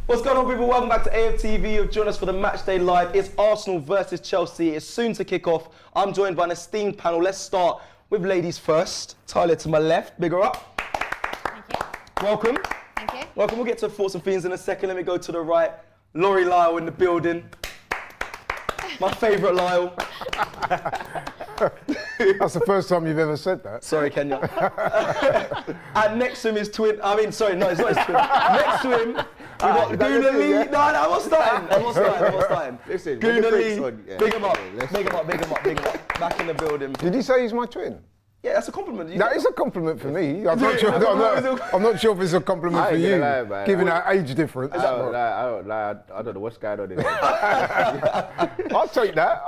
What's going on, people? Welcome back to AFTV. You've joined us for the match day live. It's Arsenal versus Chelsea. It's soon to kick off. I'm joined by an esteemed panel. Let's start with ladies first. Tyler to my left. Big her up. Thank you. Welcome. Thank you. Welcome. We'll get to thoughts and feelings in a second. Let me go to the right. Laurie Lyle in the building. My favourite Lyle. That's the first time you've ever said that. Sorry, Kenya. And next to him is twin. I mean, sorry, no, it's not his twin. Next to him, we've got Guna Lee. No, I'm not starting. Listen, Guna Lee. Yeah. Big him up. Big him up. Back in the building. Did you say he's my twin? Yeah, that's a compliment. That is a compliment for me. I'm not sure if it's a compliment for you, given our age difference. I don't know what's going on in there. I'll take that.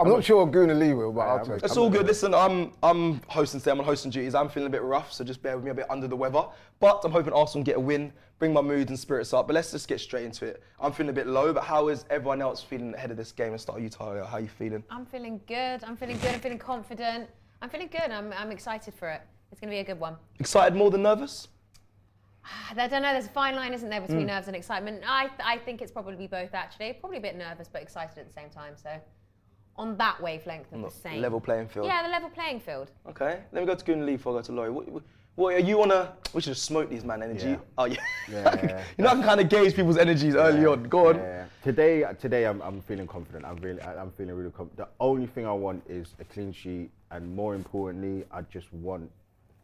I'm not sure Guna Lee will, but I'll take it. It's all good. Listen, I'm hosting today. I'm on hosting duties. I'm feeling a bit rough, so just bear with me, a bit under the weather. But I'm hoping Arsenal get a win, bring my mood and spirits up. But let's just get straight into it. I'm feeling a bit low, but how is everyone else feeling ahead of this game? Let's start with you, Talia. How are you feeling? I'm feeling good. I'm feeling confident. I'm feeling good. I'm excited for it. It's going to be a good one. Excited more than nervous? I don't know. There's a fine line, isn't there, between nerves and excitement? I think it's probably both, actually. Probably a bit nervous, but excited at the same time. So, on that wavelength of the same. Level playing field. Yeah, the level playing field. Okay. Let me go to Guna Lee before I go to Laurie. What are you on a? We should just smoke these man energy. Yeah. Oh yeah. Yeah. You know I can kind of gauge people's energies early on. Go on. Yeah. Today I'm feeling confident. I'm feeling really confident. The only thing I want is a clean sheet, and more importantly, I just want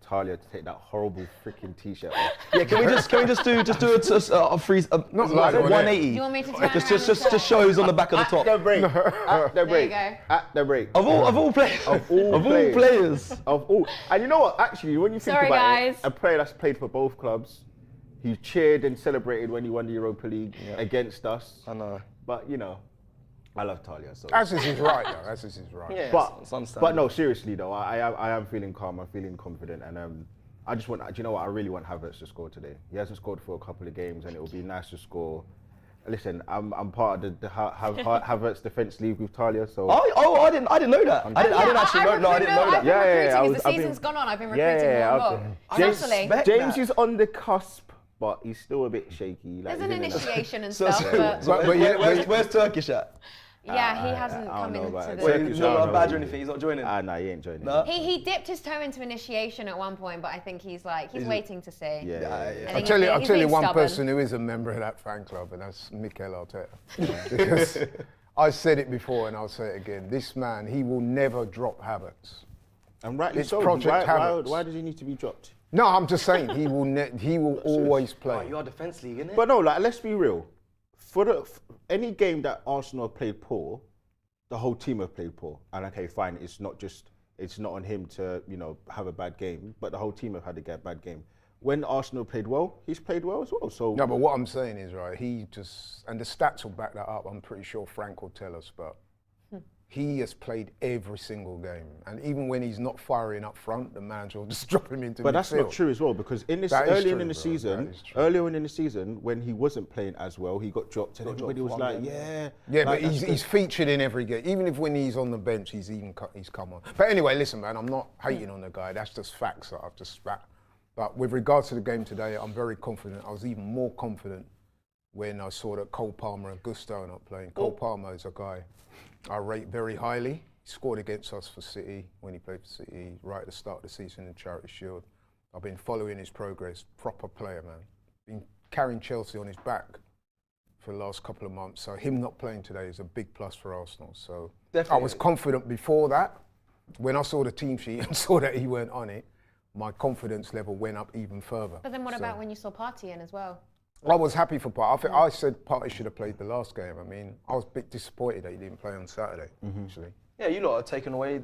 Talia to take that horrible freaking t-shirt off. Yeah. Can we just do a freeze? Not like 180. Do you want me to turn Just show who's on the back of the top. At the break. At the break. There you go. At the break. Of all players. Of all players. Of all. And you know what? Actually, when you think Sorry, about guys. it, a player that's played for both clubs, he cheered and celebrated when he won the Europa League against us. I know. But you know, I love Talia. So. As is his right, though. As is his right. Yeah. But no, seriously though, I am feeling calm. I'm feeling confident, and I just want. Do you know what? I really want Havertz to score today. He hasn't scored for a couple of games, and it will be nice to score. Listen, I'm part of the Havertz defence league with Talia, so. I didn't know that. I didn't actually know. No, I didn't know that. I've been recruiting as the season's gone on. I've been recruiting more and more. James is on the cusp, but he's still a bit shaky. There's an initiation and stuff, but Where's Turkish at? yeah, he hasn't come into the... Wait, he's not bad or anything, he's not joining? No, he ain't joining. No? He dipped his toe into initiation at one point, but I think he's waiting to see. Yeah. I'll tell you one person who is a member of that fan club, and that's Mikel Arteta. Because I said it before and I'll say it again. This man, he will never drop Havertz. And rightly It's so. Project Havertz. Why does he need to be dropped? No, I'm just saying he will always Oh, play. you are defence league, innit? But no, let's be real. For any game that Arsenal have played poor, the whole team have played poor. And okay, fine, it's not on him to, have a bad game, but the whole team have had a bad game. When Arsenal played well, he's played well as well. So No, but what I'm saying is, right, and the stats will back that up, I'm pretty sure Frank will tell us, but he has played every single game. And even when he's not firing up front, the manager will just drop him into midfield. But that's not true as well, because earlier in the season, when he wasn't playing as well, he got dropped, and everybody was like, Yeah, but he's featured in every game. Even if when he's on the bench, he's come on. But anyway, listen, man, I'm not hating on the guy. That's just facts that I've just spat. But with regards to the game today, I'm very confident. I was even more confident when I saw that Cole Palmer and Gusto are not playing. Cole Palmer is a guy I rate very highly. He scored against us for City when he played for City right at the start of the season in Charity Shield. I've been following his progress. Proper player, man. Been carrying Chelsea on his back for the last couple of months. So him not playing today is a big plus for Arsenal. So Definitely. I was confident before that. When I saw the team sheet and saw that he weren't on it, my confidence level went up even further. But then what about when you saw Partey in as well? I was happy for Partey. I said Partey should have played the last game. I mean, I was a bit disappointed that he didn't play on Saturday, actually. Yeah, you lot are taking away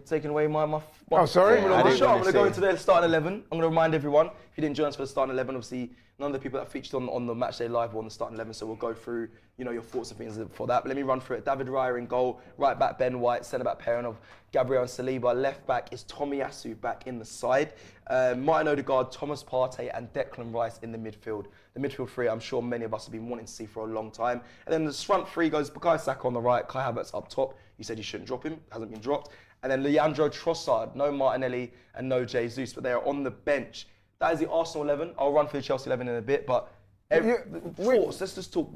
my Oh, sorry? I'm going to go into their starting 11. I'm going to remind everyone, if you didn't join us for the starting 11, obviously none of the people that featured on the matchday live were on the starting 11, so we'll go through, your thoughts and things for that. But let me run through it. David Raya in goal, right back Ben White, centre back pairing of Gabriel and Saliba, left back is Tomiyasu back in the side. Martin Odegaard, Thomas Partey and Declan Rice in the midfield. The midfield three, I'm sure many of us have been wanting to see for a long time. And then the front three goes Bukayo Saka on the right, Kai Havertz up top. You said you shouldn't drop him, hasn't been dropped. And then Leandro Trossard, no Martinelli and no Jesus, but they are on the bench. That is the Arsenal 11. I'll run through the Chelsea 11 in a bit, but Thoughts. Let's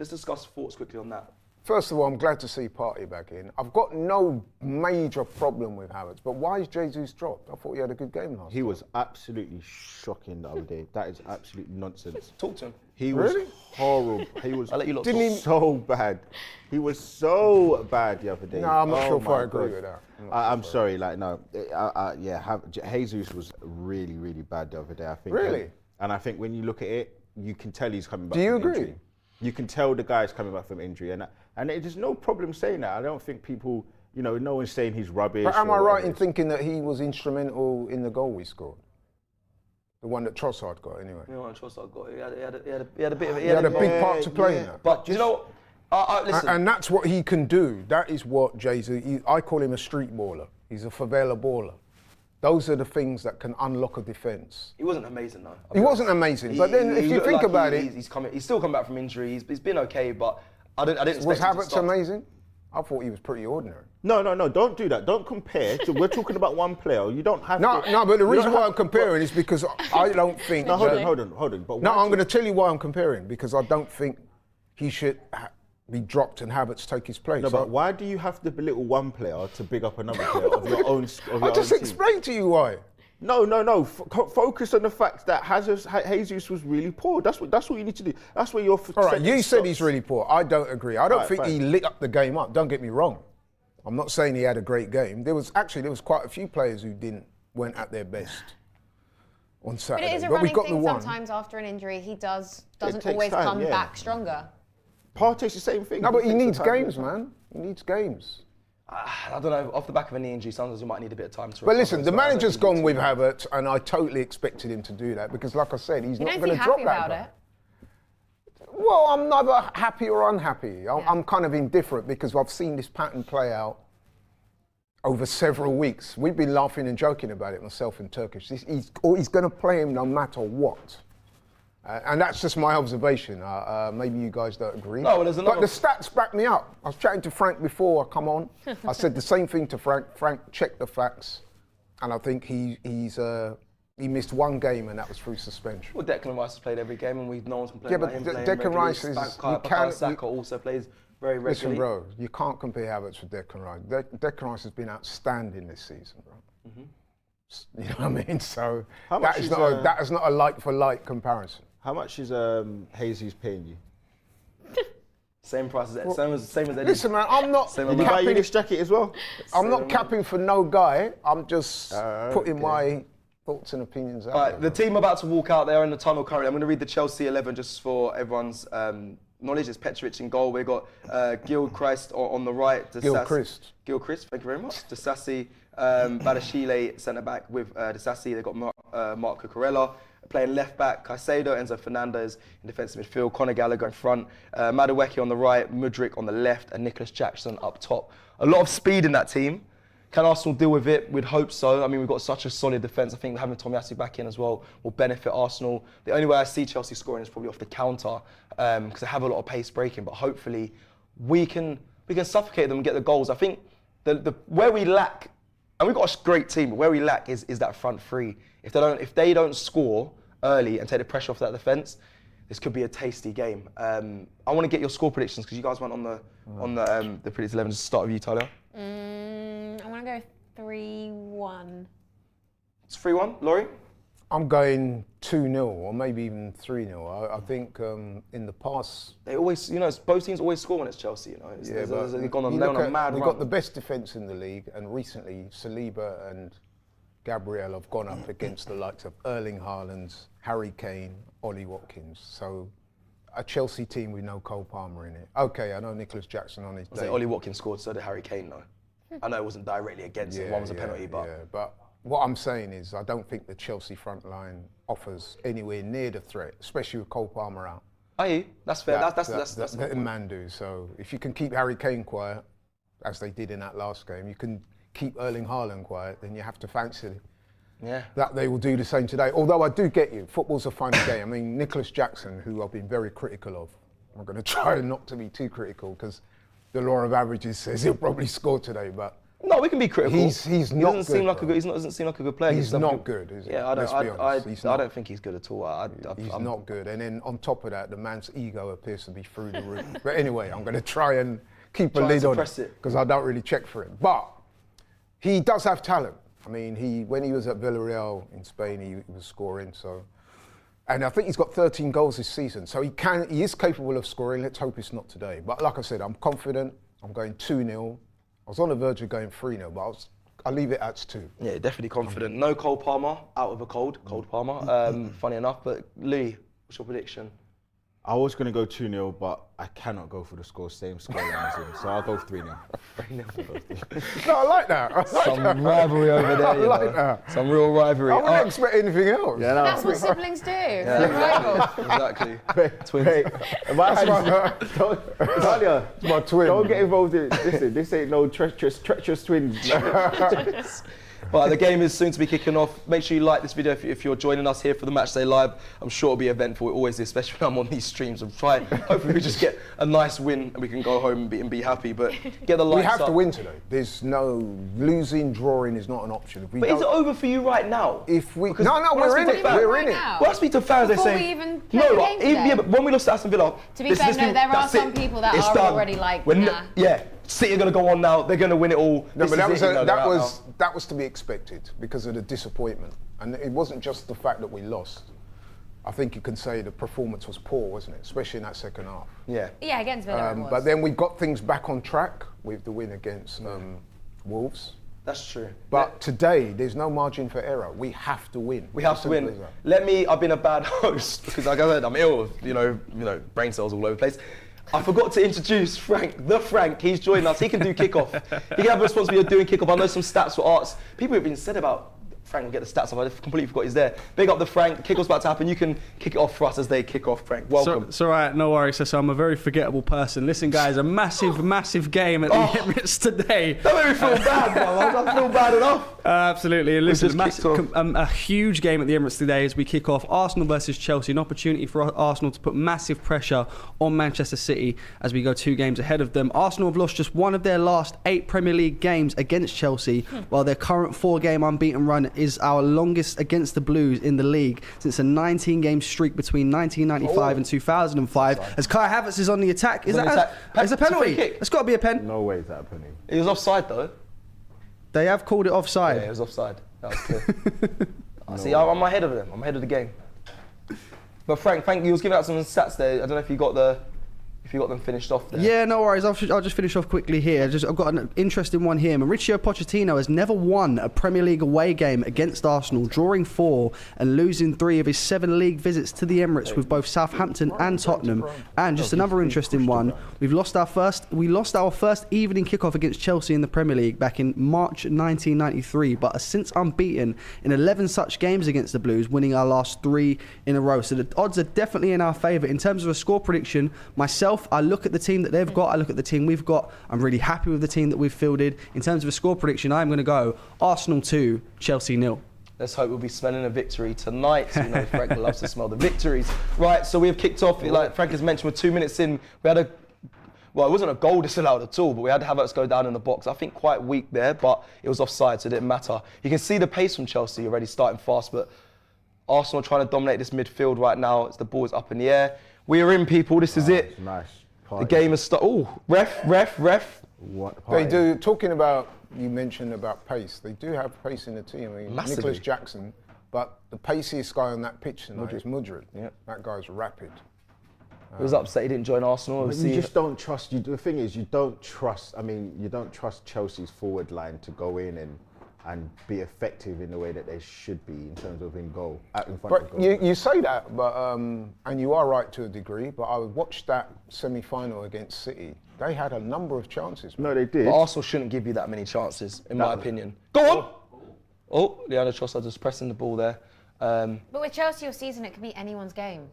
discuss thoughts quickly on that. First of all, I'm glad to see Partey back in. I've got no major problem with Havertz, but why is Jesus dropped? I thought he had a good game last He was absolutely shocking the other day. That is absolute nonsense. Talk to him. He was Really? horrible. He was I'll let you lot so bad. He was so bad the other day. No, I'm not sure if my I agree God. with that. I'm sorry, like no, Jesus was really, really bad the other day. I think. Really? And I think when you look at it, you can tell he's coming back. Do you from agree? Injury. You can tell the guy's coming back from injury, and there's no problem saying that. I don't think people, no one's saying he's rubbish. But am I or right whatever. in thinking that he was instrumental in the goal we scored? The one that Trossard got, anyway. You know what Trossard got? He had a bit of He had a big part to play in that. But do you know what? Listen. And that's what he can do. That is what Jesus, I call him a street baller. He's a favela baller. Those are the things that can unlock a defence. He wasn't amazing though. He wasn't amazing, but then if you looked think like about it, he's still come back from injury. He's been okay, but I didn't expect was him to Havertz start. amazing? I thought he was pretty ordinary. No, don't do that. Don't compare. We're talking about one player. You don't have No, to. no, but the you reason don't why have- I'm comparing is because I don't think. No, hold that- on. But No, why I'm going to tell you why I'm comparing, because I don't think he should be dropped and Havertz take his place. No, but why do you have to belittle one player to big up another player of your own? I just explained to you why. No. Focus on the fact that Jesus was really poor. That's what you need to do. That's where you're. All right, you said he's really poor. I don't agree. I don't Right, think he fine. lit up the game up. Don't get me wrong. I'm not saying he had a great game. There was quite a few players who went at their best on But Saturday. it is a we running got the thing. one. Sometimes after an injury, he doesn't takes always time, come yeah. back stronger. Partey's the same thing. No, but he takes the needs time, games, yeah. man. He needs games. I don't know. Off the back of a knee injury, sometimes you might need a bit of time to. But recover listen, as the well. I don't manager's think he gone with did. Havertz, and I totally expected him to do that because, like I said, he's You not don't going seem to drop happy that about guy. it. Well, I'm neither happy or unhappy. I'm kind of indifferent because I've seen this pattern play out over several weeks. We've been laughing and joking about it, myself and Turkish. He's going to play him no matter what. And that's just my observation. Maybe you guys don't agree. No, well, there's another- But the stats back me up. I was chatting to Frank before I come on. I said the same thing to Frank. Frank checked the facts. And I think he missed one game, and that was through suspension. Well, Declan Rice has played every game, and no one's complaining Yeah, about but him playing Declan regularly. Rice is- Bukayo Saka also plays very Listen, regularly. bro, you can't compare Havertz with Declan Rice. Declan Rice has been outstanding this season, bro. You know what I mean? So How much is, that is not a like-for-like comparison. How much is Jesus paying you? Same price as same as Eddie. Listen, man, I'm not Same Did he buy you capping. this jacket as well? I'm not capping for no guy. I'm just putting okay. my thoughts and opinions out All right, there, the bro. team about to walk out there in the tunnel currently. I'm going to read the Chelsea 11 just for everyone's knowledge. It's Petrovic in goal. We've got Gilchrist on the right. Gilchrist. Thank you very much. Disassi, Badashile centre back with Disassi. They've got Mark Cucurella playing left back. Caicedo, Enzo Fernandez in defensive midfield. Conor Gallagher in front. Madueke on the right. Mudryk on the left. And Nicholas Jackson up top. A lot of speed in that team. Can Arsenal deal with it? We'd hope so. I mean, we've got such a solid defence. I think having Tomiyasu back in as well will benefit Arsenal. The only way I see Chelsea scoring is probably off the counter because they have a lot of pace breaking. But hopefully, we can suffocate them and get the goals. I think the where we lack, and we've got a great team, but where we lack is that front three. If they don't score early and take the pressure off that defence, this could be a tasty game. I want to get your score predictions because you guys went on the predicted 11. Just start with you, Tyler. I want to go 3-1. It's 3-1, Laurie? I'm going 2-0 or maybe even 3-0. I think in the past, They always, both teams always score when it's Chelsea, They've gone on a mad we've run. got the best defence in the league, and recently Saliba and Gabriel have gone up against the likes of Erling Haaland, Harry Kane, Ollie Watkins. So a Chelsea team with no Cole Palmer in it. Okay, I know Nicholas Jackson on his day. Ollie Watkins scored, so did Harry Kane, though. I know it wasn't directly against him. One was a penalty, but Yeah, but what I'm saying is I don't think the Chelsea front line offers anywhere near the threat, especially with Cole Palmer out. that's fair. That's that Mandu. So if you can keep Harry Kane quiet, as they did in that last game, you can keep Erling Haaland quiet, then you have to fancy that they will do the same today. Although I do get you, football's a funny game. I mean, Nicholas Jackson, who I've been very critical of, I'm going to try not to be too critical because the law of averages says he'll probably score today, but No, we can be critical. He's He not doesn't seem good, like a bro. good. Doesn't seem like a good player. He's not good, is he? Yeah, I Let's be honest. He's I not. don't think he's good at all. He's not good. And then on top of that, the man's ego appears to be through the roof. But anyway, I'm going to try and keep a lid on it because I don't really check for him. But he does have talent. I mean, when he was at Villarreal in Spain, he was scoring. So, and I think he's got 13 goals this season. So he is capable of scoring. Let's hope it's not today. But like I said, I'm confident. I'm going 2-0. I was on the verge of going 3-0, but I'll leave it at 2. Yeah, definitely confident. No Cole Palmer, out of a cold Palmer. Funny enough, but Lee, what's your prediction? I was going to go 2-0, but I cannot go for the same scoreline as him, so I'll go 3-0. 3-0. No, I like that. I like Some that. rivalry over there, I you like know. that. Some real rivalry. I wouldn't expect anything else. Yeah, no. That's what siblings do. Yeah, exactly. Twins. Hey, Talia, It's my twin. don't get involved in Listen, this ain't no treacherous twins. But the game is soon to be kicking off. Make sure you like this video if you're joining us here for the Matchday Live. I'm sure it'll be eventful. It always is, especially when I'm on these streams. Hopefully we just get a nice win and we can go home and be happy. But get the likes We have up. to win today. There's no losing, drawing is not an option. If we But is it don't- over for you right now? If we Because no, when I we're speak in to it. fans- We're in it. Well, I speak to fans, they Before say we even play the game today. yeah, but when we lost to Aston Villa, To be fair, no, there are some people that are already like, nah. Yeah, City are going to go on now. They're going to win it all. No, This but is it, you know, they're out now. that was to be expected because of the disappointment, and it wasn't just the fact that we lost. I think you can say the performance was poor, wasn't it? Especially in that second half. Yeah. Yeah, against Villa it was. But then we got things back on track with the win against Wolves. That's true. But today, there's no margin for error. We have to win. We have As to simple win. as that. I've been a bad host because, like I said, I'm ill with, brain cells all over the place. I forgot to introduce Frank, the Frank. He's joining us. He can do kickoff. He can have the responsibility of doing kickoff. I know some stats for arts. People have been said about Frank will get the stats off. I completely forgot he's there. Big up the Frank. Kickoff's about to happen. You can kick it off for us as they kick off, Frank. Welcome. It's all right, no worries. So I'm a very forgettable person. Listen, guys, a massive game at the Emirates today. Don't make me feel bad, man. I feel bad enough. Absolutely. And listen, just kicked a huge game at the Emirates today as we kick off Arsenal versus Chelsea. An opportunity for Arsenal to put massive pressure on Manchester City as we go 2 games ahead of them. Arsenal have lost just one of their last 8 Premier League games against Chelsea, while their current 4-game unbeaten run is our longest against the Blues in the league since a 19-game streak between 1995 and 2005. As Kai Havertz is on the attack, is that a penalty? It's got to be a pen. No way is that happening. He was offside though. They have called it offside. Yeah, it was offside. That was clear. See, I'm ahead of them. I'm ahead of the game. But Frank, you was giving out some stats there. I don't know if you got them finished off there. Yeah, no worries. I'll just finish off quickly here. I've got an interesting one here. Mauricio Pochettino has never won a Premier League away game against Arsenal, drawing 4 and losing 3 of his 7 league visits to the Emirates with both Southampton and Tottenham. And just another interesting one, we lost our first evening kickoff against Chelsea in the Premier League back in March 1993, but are since unbeaten in 11 such games against the Blues, winning our last 3 in a row. So the odds are definitely in our favour. In terms of a score prediction, myself, I look at the team that they've got, I look at the team we've got. I'm really happy with the team that we've fielded. In terms of a score prediction, I'm going to go Arsenal 2, Chelsea 0. Let's hope we'll be smelling a victory tonight. You know, Frank loves to smell the victories. Right, so we've kicked off, like Frank has mentioned, we're 2 minutes in. We had it wasn't a goal disallowed at all, but we had Havertz go down in the box. I think quite weak there, but it was offside, so it didn't matter. You can see the pace from Chelsea already starting fast, but Arsenal trying to dominate this midfield right now. The ball is up in the air. We are in, people. This is it. Nice. The game has started. Oh, ref. What They do. Talking about, you mentioned about pace. They do have pace in the team. I mean, Massively. Nicholas Jackson, but the paciest guy on that pitch tonight is Mudryk. Yep. That guy's rapid. He was upset he didn't join Arsenal. But you just don't trust. The thing is, you don't trust. I mean, you don't trust Chelsea's forward line to go in and be effective in the way that they should be in terms of in goal, in front of But goal. you say that, but and you are right to a degree. But I watched that semi-final against City. They had a number of chances. No, they did. But Arsenal shouldn't give you that many chances, in my opinion. Go on! Oh, Leandro Trossard just pressing the ball there. But with Chelsea all season, it could be anyone's game.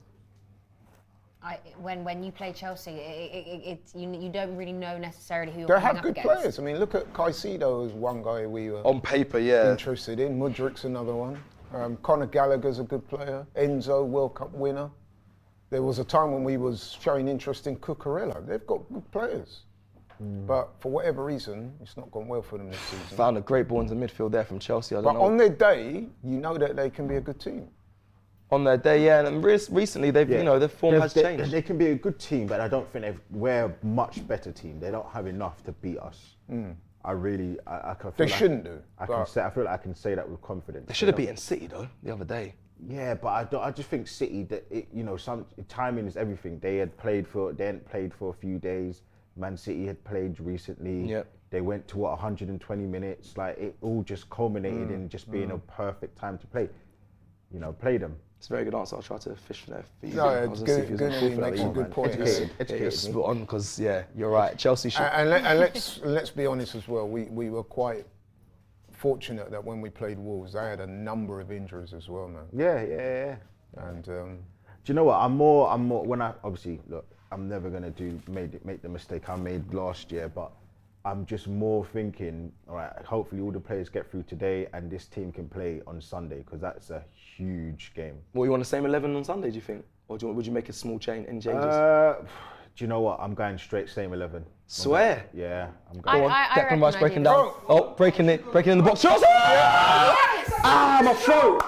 When you play Chelsea, you don't really know necessarily who you're They coming have up good against. players. I mean, look at Caicedo as one guy we were On paper, yeah. interested in. Mudryk's another one. Conor Gallagher's a good player. Enzo, World Cup winner. There was a time when we was showing interest in Cucurella. They've got good players. But for whatever reason, it's not gone well for them this season. Found a great ball in the midfield there from Chelsea. I don't But know. on their day, you know that they can be a good team. On their day, yeah, and recently they've, you know, their form has changed. They can be a good team, but I don't think we're a much better team. They don't have enough to beat us. I really, I can feel They like shouldn't do. I feel like I can say that with confidence. They should have beaten City though the other day. Yeah, but I just think City, some timing is everything. They hadn't played for a few days. Man City had played recently. Yep. They went to 120 minutes. Like it all just culminated in just being a perfect time to play. You know, play them. It's a very good answer. I'll try to fish for that. No, it's good. He makes a good point. Educated spot on because you're right. Chelsea should. And let's be honest as well. We were quite fortunate that when we played Wolves, they had a number of injuries as well, man. Yeah. And do you know what? I'm more. When I obviously look, I'm never gonna make the mistake I made last year, but I'm just more thinking, all right, hopefully all the players get through today and this team can play on Sunday because that's a huge game. Well, you want the same 11 on Sunday, do you think? Or would you make a small changes? Do you know what? I'm going straight same 11. Swear? Yeah, I'm I going. reckon Declan Rice I breaking do down. Oh, breaking in the box. Trossard! Yes! Ah, my throat!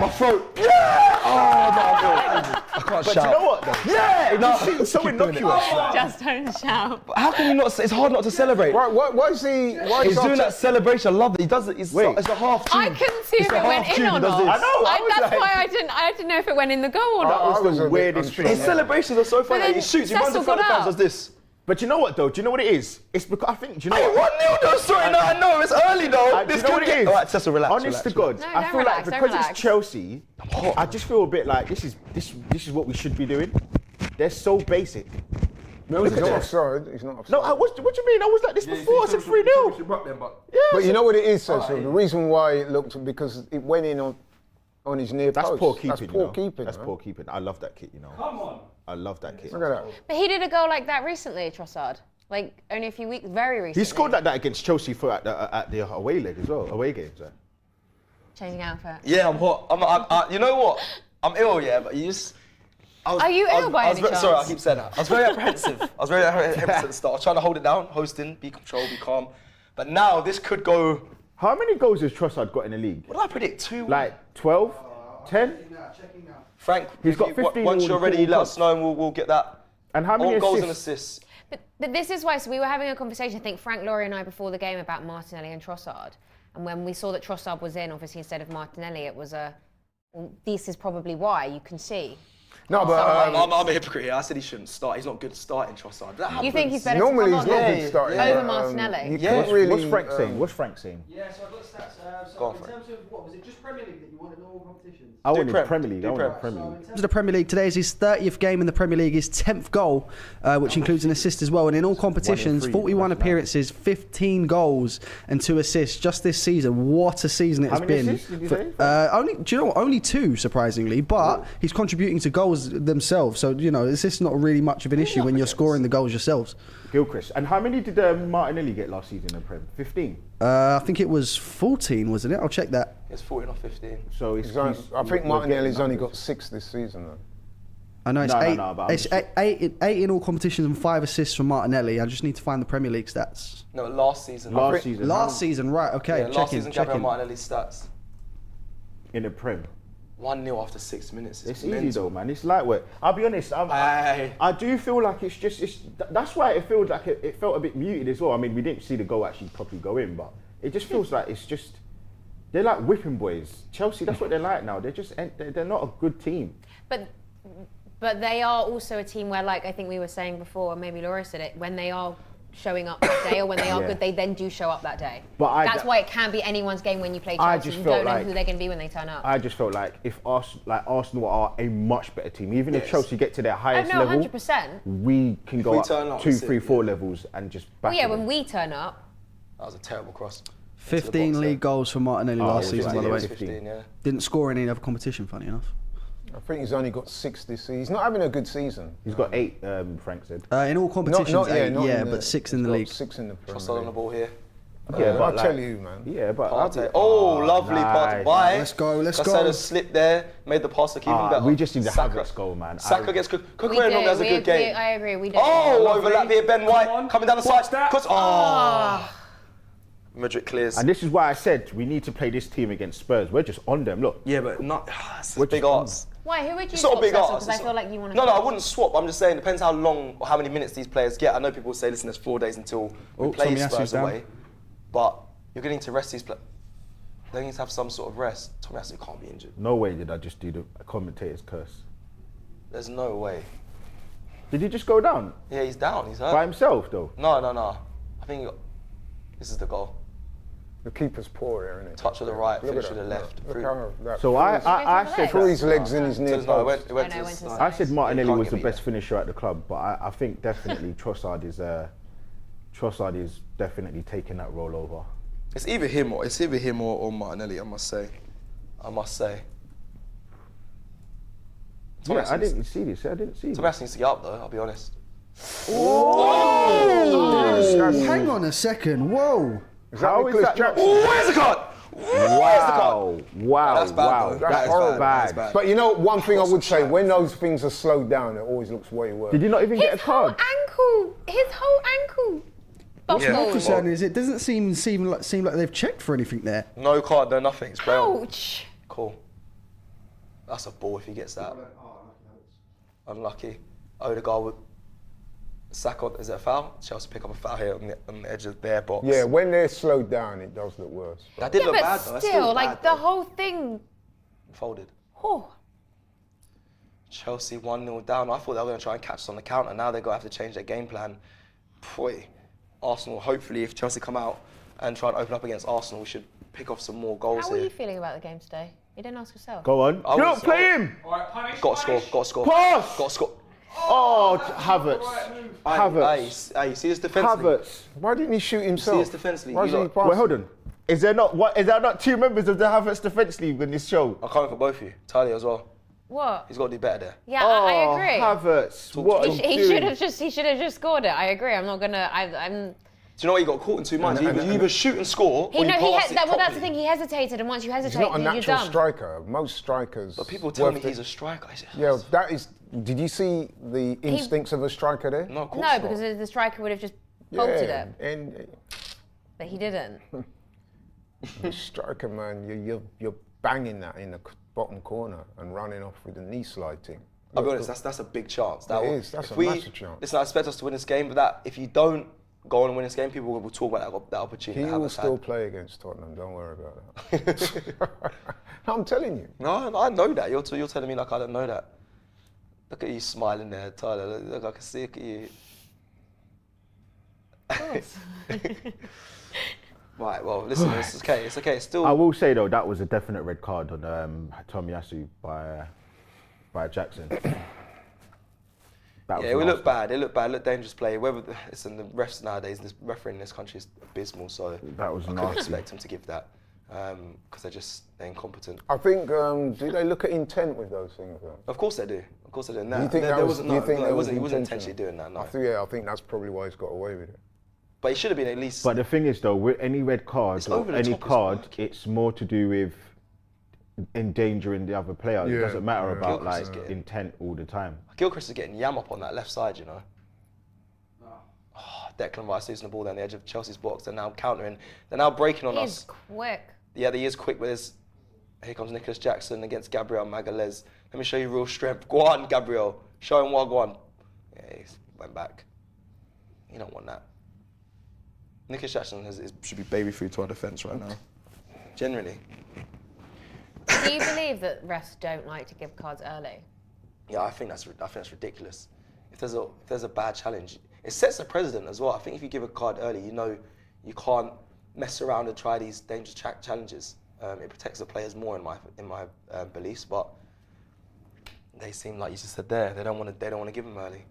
My throat! Yeah! Oh, no, I can't But shout. you know what though? Yeah! No, seems so keep doing it. innocuous. Just don't shout. How can you not? It's hard not to celebrate. why is he? Why He's is doing that celebration. I love it. He does it. It's a half tune. I couldn't see if It's a it went half in tune, or he does not. this. I know. I was That's like- why I didn't know if it went in the goal or not. That was a the bit weirdest unsure. thing. His celebrations are so funny. then He shoots. He runs in Cecil front of got fans. up. Does this? But you know what though? Do you know what it is? It's because I think. Do you know Hey, what? 1-0 though. Sorry, no, I know it's early though. Do you This know could what it get. is? All right, Cecil, relax. Honest to God, No, I don't feel relax, like don't because relax. it's Chelsea, I just feel a bit like this is what we should be doing. They're so basic. No, he's not offside. He's not offside. No, what do you mean? I was like this before. I said 3-0. Yeah. But you know what it is, Cecil? The reason why it looked because it went in on his near That's post. poor keeping. That's poor keeping. That's man. poor keeping. I love that kit. You know. Come on. I love that kit. Look at that. But he did a goal like that recently, Trossard. Like only a few weeks, very recently. He scored like that against Chelsea at the away leg as well. Away games. Changing outfit. Yeah, I'm hot. You know what? I'm ill, yeah, but you just. Are you ill by any chance? Sorry, I keep saying that. I was very apprehensive. I was very apprehensive at the start. I was trying to hold it down, hosting, be controlled, be calm. But now this could go. How many goals has Trossard got in the league? What did I predict? 2? Like 12, 10? Frank, He's got 15 Once you're ready, all let us know and we'll get that. And how many All goals and assists? assists. But this is why, so we were having a conversation, I think Frank, Laurie and I before the game about Martinelli and Trossard. And when we saw that Trossard was in, obviously instead of Martinelli, it was well, this is probably why, you can see. No, but I'm a hypocrite here. I said he shouldn't start. He's not good starting Trossard. That You happens. think he's better normally to he's come not on good starting. over Martinelli? You Yeah. couldn't really, What's Frank saying? What's Frank saying? Yeah, so I've got stats. Go on, in Frank. terms of what was it, just Premier League that you wanted all competitions? I wanted Prem. Premier League. Do I wanted Prem. Premier So League. in terms of the Premier League, today is his 30th game in the Premier League, his 10th goal, which includes an assist as well. And in all competitions, 3, 41 that's appearances, 15 goals and 2 assists just this season. What a season it has How many been. assists did you say? Do you know what? Only 2, surprisingly, but he's contributing to goals themselves. So, you know, it's just not really much of an issue when you're scoring the goals yourselves. Gilchrist. And how many did Martinelli get last season in the Prem? 15. I think it was 14, wasn't it? I'll check that. It's 14 or 15. So I think Martinelli's only got 6 this season, though. I know it's No, 8. but I'm It's just- eight in all competitions and 5 assists from Martinelli. I just need to find the Premier League stats. No, last season. Last season. Last season, right? Okay, Yeah, last checking. season, Gabriel checking. Martinelli's stats. In the Prem. 1-0 after 6 minutes. It's mental. easy though, man. It's lightweight. I'll be honest. I do feel like that's why it feels like it felt a bit muted as well. I mean, we didn't see the goal actually properly go in, but it just feels like they're like whipping boys. Chelsea, that's what they're like now. They're not a good team. But they are also a team where, like I think we were saying before, and maybe Laura said it, when they are showing up that day or when they are Yeah. good, they then do show up that day. But That's why it can be anyone's game when you play I Chelsea. just You felt don't know like- who they're going to be when they turn up. I just felt like if Arsenal are a much better team, even if Yes. Chelsea get to their Oh, highest no, level, 100%. we can go we up turn up, 2, that's it, 3, 4 yeah. levels and just Well, back yeah, them. when we turn up, That was a terrible cross. 15 league goals for Martinelli last it was season, by the like way. 15, yeah. Didn't score in any other competition, funny enough. I think he's only got 6 this season. He's not having a good season. He's got 8, Frank said. In all competitions, Not 8, in the- but 6 in he's the got league. 6 in the Premier Trossard on the League. ball here. Yeah, but I'll like, tell you, man. Yeah, but Partey. Oh, lovely Partey. Why? Let's go, let's I go. said a slip there, made the pass look even better. we just need the Saka. Havertz goal, man. Saka gets good. We Cucurella do. normally has a good game. I agree. We do. Oh, Lovely. overlap here, Ben White on. coming down the side. that. Oh. Madrid clears. And this is why I said we need to play this team against Spurs. We're just on them. Look, Yeah, but not. It's We're big just- arts. Why? Who would you It's not a swap, big Cecil? arts. Because I feel like you want to. No, I wouldn't swap. I'm just saying, depends how long or how many minutes these players get. I know people say, listen, there's 4 days until we Oh, play Tomi Spurs Asu's down. away. But you're going to need to rest these players. They need to have some sort of rest. Tomi Asu can't be injured. no way did I just do the commentator's curse. There's no way. Did he just go down Yeah, he's down. He's hurt. by himself though? No. I think this is the goal. The keeper's poor here, isn't it? Touch with the right, Look finish at with the that. left. Look Through. how that So Goes I to the said threw his legs in his near No, it post. went Oh, to no, the it went to the side. side. I said Martinelli Can't was get the me best there. finisher at the club, but I think definitely Trossard is definitely taking that role over. It's either him or Martinelli. I must say. Yeah, I didn't see this. I didn't see Tomi this. Asu needs to get up though. I'll be honest. Hang on a second. Whoa. How is that not? Oh, where's the card? Wow, That's bad, wow, though. that's horrible. bad. That's But you know, one thing I would say, Awesome when those things are slowed down, it always looks way worse. Did you not even get a His whole card? ankle. His whole ankle. What's Yeah. more Buckled. concerning is it doesn't seem like they've checked for anything there. No card, no nothing. It's brown. Ouch. Cool. That's a ball if he gets that. Unlucky. Odegaard with Saka. Is it a foul? Chelsea pick up a foul here on the edge of their box. Yeah, when they're slowed down, it does look worse. That did Yeah, look but bad though. That's still, bad, like the though. whole thing. Folded. Oh. Chelsea 1-0 down. I thought they were going to try and catch us on the counter. Now they're going to have to change their game plan. Boy, Arsenal, hopefully, if Chelsea come out and try and open up against Arsenal, we should pick off some more goals How were here. you feeling about the game today? You didn't ask yourself. Go on. I Look, was- play him. Got to score. Pass. Got to score. Oh, Havertz. Havertz. Hey, you see this defensively? Havertz. Why didn't he shoot himself? his defence league, Why you didn't he lot- pass? Wait, hold on. Is there not 2 members of the Havertz defence league in this show? I'm coming for both of you. Talia as well. What? He's got to do better there. Yeah, I Oh, agree. Havertz. What are you He doing? should have just scored it. I agree. I'm not gonna. I'm. Do you know what? He got caught in 2 minds. You either shoot and score, He or you no. pass He it well, that's properly. the thing. He hesitated, and once you He's hesitate, not a you're natural done. striker. Most strikers. But people tell me worth it- he's a striker. I say, Yeah, that is. Did you see the instincts of a striker there? No, of course No, not. because the striker would have just bolted Yeah, it, and but he didn't. striker, man, you're banging that in the bottom corner and running off with the knee slide thing. I'll be honest, that's a big chance. That It will- is, that's if a massive chance. Listen, I expect us to win this game, but that if you don't go on and win this game, people will talk about that opportunity. He that will Havertz still had. play against Tottenham. Don't worry about that. I'm telling you. No, I know that. You're telling me like I don't know that. Look at you smiling there, Tyler. Look, I can see it at you. Right, well, listen, it's okay. It's okay. It's still. I will say though, that was a definite red card on Tomi Asu by Jackson. That was Yeah, we nasty. look bad. They look bad. Look dangerous play. Whether listen, the refs nowadays, this refereeing in this country is abysmal. So That was I couldn't nasty. expect them to give that because they're incompetent. I think. Do they look at intent with those things? Though? Of course they do. Of course they do. Do No, you think there that was? wasn't. Do you No, think no, that he was wasn't intentional? intentionally doing that. No, I think that's probably why he's got away with it. but he should have been at least. But the thing is though, with any red card It's or over the any top as card, well. it's more to do with endangering the other player. It Yeah, doesn't matter yeah. about Gilchrist is like getting- intent all the time. Gilchrist is getting yam up on that left side, you know. Oh, Declan Rice losing the ball down the edge of Chelsea's box. They're now countering. They're now breaking on He's us. quick. Yeah, he is quick with his. Here comes Nicholas Jackson against Gabriel Magalhaes. Let me show you real strength. Go on, Gabriel. Show him what. Go on. Yeah, he went back. You don't want that. Nicholas Jackson should be baby food to our defence right now. Generally. Do you believe that refs don't like to give cards early? Yeah, I think that's ridiculous. If there's a bad challenge, it sets a precedent as well. I think if you give a card early, you know you can't mess around and try these dangerous challenges. It protects the players more in my beliefs, but they seem like you just said there. They don't want to give them early.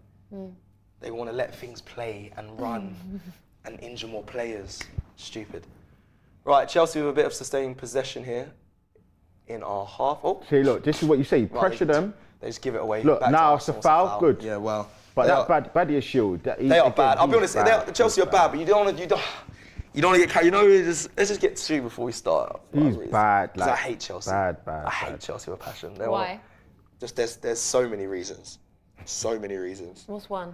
They want to let things play and run and injure more players. Stupid. Right, Chelsea with a bit of sustained possession here in our half. Oh, See, look, this is what you say. right, Pressure them. They just give it away. Look, Back to now it's a Arsenal, foul. Good. Yeah, well. But they that are- Badia Shield. They are bad. I'll be honest. Chelsea are bad, but you don't want to. You don't want to get carried. Let's just get two before we start. He's bad. Because I hate Chelsea. Bad. I hate Chelsea with passion. Why? Just there's so many reasons. So many reasons. What's one?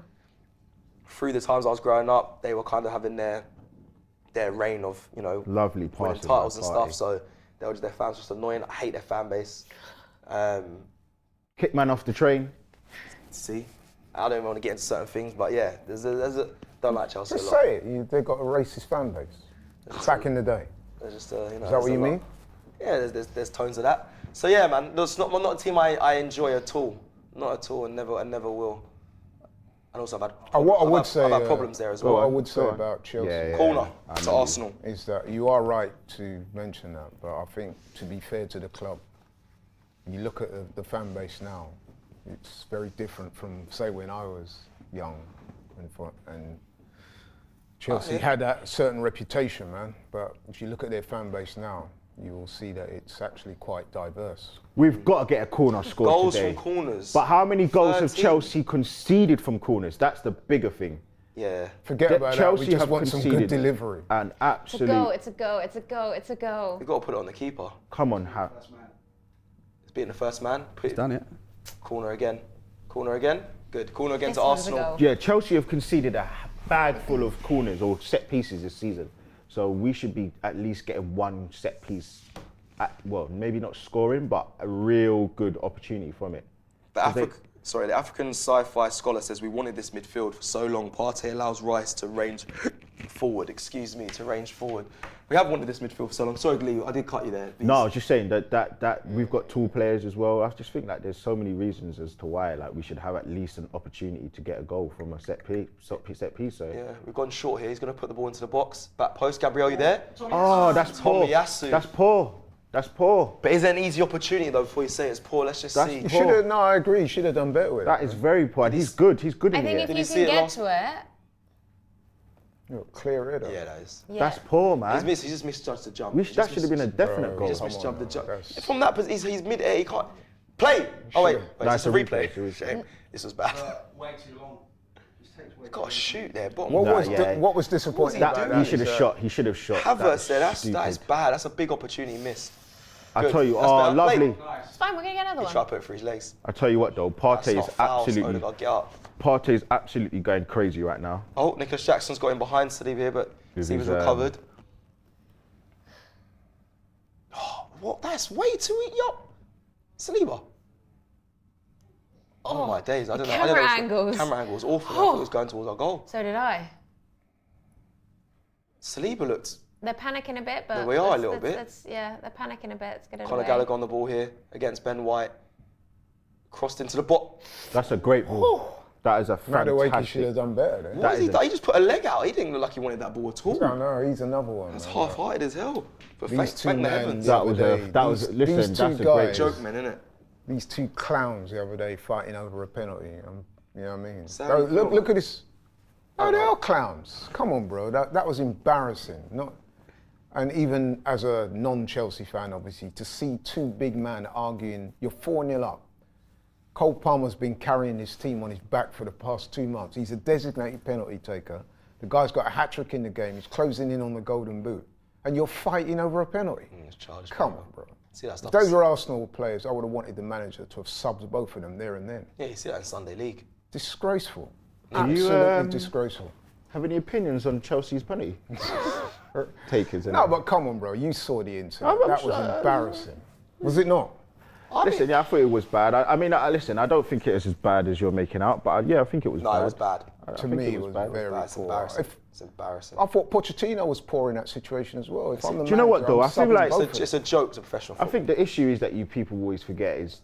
Through the times I was growing up, they were kind of having their reign of, Lovely winning passing titles and that stuff. party. So their fans were just annoying. I hate their fan base. Kick man off the train. See, I don't want to get into certain things, but yeah, don't like Chelsea Just a lot. say it. They've got a racist fan base. Back in the day. They're just, Is that what you mean? Yeah, there's tones of that. So yeah, man, it's not a team I enjoy at all. Not at all, and never will. And also I've had problems there as well. What I would say about Chelsea Corner to Arsenal is that you are right to mention that, but I think to be fair to the club, you look at the fan base now, it's very different from say when I was young, and Chelsea had that certain reputation, man. But if you look at their fan base now, you will see that it's actually quite diverse. We've got to get a corner scored goals today. from corners. But how many goals have 13. Chelsea conceded from corners? That's the bigger thing. Yeah. Forget about Chelsea that. We just have want some good conceded delivery. And It's a absolute. go, it's a go, it's a go, it's a go. We've got to put it on the keeper. Come on, It's beating the first man. He's done it. Corner again. Good. Corner again This to one's a Arsenal. goal. Yeah, Chelsea have conceded a bag full of corners or set pieces this season. So we should be at least getting one set piece. Maybe not scoring, but a real good opportunity from it. The African sci-fi scholar says we wanted this midfield for so long. Partey allows Rice to range forward. We have wanted this midfield for so long. Sorry, Glee, I did cut you there. No, I was just saying that we've got tall players as well. I just think like there's so many reasons as to why like we should have at least an opportunity to get a goal from a set piece. So Yeah, we've gone short here. He's going to put the ball into the box. Back post, Gabriel, you there? oh, that's poor. Tomiyasu. That's poor. But is there an easy opportunity though before you say it's poor? Let's just see. You should have. No, I agree. You should have done better with That is very poor. And he's good. He's good I in think the if air. you see can it get last- to it, You're clear header. Yeah, that is. yeah. That's poor, man. He just misjudged the jump. That should have been a definite Bro, goal. He just Come misjudged the on, jump. that's- From that position, he's mid-air. He can't play. Oh wait, That's it's a a replay. replay. Shame. This was bad. Way too long. Just takes way He's got to shoot there. Bottom. What was disappointing about that? He should have is, shot. He should have shot. Havertz there. That stupid. is bad. That's a big opportunity missed. I Good. tell you, That's oh, better. lovely. Play. It's fine, we're going to get another He one. tried to put it through his legs. I tell you what, though, That's Partey not is foul, so absolutely. Odegaard, get up. Partey is absolutely going crazy right now. Oh, Nicholas Jackson's got him behind Saliba here, but With Saliba's his, recovered. Oh, what? That's way too yup. Saliba. Oh my days! I don't know. camera angles. Camera angles awful. I thought it was going towards our goal. So did I. Saliba looked. They're panicking a bit, but... There we are a little bit. Yeah, they're panicking a bit. Let's get it Conor away. Gallagher on the ball here against Ben White. Crossed into the bot. That's a great ball. That is a Madueke should have fantastic. done better then. What has he done? He just put a leg out. He didn't look like he wanted that ball at all. No, no, he's another one. That's man. half-hearted as hell. But These two thank the men heavens. the That other was day, a. That was. these Listen, two that's a great. guys- Joke men, innit? These two clowns the other day fighting over a penalty. You know what I mean? Sam, Bro, come on. look at this. Oh, they are clowns. Come on, bro. That was embarrassing. And even as a non-Chelsea fan, obviously, to see two big men arguing, you're 4-0 up. Cole Palmer's been carrying this team on his back for the past 2 months. He's a designated penalty taker. The guy's got a hat-trick in the game. He's closing in on the golden boot. And you're fighting over a penalty. It's childish, Come bro. on, bro. See that stuff? If those were Arsenal players, I would have wanted the manager to have subbed both of them there and then. Yeah, you see that in Sunday League. Disgraceful. you, Absolutely disgraceful. Have any opinions on Chelsea's penalty takers? No, but come on, bro. You saw the incident. I'm That was sure. embarrassing. Was it not? Listen, yeah, I thought it was bad. Listen, I don't think it is as bad as you're making out, but yeah, I think it was No, bad. it was bad. I To think me, it was bad. very It's poor. embarrassing. If- It's embarrassing. I thought Pochettino was poor in that situation as well. If I'm the Do you know what, manager, though? I'm I feel subbing like both of It's them. a joke to professional I football. think the issue is that you people always forget is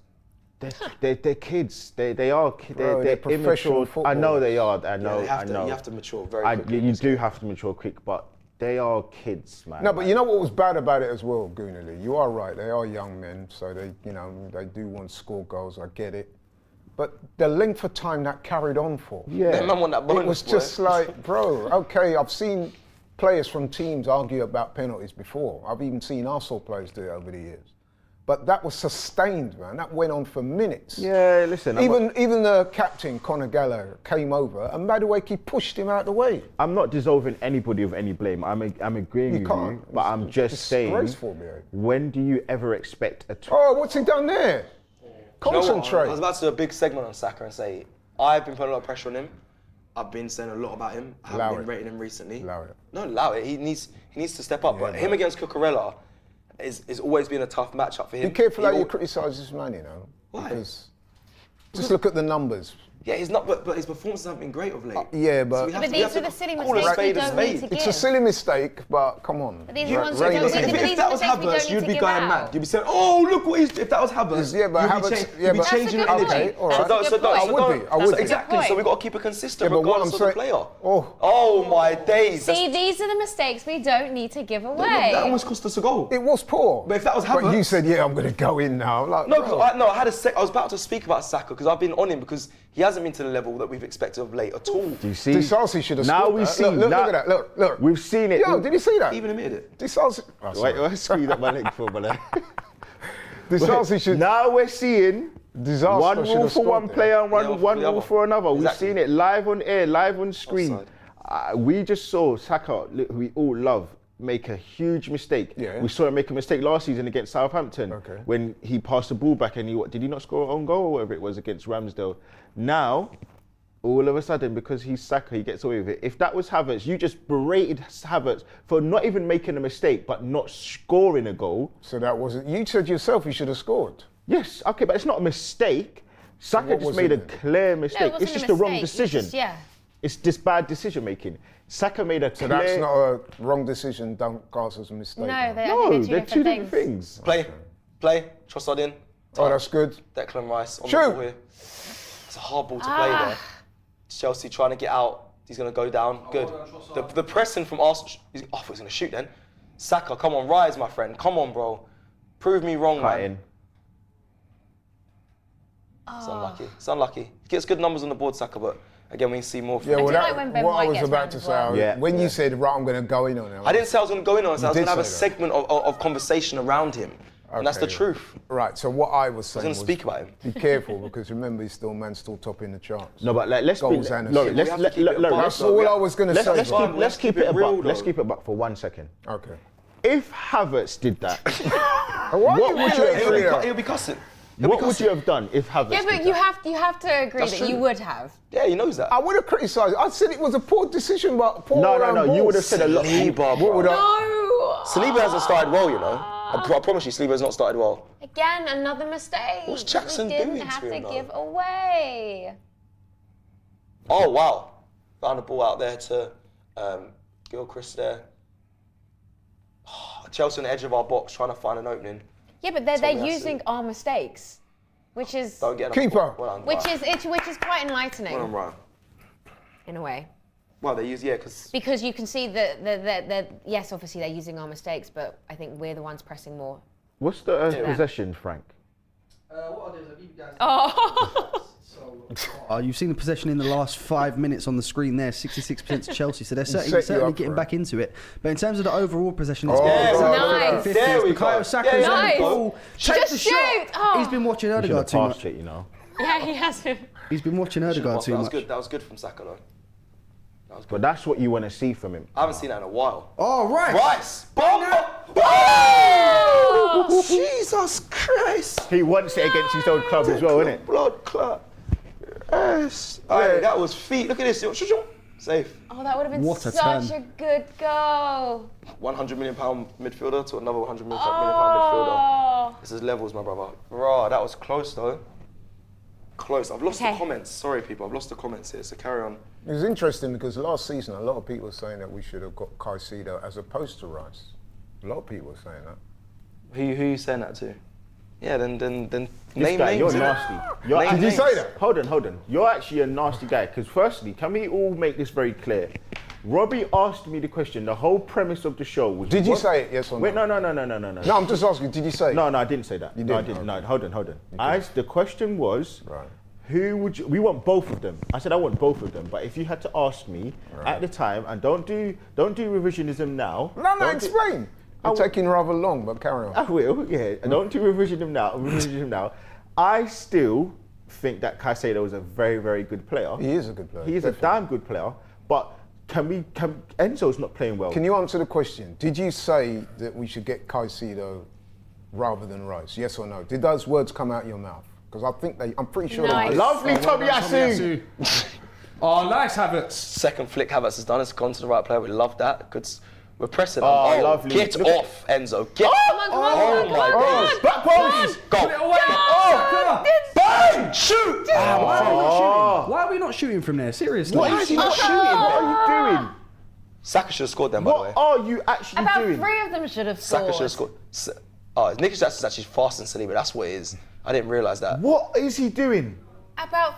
they're kids. They are Bro, they're professional immature. I know footballers. they are. I know. you have I to, know. you have to mature very quickly. You do have to mature quick, but they are kids, man. No, but you know what was bad about it as well, Goonally? You are right. They are young men, so they do want to score goals. I get it. But the length of time that carried on for. Yeah. That man want that bonus, It was boy. just like, bro, okay, I've seen players from teams argue about penalties before. I've even seen Arsenal players do it over the years. But that was sustained, man. That went on for minutes. Yeah, listen. Even the captain, Conor Gallagher, came over and Madueke pushed him out the way. I'm not dissolving anybody of any blame. I'm agreeing with you, but I'm just saying, when do you ever expect a... Oh, what's he done there? Concentrate. You know, I was about to do a big segment on Saka and say, I've been putting a lot of pressure on him. I've been saying a lot about him. I haven't been rating him recently. No, allow it. He needs to step up. But him against Cucurella is always been a tough matchup for him. Be careful how you criticise this man, you know. Why? Because just look at the numbers. Yeah, he's not, but his performances haven't been great of late. Yeah, but... But these are the silly mistakes we don't need to give. It's a silly mistake, but come on. But these are ones we don't need to give. If that was Havertz, you'd be going mad. You'd be saying, oh, look what he's... If that was Havertz, you'd be changing your energy. Okay, all right. I would be. Exactly, so we've got to keep it consistent regardless of the player. Oh, my days. See, these are the mistakes we don't need to give away. That almost cost us a goal. It was poor. But if that was Havertz... But you said, yeah, I'm going to go in now. Like, I was about to speak about Saka because I've been on him because he hasn't been to the level that we've expected of late at all. Do you see? Disasi should have now scored we that. see. Look at that. Look. We've seen it. Yo, did you see that? He even admitted it. Disasi. Wait, I screwed up my leg for brother. Disasi should. Now we're seeing Disaster one rule for one player and one rule for another. Exactly. We've seen it live on air, live on screen. We just saw Saka, who we all love, make a huge mistake. Yeah. We saw him make a mistake last season against Southampton when he passed the ball back and did he not score an own goal or whatever it was against Ramsdale? Now, all of a sudden, because he's Saka, he gets away with it. If that was Havertz, you just berated Havertz for not even making a mistake, but not scoring a goal. So that wasn't... You said yourself he should have scored. Yes, okay, but it's not a mistake. Saka just made a clear mistake. It's just a wrong decision. It's just bad decision making. Saka made a clear... So that's not a wrong decision, don't cast as a mistake. No, they're two different things. Play, Trossard in. Oh, that's good. Declan Rice on the ball here. It's a hard ball to play there. Chelsea trying to get out. He's going to go down. Good. The pressing from Arsenal. I thought he was going to shoot then. Saka, come on, rise, my friend. Come on, bro. Prove me wrong, man. It's unlucky. It's unlucky. He gets good numbers on the board, Saka, but again, we see more from him. What I was about to say, when you said, right, I'm going to go in on him. I didn't say I was going to go in on him. I was going to have a segment of conversation around him. And that's the truth. Right, so what I was saying was speak about him. Be careful, because remember, he's still topping the charts. No, but let's all I was going to say. Let's keep it a buck. Let's keep it a buck for 1 second. Okay. If Havertz did that, what would you do? He'll be cussing. What would you have done if Havertz did but you have to agree that you would have. Yeah, he knows that. I would have criticised. I said it was a poor decision, but poor No, you would have said a lot. Saliba hasn't started well, you know. I promise you, Saliba has not started well. Again, another mistake. What's Jackson doing to him? Didn't have to give away. Oh, wow. Found the ball out there to Gilchrist there. Chelsea on the edge of our box trying to find an opening. Yeah, but they're using our mistakes, which is... Don't get keeper. Which is quite enlightening. Well, right. In a way. Well, they use, because you can see that, yes, obviously they're using our mistakes, but I think we're the ones pressing more. What's the possession, Frank? What I'll do is I'll give you guys... You've seen the possession in the last 5 minutes on the screen there, 66% to Chelsea, so they're certainly getting back into it. But in terms of the overall possession, it's nice. There we go. Saka's on the ball. Take the shot. Oh. He's been watching Odegaard too much. It, you know. Yeah, he has been. He's been watching Odegaard too much. That was good from Saka though. But that's what you want to see from him. I haven't seen that in a while. Oh, right. Rice! Oh! Jesus Christ! He wants it against his own club as well, innit? Blood clot. Yes. Hey, that was feet. Look at this. Safe. Oh, that would have been such a good goal. £100 million midfielder to another £100 million midfielder. This is levels, my brother. Rah, that was close though. Close. I've lost the comments. Sorry, people. I've lost the comments here, so carry on. It was interesting because last season, a lot of people were saying that we should have got Caicedo as opposed to Rice. A lot of people were saying that. Who are you saying that to? Yeah, then this name guy, names. you're nasty. Did you say that? Hold on. You're actually a nasty guy. Because firstly, can we all make this very clear? Robbie asked me the question. The whole premise of the show was... Did you say it, yes or no? Wait, no. No, I'm just asking, did you say it? No, I didn't say that. You no, I didn't? didn't. No, hold on. The question was... Right. Who would you... We want both of them. I said I want both of them. But if you had to ask me at the time, and don't do revisionism now... No, explain. You're taking rather long, but carry on. I will, yeah. I don't do revision now. I still think that Caicedo is a very, very good player. He is a good player. He is a damn good player, but Enzo's not playing well. Can you answer the question? Did you say that we should get Caicedo rather than Rice? Yes or no? Did those words come out your mouth? Because I'm pretty sure Nice. they did. Lovely Tomi Yasu. Oh, nice, Havertz. Second flick Havertz has done. It's gone to the right player. We love that. Good. We're pressing. Oh, lovely. Get Look off, Enzo. Get. Come on, Oh my days. Back post. Go. Put it away. Oh. Bang! Shoot! Why are we not shooting? Why are we not shooting from there? Seriously. What is he not shooting? What are you doing? Saka should have scored them, by the way. What are you actually About doing? 3 of them should have Saka scored. should have scored. Oh, Nicholas Jackson's actually faster than Saliba. That's what it is. I didn't realise that. What is he doing? About.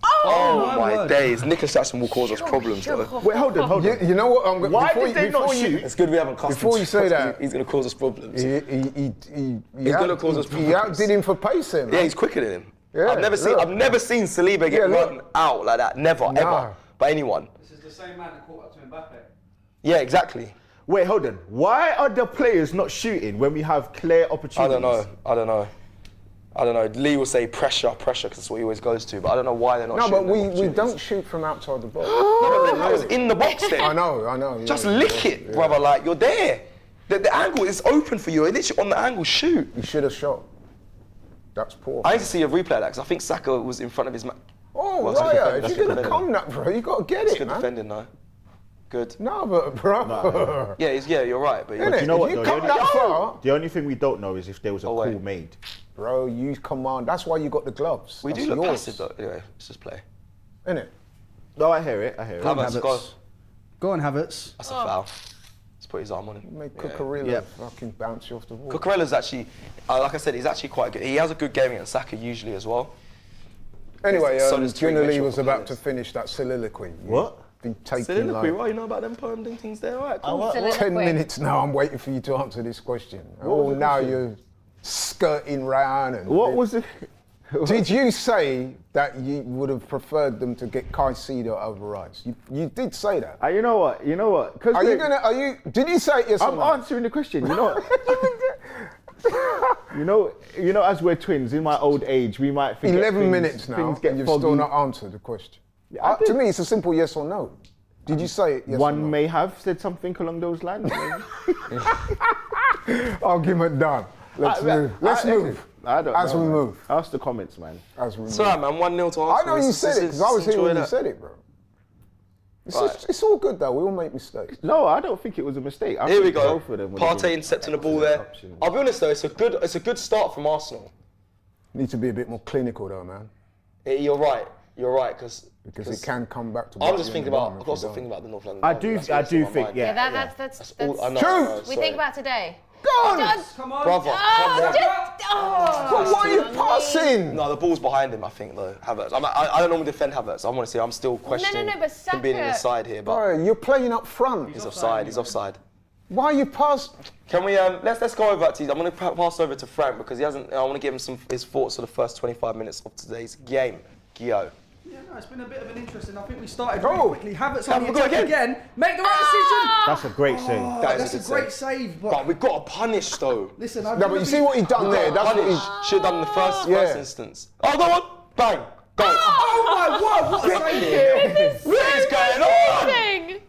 Oh my my word. days. Nicholas Jackson will cause us problems, though. Wait, hold on. You know what? I'm Why did they not shoot? It's good we haven't cussed Before him you too say much, that- he's going to cause us problems. He's gonna cause us He problems. outdid him for pacing. Yeah, he's quicker than him. Yeah, I've never seen Saliba get run out like that. Never, Nah. ever, by anyone. This is the same man that caught up to Mbappe. Yeah, exactly. Wait, hold on. Why are the players not shooting when we have clear opportunities? I don't know. Lee will say pressure, because that's what he always goes to. But I don't know why they're not No, shooting. but them we opportunities. don't shoot from outside the box. No, but then that was in the box then. I know. Just yeah. lick it, brother. Like, you're there. The angle is open for you. Literally on the angle, shoot. You should have shot. That's poor. I need to see a replay of that because I think Saka was in front of his man. Oh, Well, that's Raya, good if defending, you're that's going to good come that, bro, you got to get It's it, good man. defending, though. Good. No, but, bro. Yeah, you're right. But Innit? you know what, If you though? come that far, The only thing we don't know is if there was a Away. call made. bro, you command. That's why you got the gloves. we That's do look yours, passive, though. Anyway, let's just play. innit? No, I hear it. Havertz, go. Go on, Havertz. That's a foul. Let's put his arm on him. Make Cucurella fucking bounce you off the wall. Cucurella's actually, like I said, he's actually quite good. He has a good game against Saka usually as well. Anyway, So does Tariq Ginny Mitchell was for about to players. finish that soliloquy. What? Been taking Soliloquy, like right? You know about them permanent things there, right? Cool. what? 10 Soliloquy. minutes now. I'm waiting for you to answer this question. was the Now question? you're skirting round. And What was it? Did you say that you would have preferred them to get Caicedo over Rice? You did say that. You know what? Cause Did you say it yes or I'm no? answering the question. You know what? you know, as we're twins, in my old age, we might forget 11 things, minutes now, things get and you've foggy. still not answered the question. I To did. me, it's a simple yes or no. Did you say it yes or One no? may have said something along those lines. Argument done. Let's move. Let's move. I don't As know, we man. move. Ask the comments, man. As we move. It's alright, man. 1-0 to Arsenal. I know you said it because I was here when you that. said it, bro. Right. It's all good though. We all make mistakes. No, I don't think it was a mistake. I Here we think go. both of them would have Partey been intercepting the ball there. options. I'll be honest though, it's a good start from Arsenal. Need to be a bit more clinical though, man, You're right, because because it can come back to. I'm bite just you in thinking the about. bum I've if you also don't. thinking about the North London. I Derby. do That's what's on my think, mind. yeah. That's All, I know. True. I know, we sorry. think about today. Come on. Brother, come on. But why are you passing? No, the ball's behind him. I think though, Havertz. I don't normally defend Havertz. I want to say I'm still questioning but him being in the Saka- side here, but Bro, you're playing up front. he's offside. He's offside. Why are you pass? Can we let's go over to. I'm going to pass over to Frank because he hasn't. I want to give him his thoughts on the first 25 minutes of today's game. Gio. Yeah, no, it's been a bit of an interesting. I think we started really quickly. Havertz on the Have we got attack again? again. Make the right That's a great save. decision. That is That's a a good great save. But we've got to punish though. Listen, No, but you see what he done there. That's what Punish. he. Should have done in the first Yeah. instance. Oh, go on. Bang. Go. Oh my word! What a save! What is going on?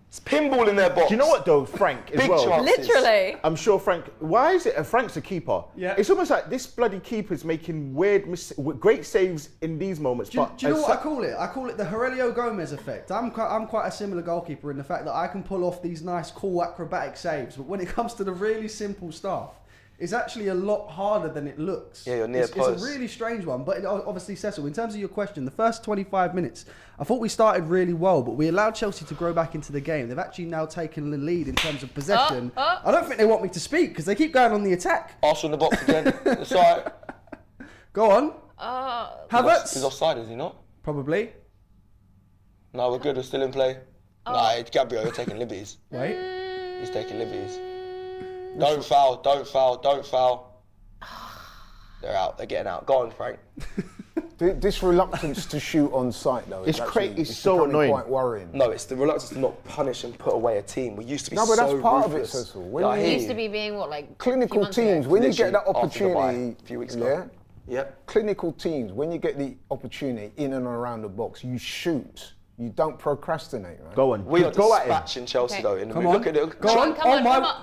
It's pinball in their box. Do you know what though, Frank, as Big well? chances. Literally. I'm sure Frank. Why is it? Frank's a keeper. Yeah. It's almost like this bloody keeper's making great saves in these moments. Do you know as what I Sa- call it? I call it the Aurelio Gomez effect. I'm quite a similar goalkeeper in the fact that I can pull off these nice, cool, acrobatic saves, but when it comes to the really simple stuff, it's actually a lot harder than it looks. Yeah, you're near it's post. a really strange one, but obviously, Cecil, in terms of your question, the first 25 minutes, I thought we started really well, but we allowed Chelsea to grow back into the game. They've actually now taken the lead in terms of possession. I don't think they want me to speak because they keep going on the attack. Arsenal in the box again. It's alright. Go on. Havertz? He's offside, is he not? Probably. No, we're good. We're still in play. Nah, it's Gabriel, you're taking liberties. Wait. He's taking liberties. Don't foul, don't foul, don't foul. They're out. They're getting out. Go on, Frank. This reluctance to shoot on sight, though, It's so becoming annoying. quite worrying. No, it's the reluctance to not punish and put away a team. We used to be No, but so that's part of it, ruthless. Cecil. When Yeah, I you- hear It used you. to be being what, like a few Clinical months ago? teams, when you get Literally that after the bye, opportunity, a few weeks ago. Yeah. clinical teams, when you get the opportunity in and around the box, you shoot. You don't procrastinate, right? Go on. We are Go at him. dispatching Chelsea Okay. though. In the Come move. on. Look at it. Go on. Come on, come on.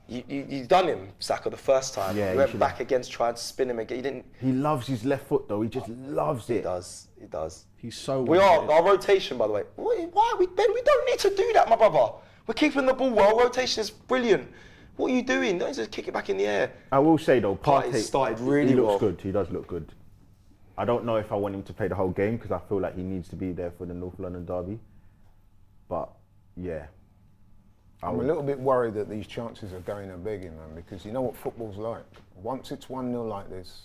You done him, Saka, the first time. Yeah, you you went should've. back against, tried to spin him again. You didn't. He loves his left foot though. He just loves He it. does. He does. He's so. We are our rotation, by the way. Why are we, Ben? We don't need to do that, my brother. We're keeping the ball well. Rotation is brilliant. What are you doing? Don't just kick it back in the air. I will say though, Partey Partey started really he looks well. good. He does look good. I don't know if I want him to play the whole game because I feel like he needs to be there for the North London derby. But yeah, I'm a little bit worried that these chances are going and begging, man, because you know what football's like. Once it's 1-0 like this,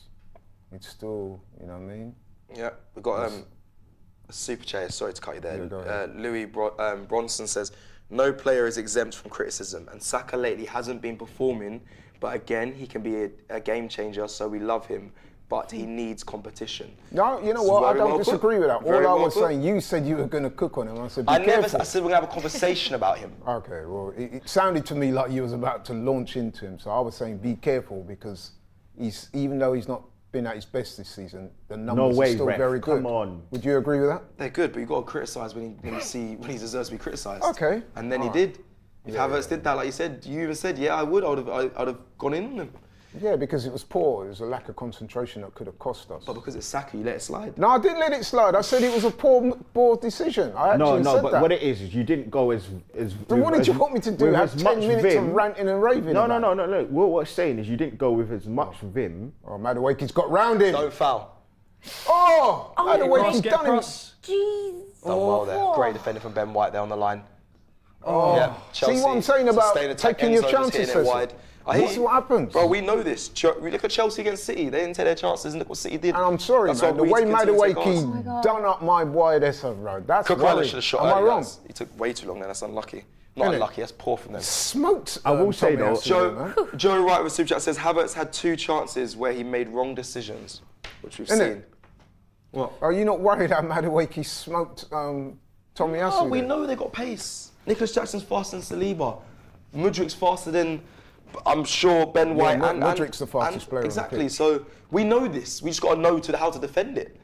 it's still, you know what I mean? Yeah, we've got a super chat. Sorry to cut you there. Yeah, go ahead. Louis Bronson says, no player is exempt from criticism, and Saka lately hasn't been performing, but again, he can be a game changer, so we love him, but he needs competition. No, you know It's what? I very don't well put. disagree with that. Very All I well was put. saying, you said you were going to cook on him. I said, be I careful. said we're going to have a conversation about him. Okay, well, it sounded to me like you was about to launch into him. So I was saying, be careful because even though he's not been at his best this season, the numbers way, are still ref. very good. Come on. Would you agree with that? They're good, but you've got to criticise when he deserves to be criticised. Okay. And then he Alright. did. If Havertz did that, like you said, you even said, yeah, I would. I'd have gone in on him. Yeah, because it was poor. It was a lack of concentration that could have cost us. But because it's Saka, you let it slide. No, I didn't let it slide. I said it was a poor decision. I actually no, said but that. what it is you didn't go as. Then what did you want me to do? with Have as 10 much minutes vim? of ranting and raving? No. about it? Look, what we're saying is you didn't go with as much vim. Oh, Madueke's got round him. Don't foul. Oh, Madueke's Get done him. across. Jeez. Done well there. Great defender from Ben White there on the line. Oh, Yeah, see what I'm saying about sustained attack, taking your Enzo just chances, hitting it Cecil? wide. I hear This is you. what happens. Bro, we know this. We look at Chelsea against City. They didn't take their chances, and look what City did. And I'm sorry, That's man, the why we way need to continue to take ours. Madueke done up my boy Essa, bro, that's Cook worrying. should have shot Am I earlier. wrong? He took way too long there. That's unlucky. Not Innit? unlucky, that's poor from them. Smoked. I will say Tomi though, Asu, man. Joe Wright with Super Chat says Havertz had 2 chances where he made wrong decisions, which we've Innit? seen. What? Are you not worried that Madueke smoked Tomi Asu? Oh, we there? know they got pace. Nicholas Jackson's faster than Saliba. Mudrik's faster than, I'm sure, Ben White. and Mudrik's the fastest player on the Exactly. pitch. So we know this. We just got to know how to defend it.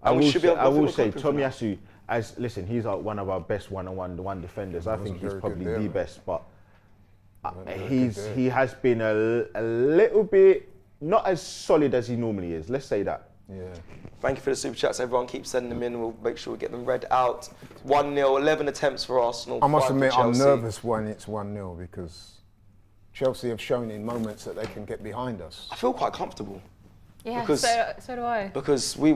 I And we will should be say, able to I will feel say confident Tomiyasu, listen, he's one of our best one-on-one defenders. I think he's very good probably there, the man. best, but very he good has been a little bit not as solid as he normally is. Let's say that. Yeah. Thank you for the super chats, everyone. Keep sending them in. We'll make sure we get them read out. 1-0, 11 attempts for Arsenal. I must 5 for admit, I'm Chelsea. nervous when it's 1-0 because Chelsea have shown in moments that they can get behind us. I feel quite comfortable Yeah, Because- so do I. because we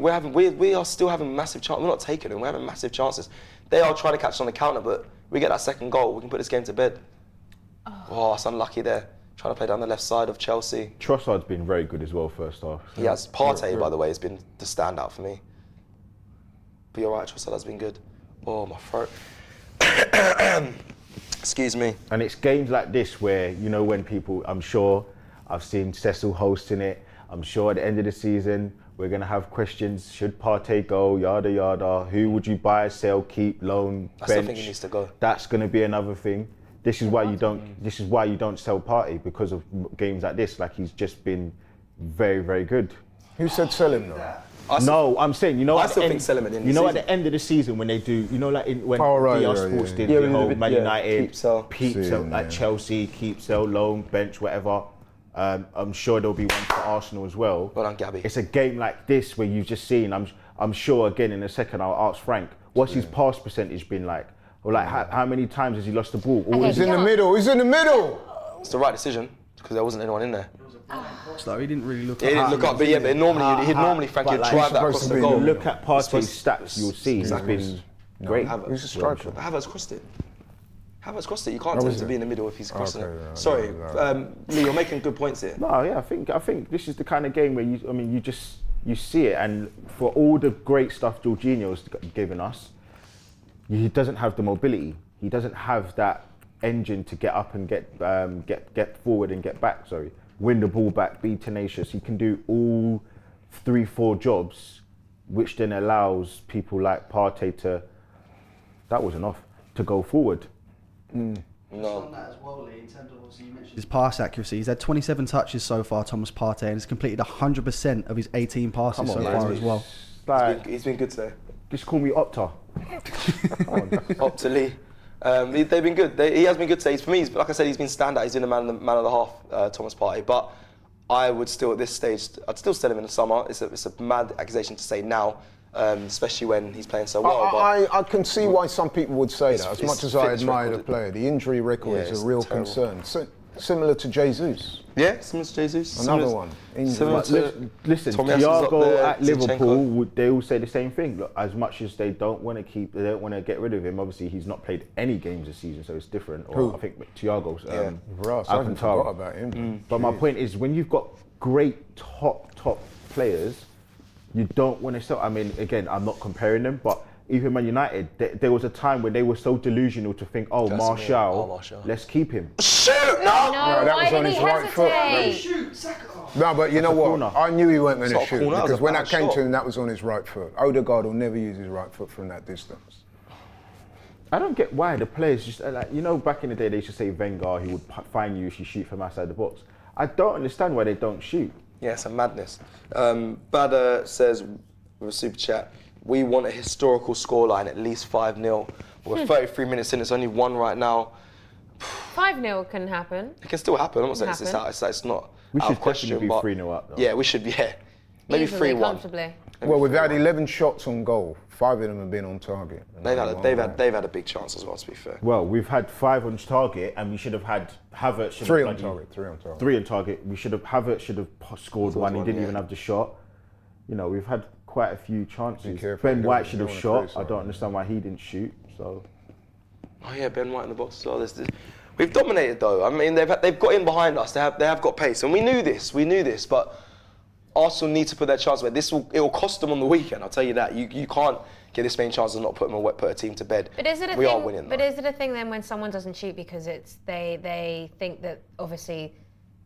are still having massive chances. We're not taking them. We're having massive chances. They are trying to catch us on the counter, but we get that second goal. We can put this game to bed. Oh, that's unlucky there. Trying to play down the left side of Chelsea. Trossard's been very good as well first half. He has. Partey, by the way, has been the standout for me. But you're right, Trossard has been good. Oh, my throat. Excuse me. And it's games like this where, you know, when people, I'm sure, I've seen Cecil hosting it, I'm sure at the end of the season, we're going to have questions, should Partey go, yada, yada, who would you buy, sell, keep, loan, I still bench? think he needs to go. That's going to be another thing. This is why you don't sell Partey, because of games like this. Like, he's just been very, very good. Who said sell him though? No, I'm saying, you know, I at the still end, think sell him at the end of you the know, at season. the end of the season when they do, you know, like when Oh, right, DR yeah, Sports yeah. did Yeah, the whole yeah, Man yeah, United, keep, sell. Season, yeah. Chelsea, keep, sell, loan, bench, whatever. I'm sure there'll be one for Arsenal as well. Well done, Gabby. It's a game like this where you've just seen. I'm sure again in a second I'll ask Frank, what's his pass percentage been like? Or like how many times has he lost the ball? Okay, He's in the middle. He's in the middle. It's the right decision because there wasn't anyone in there. So he didn't really look. He didn't look up, but he'd normally Frank, he'd but like, drive he's that supposed across to the be goal. in the Look at Partey's stats, you'll see Exactly. he's been great. Havertz. He's a striker. But Havertz crossed it. Havertz crossed it. You can't tell him was to it? be in the middle if he's crossing Okay, it. right, Sorry, right. Lee, you're making good points here. No, yeah, I think this is the kind of game where you see it, and for all the great stuff Jorginho's given us, he doesn't have the mobility. He doesn't have that engine to get up and get forward and get back. Sorry, win the ball back, be tenacious. He can do all 3-4 jobs, which then allows people like Partey to, that was enough, to go forward. No. On that as well, Lee, in terms of obviously you mentioned his pass accuracy. He's had 27 touches so far, Thomas Partey, and he's completed 100% of his 18 passes so far as well. He's been good today. Just call me Opta. Opta Lee. They've been good. He has been good today. For me, like I said, he's been standout. He's been a man of the half, Thomas Partey. But I would still, at this stage, I'd still sell him in the summer. It's a mad accusation to say now, especially when he's playing so well. I can see why some people would say that. As much as I admire the player, the injury record is a real concern. So, similar to Jesus. Yeah, similar to Jesus. Another one. Listen, Tomi up Thiago there, at Liverpool, they all say the same thing. Look, as much as they don't want to get rid of him. Obviously, he's not played any games this season, so it's different. Or I think Thiago's. I forgot about him. But my point is, when you've got great top players, you don't want to sell. I mean, again, I'm not comparing them, but even Man United, there was a time when they were so delusional to think, Martial, let's keep him. Shoot! No! That was on his right foot. Shoot, Saka. No, but you know what? corner. I knew he weren't going It's to not a shoot corner, that was because a when bad that came shot. to him, that was on his right foot. Odegaard will never use his right foot from that distance. I don't get why the players just like, back in the day they used to say Wenger, he would fine you if you shoot from outside the box. I don't understand why they don't shoot. Yeah, it's a madness. Bader says with a super chat, we want a historical scoreline, at least 5-0. We're 33 minutes in, it's only 1 right now. 5-0 can happen. It can still happen. I'm not saying Can it's happen. out. It's not We out should of question. definitely But be 3-0 up, though. yeah, we should be. Yeah, maybe Easily, 3-1. comfortably. Well, we've had 11 shots on goal. 5 of them have been on target. They've had a big chance as well. To be fair. Well, we've had 5 on target, and we should have had Havertz. 3 on target. 3 on target. 3 on target. Havertz should have scored one. He didn't even have the shot. We've had quite a few chances. Ben White should have shot. I don't understand why he didn't shoot. So. Oh yeah, Ben White in the box as well. We've dominated though. I mean, they've got in behind us. They have got pace, and we knew this. But Arsenal need to put their chance away. It will cost them on the weekend. I'll tell you that. You can't get this many chances and not put a team to bed. But is it a we thing? are winning. But is it a thing then when someone doesn't shoot because they think that obviously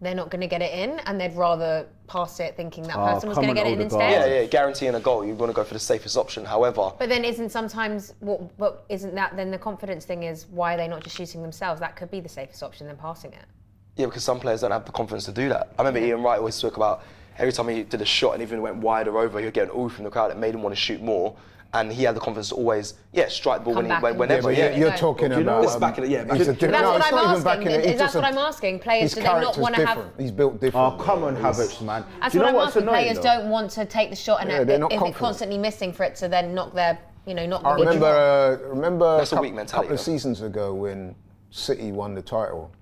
they're not going to get it in, and they'd rather pass it thinking that person was going to get it in instead? Yeah, guaranteeing a goal. You want to go for the safest option. However, but then isn't that then the confidence thing is why are they not just shooting themselves? That could be the safest option than passing it. Yeah, because some players don't have the confidence to do that. I remember Ian Wright always talk about every time he did a shot and even went wide or over, he would get an ooh from the crowd that made him want to shoot more. And he had the confidence to always, strike the ball whenever. You're talking about. It's back in it, It's a different. That's what I'm even back asking. in it. That's what I'm asking. Players, do they not want to have? He's built different. Oh, come on, Havertz, man. That's what I'm asking. Players don't want to take the shot, and they're not if confident. it's constantly missing for it to then knock their, not. I remember That's a weak mentality, couple of though. seasons ago when City won the title,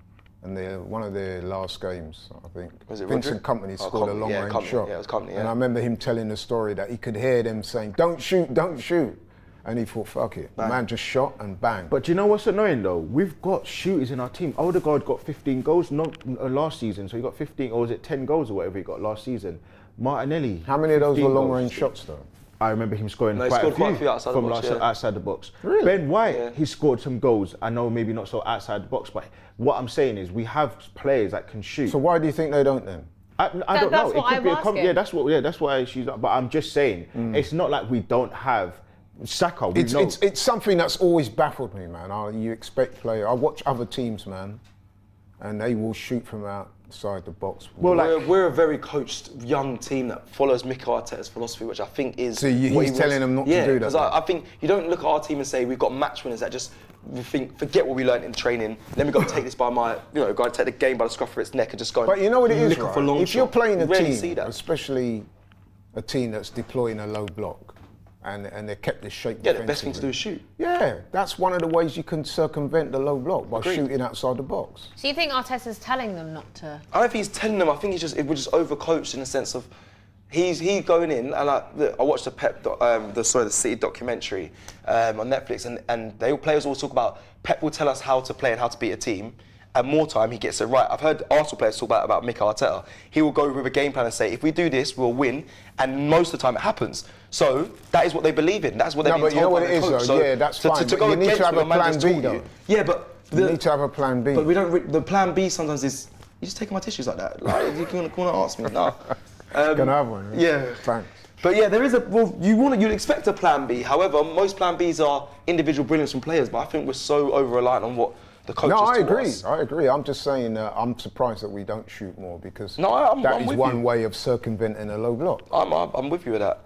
and one of their last games, I think, Was it Vincent Rodri? Kompany scored a long-range shot. Yeah, it was Kompany, yeah. And I remember him telling the story that he could hear them saying, "Don't shoot, don't shoot." And he thought, fuck it. The man just shot and bang. But do you know what's annoying though? We've got shooters in our team. Odegaard got 15 goals last season, so he got 15, or was it 10 goals or whatever he got last season? Martinelli. How many of those were 15 long-range goals. shots though? I remember him scoring No, he quite, scored a few quite a few outside the from box, yeah. outside the box. Really? Ben White, Yeah. he scored some goals. I know maybe not so outside the box, but what I'm saying is we have players that can shoot. So why do you think they don't then? I don't That's know. what It could I'm be asking. that's why she's. But I'm just saying, it's not like we don't have Saka. We know. It's something that's always baffled me, man. You expect players. I watch other teams, man, and they will shoot from outside the box. Well, we're a very coached young team that follows Mikel Arteta's philosophy, which I think is. So what he's he telling them not to do that. Yeah, because I think you don't look at our team and say we've got match winners that just forget what we learned in training. Let me go take this by my, go and take the game by the scruff of its neck and just go. But you know what it is, lick off a long right? If you're shot. playing a You rarely see team, that. especially a team that's deploying a low block, and they kept this shape. Yeah, the best thing to do is shoot. Yeah, that's one of the ways you can circumvent the low block by Agreed. shooting outside the box. So you think Arteta's telling them not to? I don't think he's telling them. I think we're just overcoached in the sense of he's going in, and I watched the City documentary on Netflix, and players always talk about Pep will tell us how to play and how to beat a team. And more time, he gets it right. I've heard Arsenal players talk about Mikel Arteta. He will go with a game plan and say, if we do this, we'll win. And most of the time, it happens. So that is what they believe in. That's what they're being told. But you know what by it the is, coach. though. So Yeah, that's fine. To But go you need against to have what a man plan just B, taught though. you. Yeah, but You need to have a plan B. But we don't. The plan B sometimes is you just taking my tissues like that. Like, if you want to ask me, no. Gonna have one. Yeah. Thanks. But yeah, there is you'd expect a plan B. However, most plan Bs are individual brilliance from players, but I think we're so over-reliant on what the coaches No, I taught agree. us. I agree. I'm just saying I'm surprised that we don't shoot more because I'm that is with one you. way of circumventing a low block. I'm with you with that.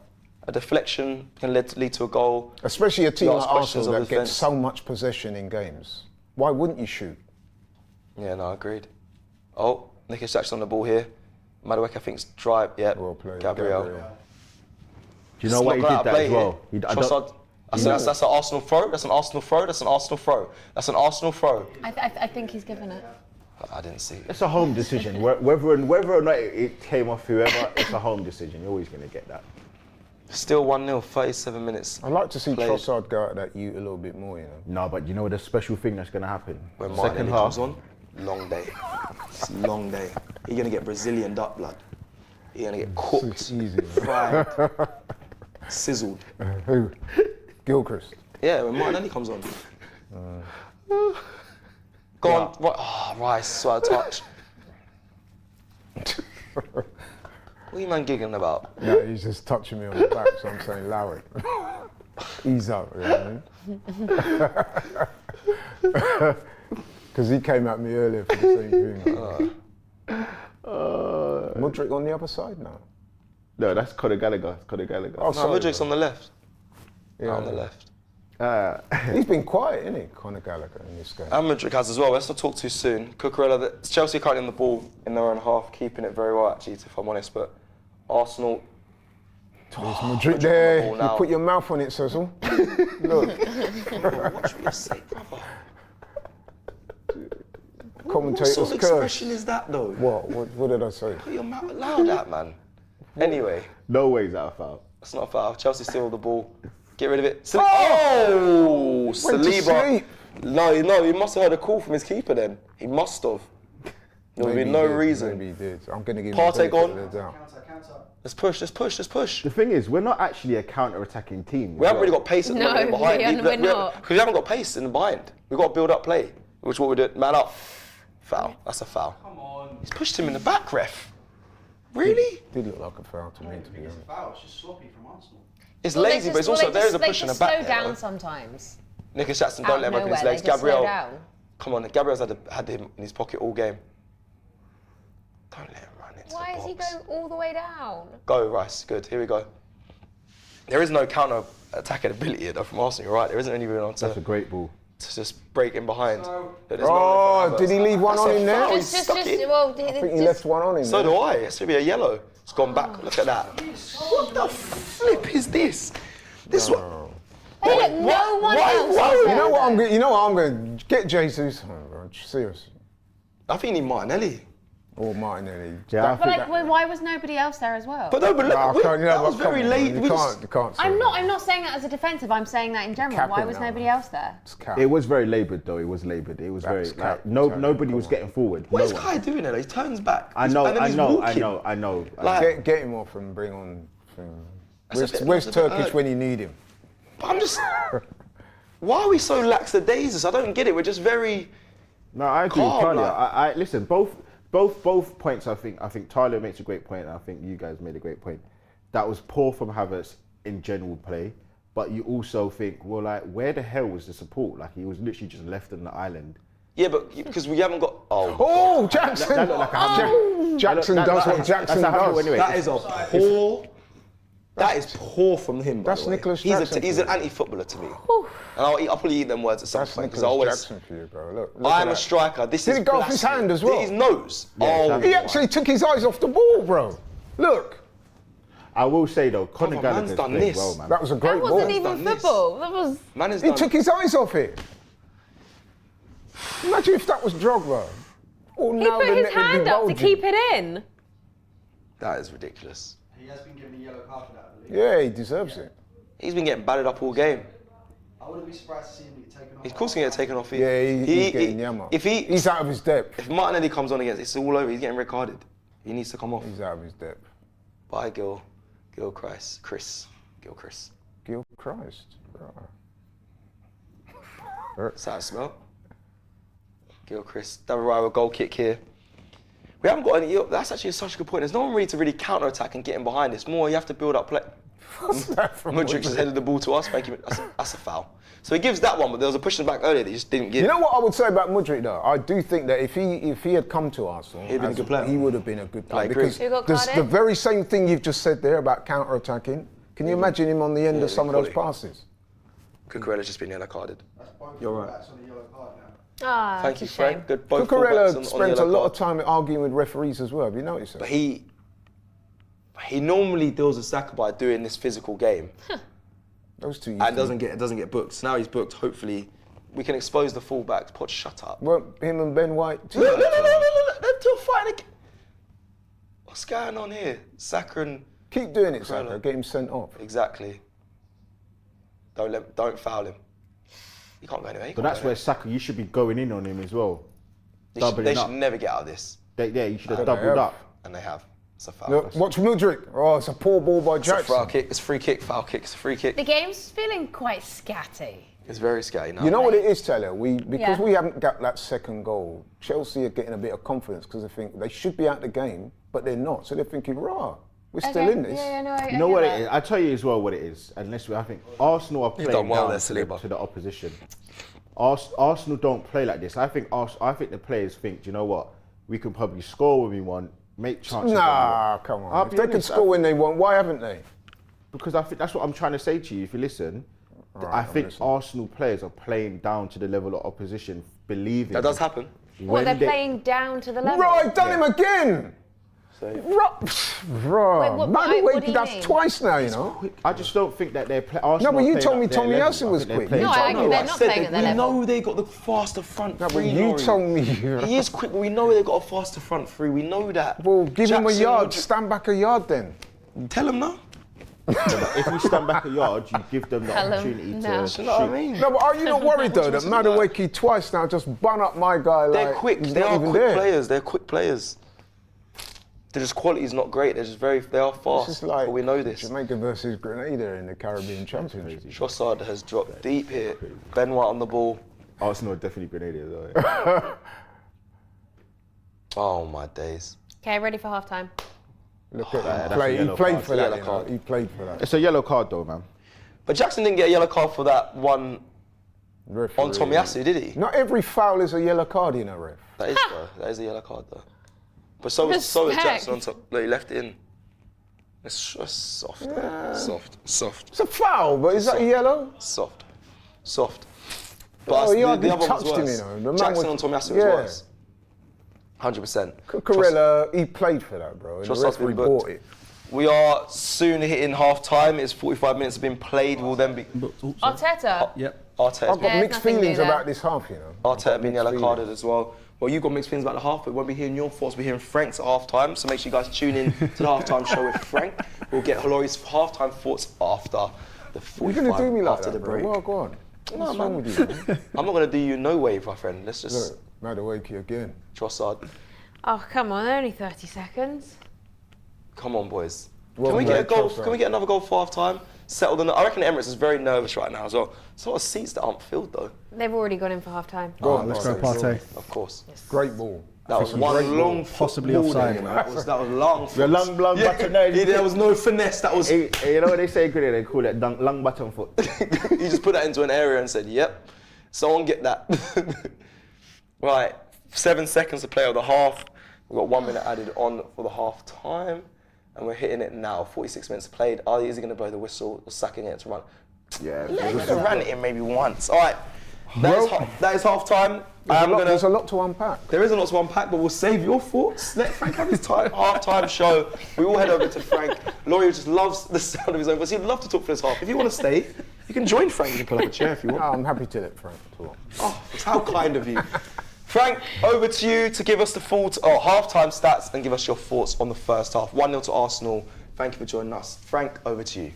A deflection can lead to a goal. Especially a team You like ask questions Arsenal of that gets defence. so much possession in games. Why wouldn't you shoot? Yeah, no, agreed. Oh, Nikic Jackson on the ball here. Madueke, I think's drive. Yeah, Well played, Gabriel. Do you know why he did that as well? Trossard. That's an Arsenal throw. That's an Arsenal throw. That's an Arsenal throw. That's an Arsenal throw. I think he's given it. I didn't see it. It's a home decision. Whether or not it came off whoever, it's a home decision. You're always going to get that. Still 1-0, 37 minutes. I'd like to see played. Trossard go at that ute a little bit more, you know. No, but you know the special thing that's going to happen? When Second Martinelli half. comes on, long day. It's a long day. You're going to get Brazilian duck blood. You're going to get cooked, It's easy. Man. fried, sizzled. Who? Gilchrist. Yeah, when Martinelli comes on. Go on. Right. Rice, so out of touch. What are you man giggling about? No, he's just touching me on the back, so I'm saying Laurie. Ease up, you know what I mean? Because he came at me earlier for the same thing. Mudryk on the other side now. No, that's Conor Gallagher. Conor Gallagher. Oh, No, sorry, Mudryk's on the left. Yeah. On the left. He's been quiet, isn't he, Conor Gallagher, in this game? And Mudryk has as well. Let's not talk too soon. Cucurella, Chelsea are currently on the ball in their own half, keeping it very well, actually, if I'm honest. But Arsenal. There's Mudryk there. ball You now. put your mouth on it, Cecil. Look, Watch what you say, brother. What commentator's sort of curse. expression is that, though? What did I say? Put your mouth loud out, man. Anyway, No ways out of foul. that's not a foul. Chelsea still the ball. Get rid of it. Oh! Went to Saliba. sleep. No, he must have heard a call from his keeper then. He must have. There would be Maybe no he did, reason. Maybe he did. I'm going to give Partey him the gone. benefit of the doubt. Let's push. The thing is, we're not actually a counter-attacking team. We haven't really got pace at the No, moment in behind. we're not. Because we haven't got pace in the behind. We've got to build up play, which is what we do. Man up. Foul. That's a foul. Come on. He's pushed him in the back, ref. Really? Did look like a foul to me, to be honest. Foul, it's just sloppy from Arsenal. It's Well, they lazy, just- but it's well, also they there is a just- push in they the just back. slow there, down though. sometimes. Nicholas Jackson, Out don't of let him open his nowhere, legs. they just slow Gabriel, down. come on. Gabriel's had him in his pocket all game. Don't let him run into Why the is he box. going all the way down? Go, Rice. Good. Here we go. There is no counter-attacking ability though from Arsenal. You're right. There isn't anyone on That's a great ball. to just break in behind. So- There's no Oh, Havertz. did he leave one That's on a in there? foul. Just, He's stuck it. well, I think he left one on him. So there. do I. It should be a yellow. It's gone back. Look at that. What the flip is this? This one. Hey, look, no one else. why- is You there. know what I'm going? You know what I'm going to get Jesus. Oh, bro, seriously. I think you need Martinelli. Or Martinelli. Yeah, I But think like, why was nobody else there as well? But no, but look, Nah, I can't- you know that was what, come very on, late. man. We You just- can't say I'm that. not saying that as a defensive. I'm saying that in general. Cap Why him was now, nobody man. else there? It's cap. it was very laboured though. It was laboured. It was very That's like cap. nobody Come was on. getting forward. What no is one. Kai doing there? He turns back. I and know. then he's walking. I know. Like- Get him off and bring on. That's a Where's bit Turkish early. when you need him? But I'm just. Why are we so lackadaisical? I don't get it. We're just very. No, I agree with Calm, Talia. like- I listen. Both points. I think Talia makes a great point. And I think you guys made a great point. That was poor from Havertz in general play, but you also think, well, like, where the hell was the support? Like, he was literally just left on the island. Yeah, but because we haven't got. Oh, Jackson! That looked like a Jackson That- does that- what Jackson that's a handle does. anyway. That is a poor. That is poor from him. By That's the way. Nicholas He's Jackson he's for an you. anti-footballer to me. And I'll probably eat them words at some That's point because Nicholas I always. Jackson for you, bro. Look I'm at a that. striker. This Did is it go off his blasphemy. hand as well? His nose. Yeah, He actually took his eyes off the ball, bro. Look, I will say though, Conor Brother, man's Gallagher's done played this. well, man. that was a great That ball. wasn't even done this. football. That was. Man has He done. took his eyes off it. Imagine if that was Drogba. Oh, He now put the his net would be hand up to bulging. keep it in. That is ridiculous. He has been given a yellow card for that, I believe. Yeah, he deserves it. He's been getting battered up all game. I wouldn't be surprised to see him get taken off. Of course, he can get taken off. Yeah, he's getting yammer. He's out of his depth. If Martinelli comes on against, it's all over. He's getting red carded. He needs to come off. He's out of his depth. Bye, Chris. Gil Chris. Gil Christ. That's how I smell. Gil Chris. David Raya with goal kick here. We haven't got any. That's actually such a good point. There's no one really to really counter attack and get in behind. It's more you have to build up play. What's that from Mudryk just headed the ball to us. Thank you. That's a foul. So he gives that one, but there was a push in the back earlier that he just didn't give. You know what I would say about Mudryk though? I do think that if he had come to Arsenal, He'd been a good player. he would have been a good player. I agree. Because Who got there's carded? the very same thing you've just said there about counter-attacking. Can you imagine him on the end of some of those passes? Cucurella's just been yellow carded. That's both You're right. fullbacks on the yellow card now. Ah, Thank you, it's a shame. Frank. Good. Both fullbacks Cucurella on spends the a yellow lot of card. time arguing with referees as well. Have you noticed that? But he normally deals with Saka by doing this physical game Those two. and doesn't get booked. So now he's booked. Hopefully, we can expose the fullbacks. Poch, shut up. Well, him and Ben White. Look, they're still fighting again. What's going on here? Saka and Keep doing it, Saka. Cucurella. Get him sent off. Exactly. Don't foul him. He can't go anywhere. He But can't that's go where Saka, you should be going in on him as well. anywhere. They doubling should up. never get out of this, Yeah, you should have They doubled have. up. and they have. It's a foul. Look, watch Mudryk. Oh, it's a poor ball by It's a Jackson. foul kick. It's a free kick. Foul kick. It's a free kick. The game's feeling quite scatty. It's very scary now. You know what it is, Taylor? Because Yeah. we haven't got that second goal, Chelsea are getting a bit of confidence because they think they should be out the game, but they're not. So they're thinking, rah, we're still in this. Yeah, no, You know what it is? I tell you as well what it is. I think Arsenal are done playing well down there, to Saliba. the opposition. Arsenal don't play like this. I think the players think, do you know what? We can probably score when we want, make chances. Nah, come I'll on. If be they can honest, score when they want, why haven't they? Because I think that's what I'm trying to say to you. If you listen, Right, I I'm think listening. Arsenal players are playing down to the level of opposition, believing That does happen. What, they're playing down to the level? Right, done him again. So Right, what do you that's mean? twice now, you know. I just don't think that they're Arsenal. No, but you are told me playing Tommy at their Yasu level. was I think they're quick. playing No, I think they're not playing at their we level. know they got the faster front No, but three. you Laurie. told me. He is quick, but we know they got a faster front three. We know that. Well, give him a Jackson yard. would- Stand back a yard then. Tell him no. If we stand back a yard, you give them the Tell 'em opportunity no. to You know shoot. what I mean? No, but are you not worried though that What's he like? Madueke twice now just bun up my guy like They're quick. he's They not are even quick there. players. They're quick players. They're just quality's not great. They're just they are fast. It's just like but we know this. Jamaica versus Grenada in the Caribbean Championship. Trossard has dropped deep here. Ben White on the ball. Arsenal are definitely Grenadiers, though. Oh my days. Okay, ready for half time. Look at that's that. a Play. He yellow played card. for that. Yellow You know. card. He played for that. It's a yellow card, though, man. But Jackson didn't get a yellow card for that one Referee. on Tomiyasu, did he? Not every foul is a yellow card, you know, ref. That is though. That is a yellow card though. But so is Respect. Jackson on top. Look, he left it in. It's just soft, soft, It's a foul, but is that a yellow? soft. Oh, he hardly other one was touched him, worse. you know. The man Jackson was- on Tomiyasu yeah. was worse. 100%. Cucurella, he played for that, bro. And the Trossard's referee been booked. bought it. We are soon hitting half time. It's 45 minutes have been played. We'll then be Arteta. Yep. Arteta. I've got There's mixed nothing new feelings there. about this half, you know. I've Arteta got being mixed yellow feelings. carded as well. Well, you've got mixed feelings about the half, but we won't be hearing your thoughts. We'll be hearing Frank's at half time. So make sure you guys tune in to the halftime show with Frank. We'll get Laurie's halftime thoughts after the 45. You're going to do me like after that, the bro. break. Well, go on. No, What's man. wrong with you, man? I'm not going to do you no way, my friend. Let's just Look, Madueke again. Trossard. Oh, come on, only 30 seconds. Come on, boys. Well Can we get a played, goal? Trossard. Can we get another goal for half time? Settle the. I reckon Emirates is very nervous right now as well. There's a lot of seats that aren't filled though. They've already gone in for half time. Go on, Let's go, Partey. Partey. Of course. Great ball. That was Great one ball. long Possibly ball offside. there, man. That was long. The long button there. Yeah, there was no finesse. That was. Hey, you know what they say in Grenada? They call it long button foot. He just put that into an area and said, "Yep, someone get that." Right, 7 seconds to play of the half. We've got 1 minute added on for the half time, and we're hitting it now. 46 minutes played. Is he going to blow the whistle or sacking it to run? Yeah. Let him run it in maybe once. All right, that is half time. There's a lot to unpack. There is a lot to unpack, but we'll save your thoughts. Let Frank have his half-time show. We all head over to Frank. Laurie just loves the sound of his own voice. He'd love to talk for this half. If you want to stay, you can join Frank. You can pull up a chair if you want. I'm happy to let Frank talk. Oh, it's how kind of you. Frank, over to you to give us the half-time stats and give us your thoughts on the first half. 1-0 to Arsenal. Thank you for joining us. Frank, over to you.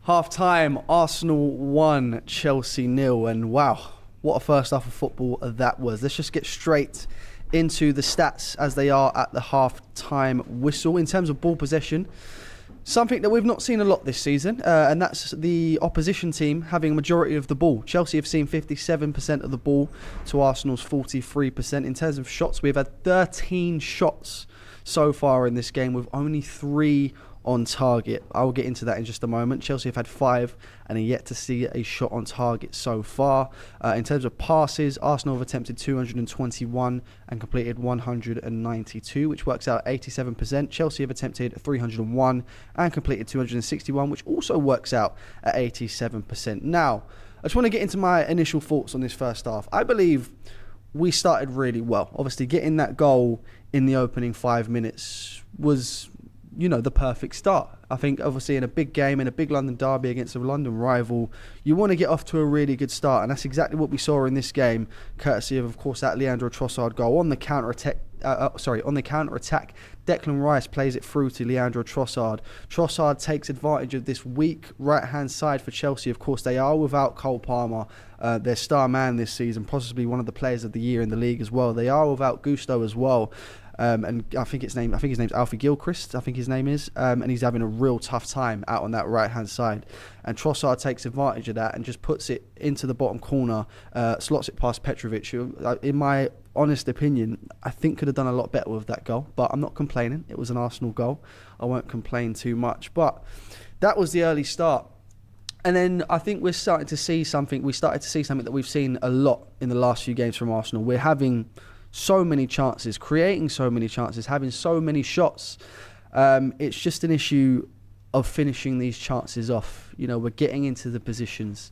Half time, Arsenal 1, Chelsea 0, and wow, what a first half of football that was. Let's just get straight into the stats as they are at the half time whistle. In terms of ball possession, something that we've not seen a lot this season, and that's the opposition team having a majority of the ball. Chelsea have seen 57% of the ball to Arsenal's 43%. In terms of shots, we've had 13 shots so far in this game with only 3 on target. I will get into that in just a moment. Chelsea have had 5 and are yet to see a shot on target so far. In terms of passes, Arsenal have attempted 221 and completed 192, which works out 87%. Chelsea have attempted 301 and completed 261, which also works out at 87%. Now, I just want to get into my initial thoughts on this first half. I believe we started really well. Obviously, getting that goal in the opening 5 minutes was, the perfect start. I think obviously in a big game, in a big London derby against a London rival, you want to get off to a really good start, and that's exactly what we saw in this game, courtesy of course, that Leandro Trossard goal. On the counter-attack, Declan Rice plays it through to Leandro Trossard. Trossard takes advantage of this weak right-hand side for Chelsea. Of course, they are without Cole Palmer, their star man this season, possibly one of the players of the year in the league as well. They are without Gusto as well. And I think his name's Alfie Gilchrist, and he's having a real tough time out on that right hand side. And Trossard takes advantage of that and just puts it into the bottom corner, slots it past Petrovic, who, in my honest opinion, I think could have done a lot better with that goal. But I'm not complaining. It was an Arsenal goal. I won't complain too much. But that was the early start. And then I think we started to see something that we've seen a lot in the last few games from Arsenal. We're having so many chances, creating so many chances, having so many shots. It's just an issue of finishing these chances off. We're getting into the positions,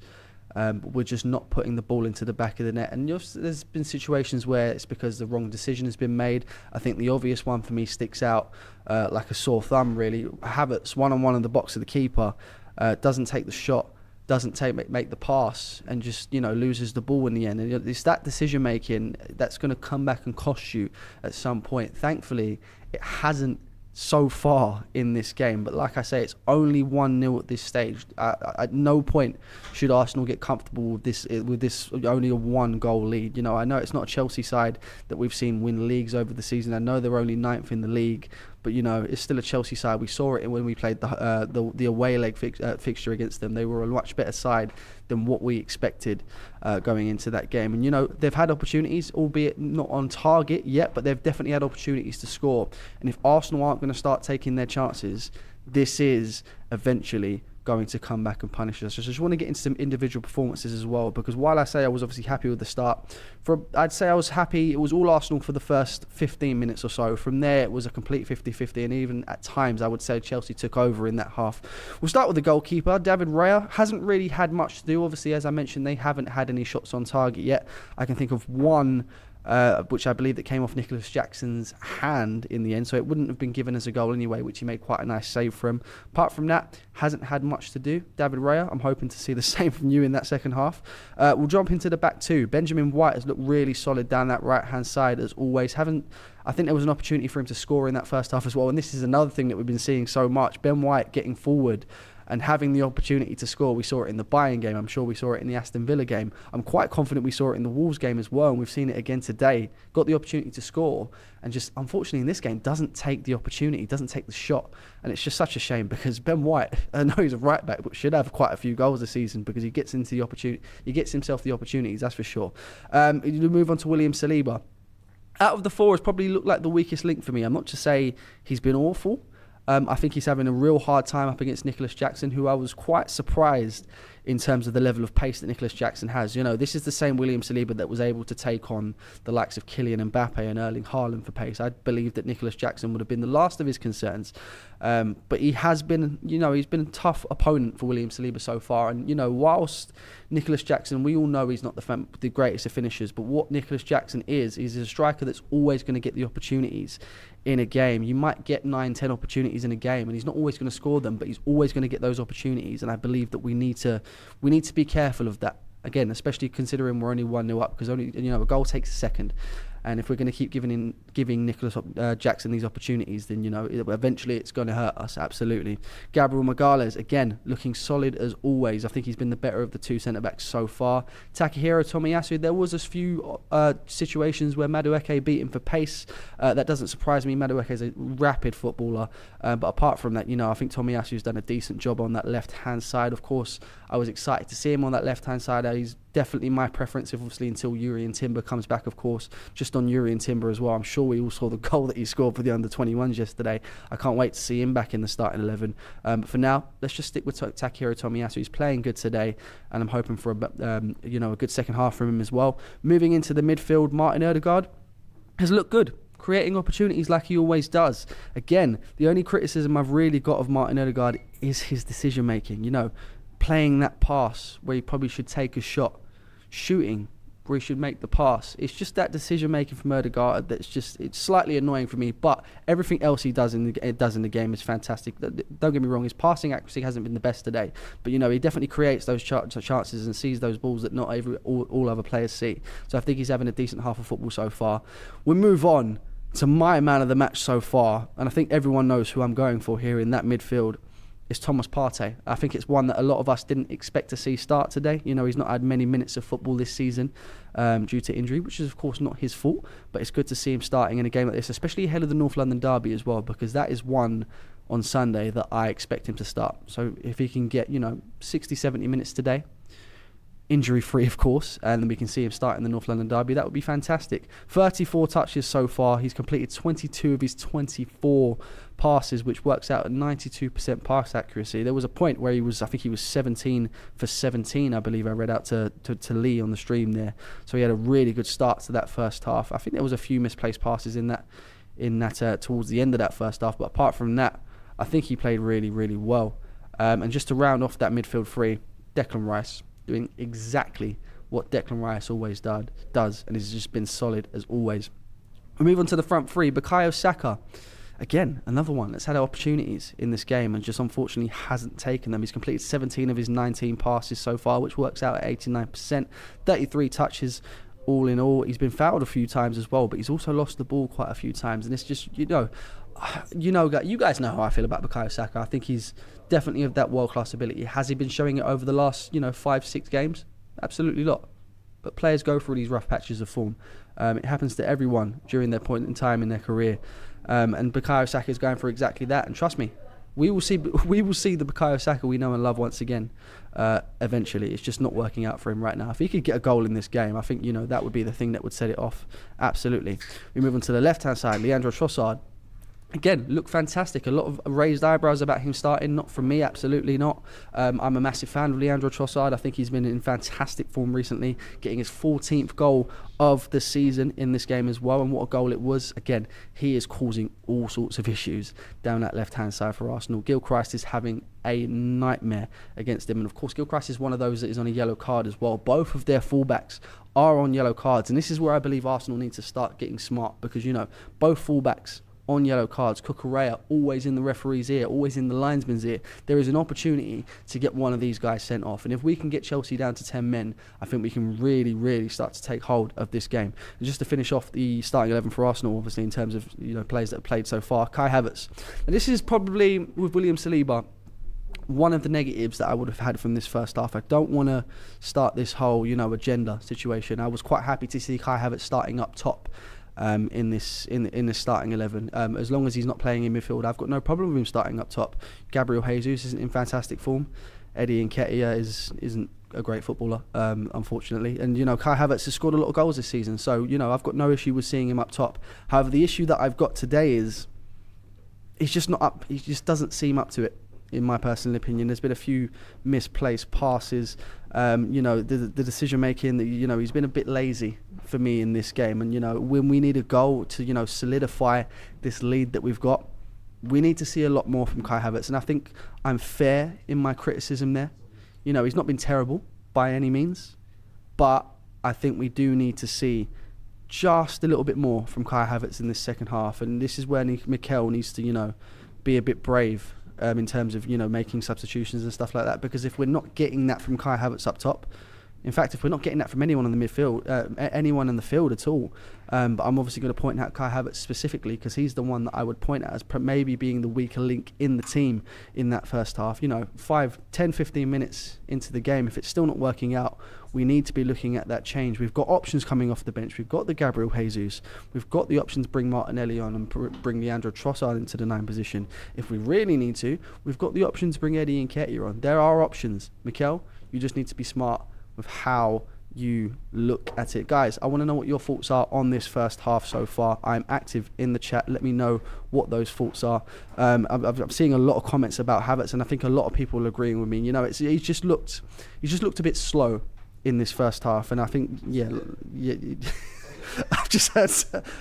but we're just not putting the ball into the back of the net. And there's been situations where it's because the wrong decision has been made. I think the obvious one for me sticks out like a sore thumb, really. Havertz, one-on-one in the box of the keeper, doesn't take the shot, doesn't make the pass, and just loses the ball in the end. And it's that decision making that's going to come back and cost you at some point. Thankfully, it hasn't so far in this game, but like I say, it's only 1-0 at this stage. At no point should Arsenal get comfortable with this only a 1-goal lead. I know it's not a Chelsea side that we've seen win leagues over the season. I know they're only 9th in the league, but it's still a Chelsea side. We saw it when we played the away leg fixture against them. They were a much better side than what we expected going into that game. And they've had opportunities, albeit not on target yet, but they've definitely had opportunities to score. And if Arsenal aren't going to start taking their chances, this is eventually going to come back and punish us. So I just want to get into some individual performances as well, because while I say I was obviously happy with the start, I'd say I was happy. It was all Arsenal for the first 15 minutes or so. From there, it was a complete 50-50, and even at times I would say Chelsea took over in that half. We'll start with the goalkeeper. David Raya hasn't really had much to do. Obviously, as I mentioned, they haven't had any shots on target yet. I can think of one which I believe that came off Nicholas Jackson's hand in the end, so it wouldn't have been given as a goal anyway, which he made quite a nice save from. Apart from that, hasn't had much to do. David Raya, I'm hoping to see the same from you in that second half. We'll jump into the back two. Benjamin White has looked really solid down that right-hand side as always. I think there was an opportunity for him to score in that first half as well, and this is another thing that we've been seeing so much. Ben White getting forward and having the opportunity to score. We saw it in the Bayern game. I'm sure we saw it in the Aston Villa game. I'm quite confident we saw it in the Wolves game as well, and we've seen it again today. Got the opportunity to score, and just unfortunately in this game doesn't take the opportunity, doesn't take the shot. And it's just such a shame, because Ben White, I know he's a right back, but should have quite a few goals this season, because he gets into the opportunity, he gets himself the opportunities, that's for sure. You move on to William Saliba. Out of the four, has probably looked like the weakest link for me. I'm not to say he's been awful. I think he's having a real hard time up against Nicholas Jackson, who I was quite surprised in terms of the level of pace that Nicholas Jackson has. This is the same William Saliba that was able to take on the likes of Kylian Mbappe and Erling Haaland for pace. I believe that Nicholas Jackson would have been the last of his concerns. But he has been, he's been a tough opponent for William Saliba so far. And, whilst Nicholas Jackson, we all know he's not the greatest of finishers, but what Nicholas Jackson is a striker that's always going to get the opportunities in a game. You might get 9-10 opportunities in a game, and he's not always going to score them, but he's always going to get those opportunities. And I believe that we need to be careful of that. Again, especially considering we're only 1-0 up, because only a goal takes a second. And if we're going to keep giving Nicholas Jackson these opportunities, then, eventually it's going to hurt us, absolutely. Gabriel Magalhaes, again, looking solid as always. I think he's been the better of the two centre-backs so far. Takahiro Tomiyasu, there was a few situations where Madueke beat him for pace. That doesn't surprise me. Madueke is a rapid footballer. But apart from that, I think Tomiyasu's done a decent job on that left-hand side. Of course, I was excited to see him on that left-hand side. He's definitely my preference, obviously, until Yuri and Timber comes back, of course. Just on Yuri and Timber as well, I'm sure we all saw the goal that he scored for the under-21s yesterday. I can't wait to see him back in the starting 11. But for now, let's just stick with Takahiro Tomiyasu. He's playing good today, and I'm hoping for a good second half from him as well. Moving into the midfield, Martin Odegaard has looked good, creating opportunities like he always does. Again, the only criticism I've really got of Martin Odegaard is his decision making. Playing that pass where he probably should take a shot, shooting where he should make the pass. It's just that decision making from Odegaard it's slightly annoying for me. But everything else he does in the game is fantastic. Don't get me wrong, his passing accuracy hasn't been the best today, but he definitely creates those chances and sees those balls that not all other players see. So I think he's having a decent half of football so far. We move on to my man of the match so far, and I think everyone knows who I'm going for here in that midfield. It's Thomas Partey. I think it's one that a lot of us didn't expect to see start today. He's not had many minutes of football this season due to injury, which is of course not his fault, but it's good to see him starting in a game like this, especially ahead of the North London derby as well, because that is one on Sunday that I expect him to start. So if he can get 60, 70 minutes today, injury-free, of course, and then we can see him start in the North London derby, that would be fantastic. 34 touches so far. He's completed 22 of his 24 passes, which works out at 92% pass accuracy. There was a point where I think he was 17 for 17, I believe I read out to Lee on the stream there. So he had a really good start to that first half. I think there was a few misplaced passes in that towards the end of that first half, but apart from that, I think he played really, really well. And just to round off that midfield three, Declan Rice, doing exactly what Declan Rice always does, and has just been solid as always. We move on to the front three. Bukayo Saka, again, another one that's had opportunities in this game and just unfortunately hasn't taken them. He's completed 17 of his 19 passes so far, which works out at 89%, 33 touches all in all. He's been fouled a few times as well, but he's also lost the ball quite a few times, and it's just, you guys know how I feel about Bukayo Saka. I think he's definitely of that world-class ability. Has he been showing it over the last, 5-6 games? Absolutely not. But players go through these rough patches of form. It happens to everyone during their point in time in their career. And Bukayo Saka is going for exactly that. And trust me, we will see the Bukayo Saka we know and love once again. Eventually, it's just not working out for him right now. If he could get a goal in this game, I think that would be the thing that would set it off. Absolutely. We move on to the left-hand side. Leandro Trossard. Again, look fantastic. A lot of raised eyebrows about him starting. Not from me, absolutely not. I'm a massive fan of Leandro Trossard. I think he's been in fantastic form recently, getting his 14th goal of the season in this game as well. And what a goal it was. Again, he is causing all sorts of issues down that left-hand side for Arsenal. Gilchrist is having a nightmare against him. And of course, Gilchrist is one of those that is on a yellow card as well. Both of their fullbacks are on yellow cards. And this is where I believe Arsenal need to start getting smart, because, both fullbacks on yellow cards. Cucurella always in the referee's ear, always in the linesman's ear. There is an opportunity to get one of these guys sent off, and if we can get Chelsea down to 10 men, I think we can really, really start to take hold of this game. And just to finish off the starting 11 for Arsenal, obviously in terms of players that have played so far, Kai Havertz. And this is probably, with William Saliba, one of the negatives that I would have had from this first half. I don't want to start this whole agenda situation. I was quite happy to see Kai Havertz starting up top. In this starting 11, as long as he's not playing in midfield, I've got no problem with him starting up top. Gabriel Jesus isn't in fantastic form. Eddie Nketiah isn't a great footballer, unfortunately. And Kai Havertz has scored a lot of goals this season, so I've got no issue with seeing him up top. However, the issue that I've got today is he's just not up. He just doesn't seem up to it, in my personal opinion. There's been a few misplaced passes. The decision making, he's been a bit lazy for me in this game. And when we need a goal to solidify this lead that we've got, we need to see a lot more from Kai Havertz. And I think I'm fair in my criticism there. He's not been terrible by any means, but I think we do need to see just a little bit more from Kai Havertz in this second half. And this is where Mikel needs to be a bit brave in terms of making substitutions and stuff like that, because if we're not getting that from Kai Havertz up top, In fact, if we're not getting that from anyone in the midfield, anyone in the field at all, but I'm obviously going to point out Kai Havertz specifically because he's the one that I would point out as maybe being the weaker link in the team in that first half. You know, 5, 10, 15 minutes into the game, if it's still not working out, we need to be looking at that change. We've got options coming off the bench. We've got the Gabriel Jesus. We've got the options to bring Martinelli on and bring Leandro Trossard into the 9 position. If we really need to, we've got the option to bring Eddie Nketiah on. There are options. Mikel, you just need to be smart with how you look at it. Guys, I want to know what your thoughts are on this first half so far. I'm active in the chat. Let me know what those thoughts are. I'm seeing a lot of comments about Havertz, and I think a lot of people are agreeing with me. You know, he's just looked a bit slow in this first half, and I think, yeah. I've just heard.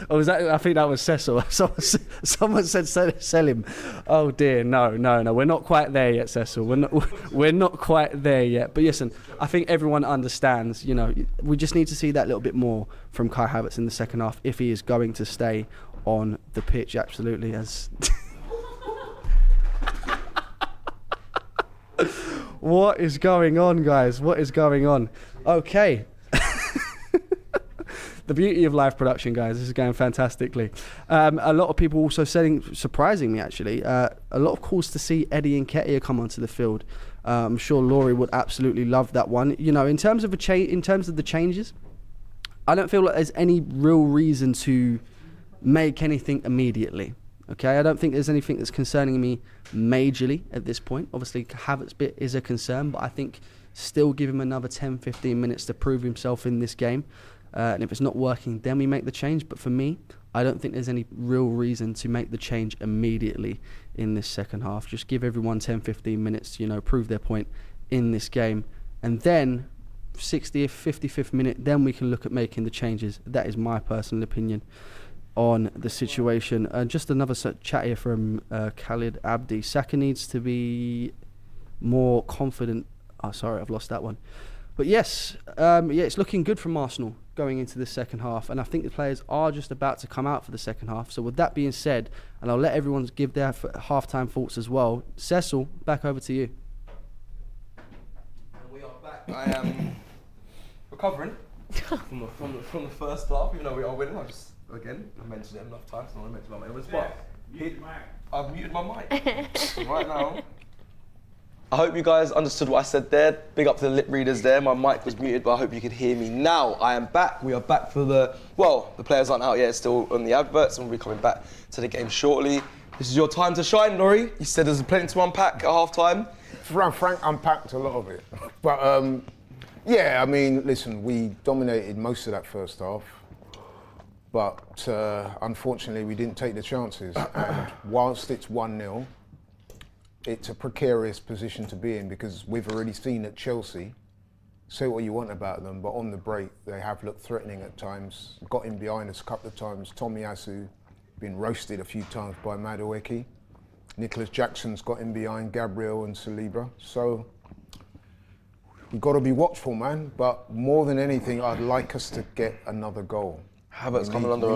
I think that was Cecil. Someone said sell him. Oh dear, no. We're not quite there yet, Cecil. We're not quite there yet. But listen, I think everyone understands. You know, we just need to see that little bit more from Kai Havertz in the second half if he is going to stay on the pitch. Absolutely, as. What is going on, guys? What is going on? Okay. The beauty of live production, guys. This is going fantastically. A lot of people also saying, surprising me actually, a lot of calls to see Eddie Nketiah come onto the field. I'm sure Laurie would absolutely love that one. You know, in terms of the changes, I don't feel like there's any real reason to make anything immediately. Okay, I don't think there's anything that's concerning me majorly at this point. Obviously, Havertz bit is a concern, but I think still give him another 10, 15 minutes to prove himself in this game. And if it's not working, then we make the change. But for me, I don't think there's any real reason to make the change immediately in this second half. Just give everyone 10, 15 minutes to, you know, prove their point in this game. And then 60th, 55th minute, then we can look at making the changes. That is my personal opinion on the situation. Just another chat here from Khalid Abdi. Saka needs to be more confident. Oh, sorry, I've lost that one. But yes, it's looking good from Arsenal going into the second half, and I think the players are just about to come out for the second half. So with that being said, and I'll let everyone give their half-time thoughts as well. Cecil, back over to you. We are back. I am recovering from the first half, even though we are winning. I mentioned it enough times, so I mentioned my mic. But I've muted my mic right now. I hope you guys understood what I said there. Big up to the lip readers there. My mic was muted, but I hope you could hear me now. I am back. We are back for the players aren't out yet. It's still on the adverts, and we'll be coming back to the game shortly. This is your time to shine, Laurie. You said there's plenty to unpack at half-time. Frank unpacked a lot of it. But, yeah, I mean, listen, we dominated most of that first half. But, unfortunately, we didn't take the chances. And whilst it's 1-0, it's a precarious position to be in because we've already seen at Chelsea, say what you want about them, but on the break, they have looked threatening at times, got in behind us a couple of times. Tomi been roasted a few times by Madueke. Nicholas Jackson's got in behind Gabriel and Saliba. So we've got to be watchful, man. But more than anything, I'd like us to get another goal. Havertz coming under a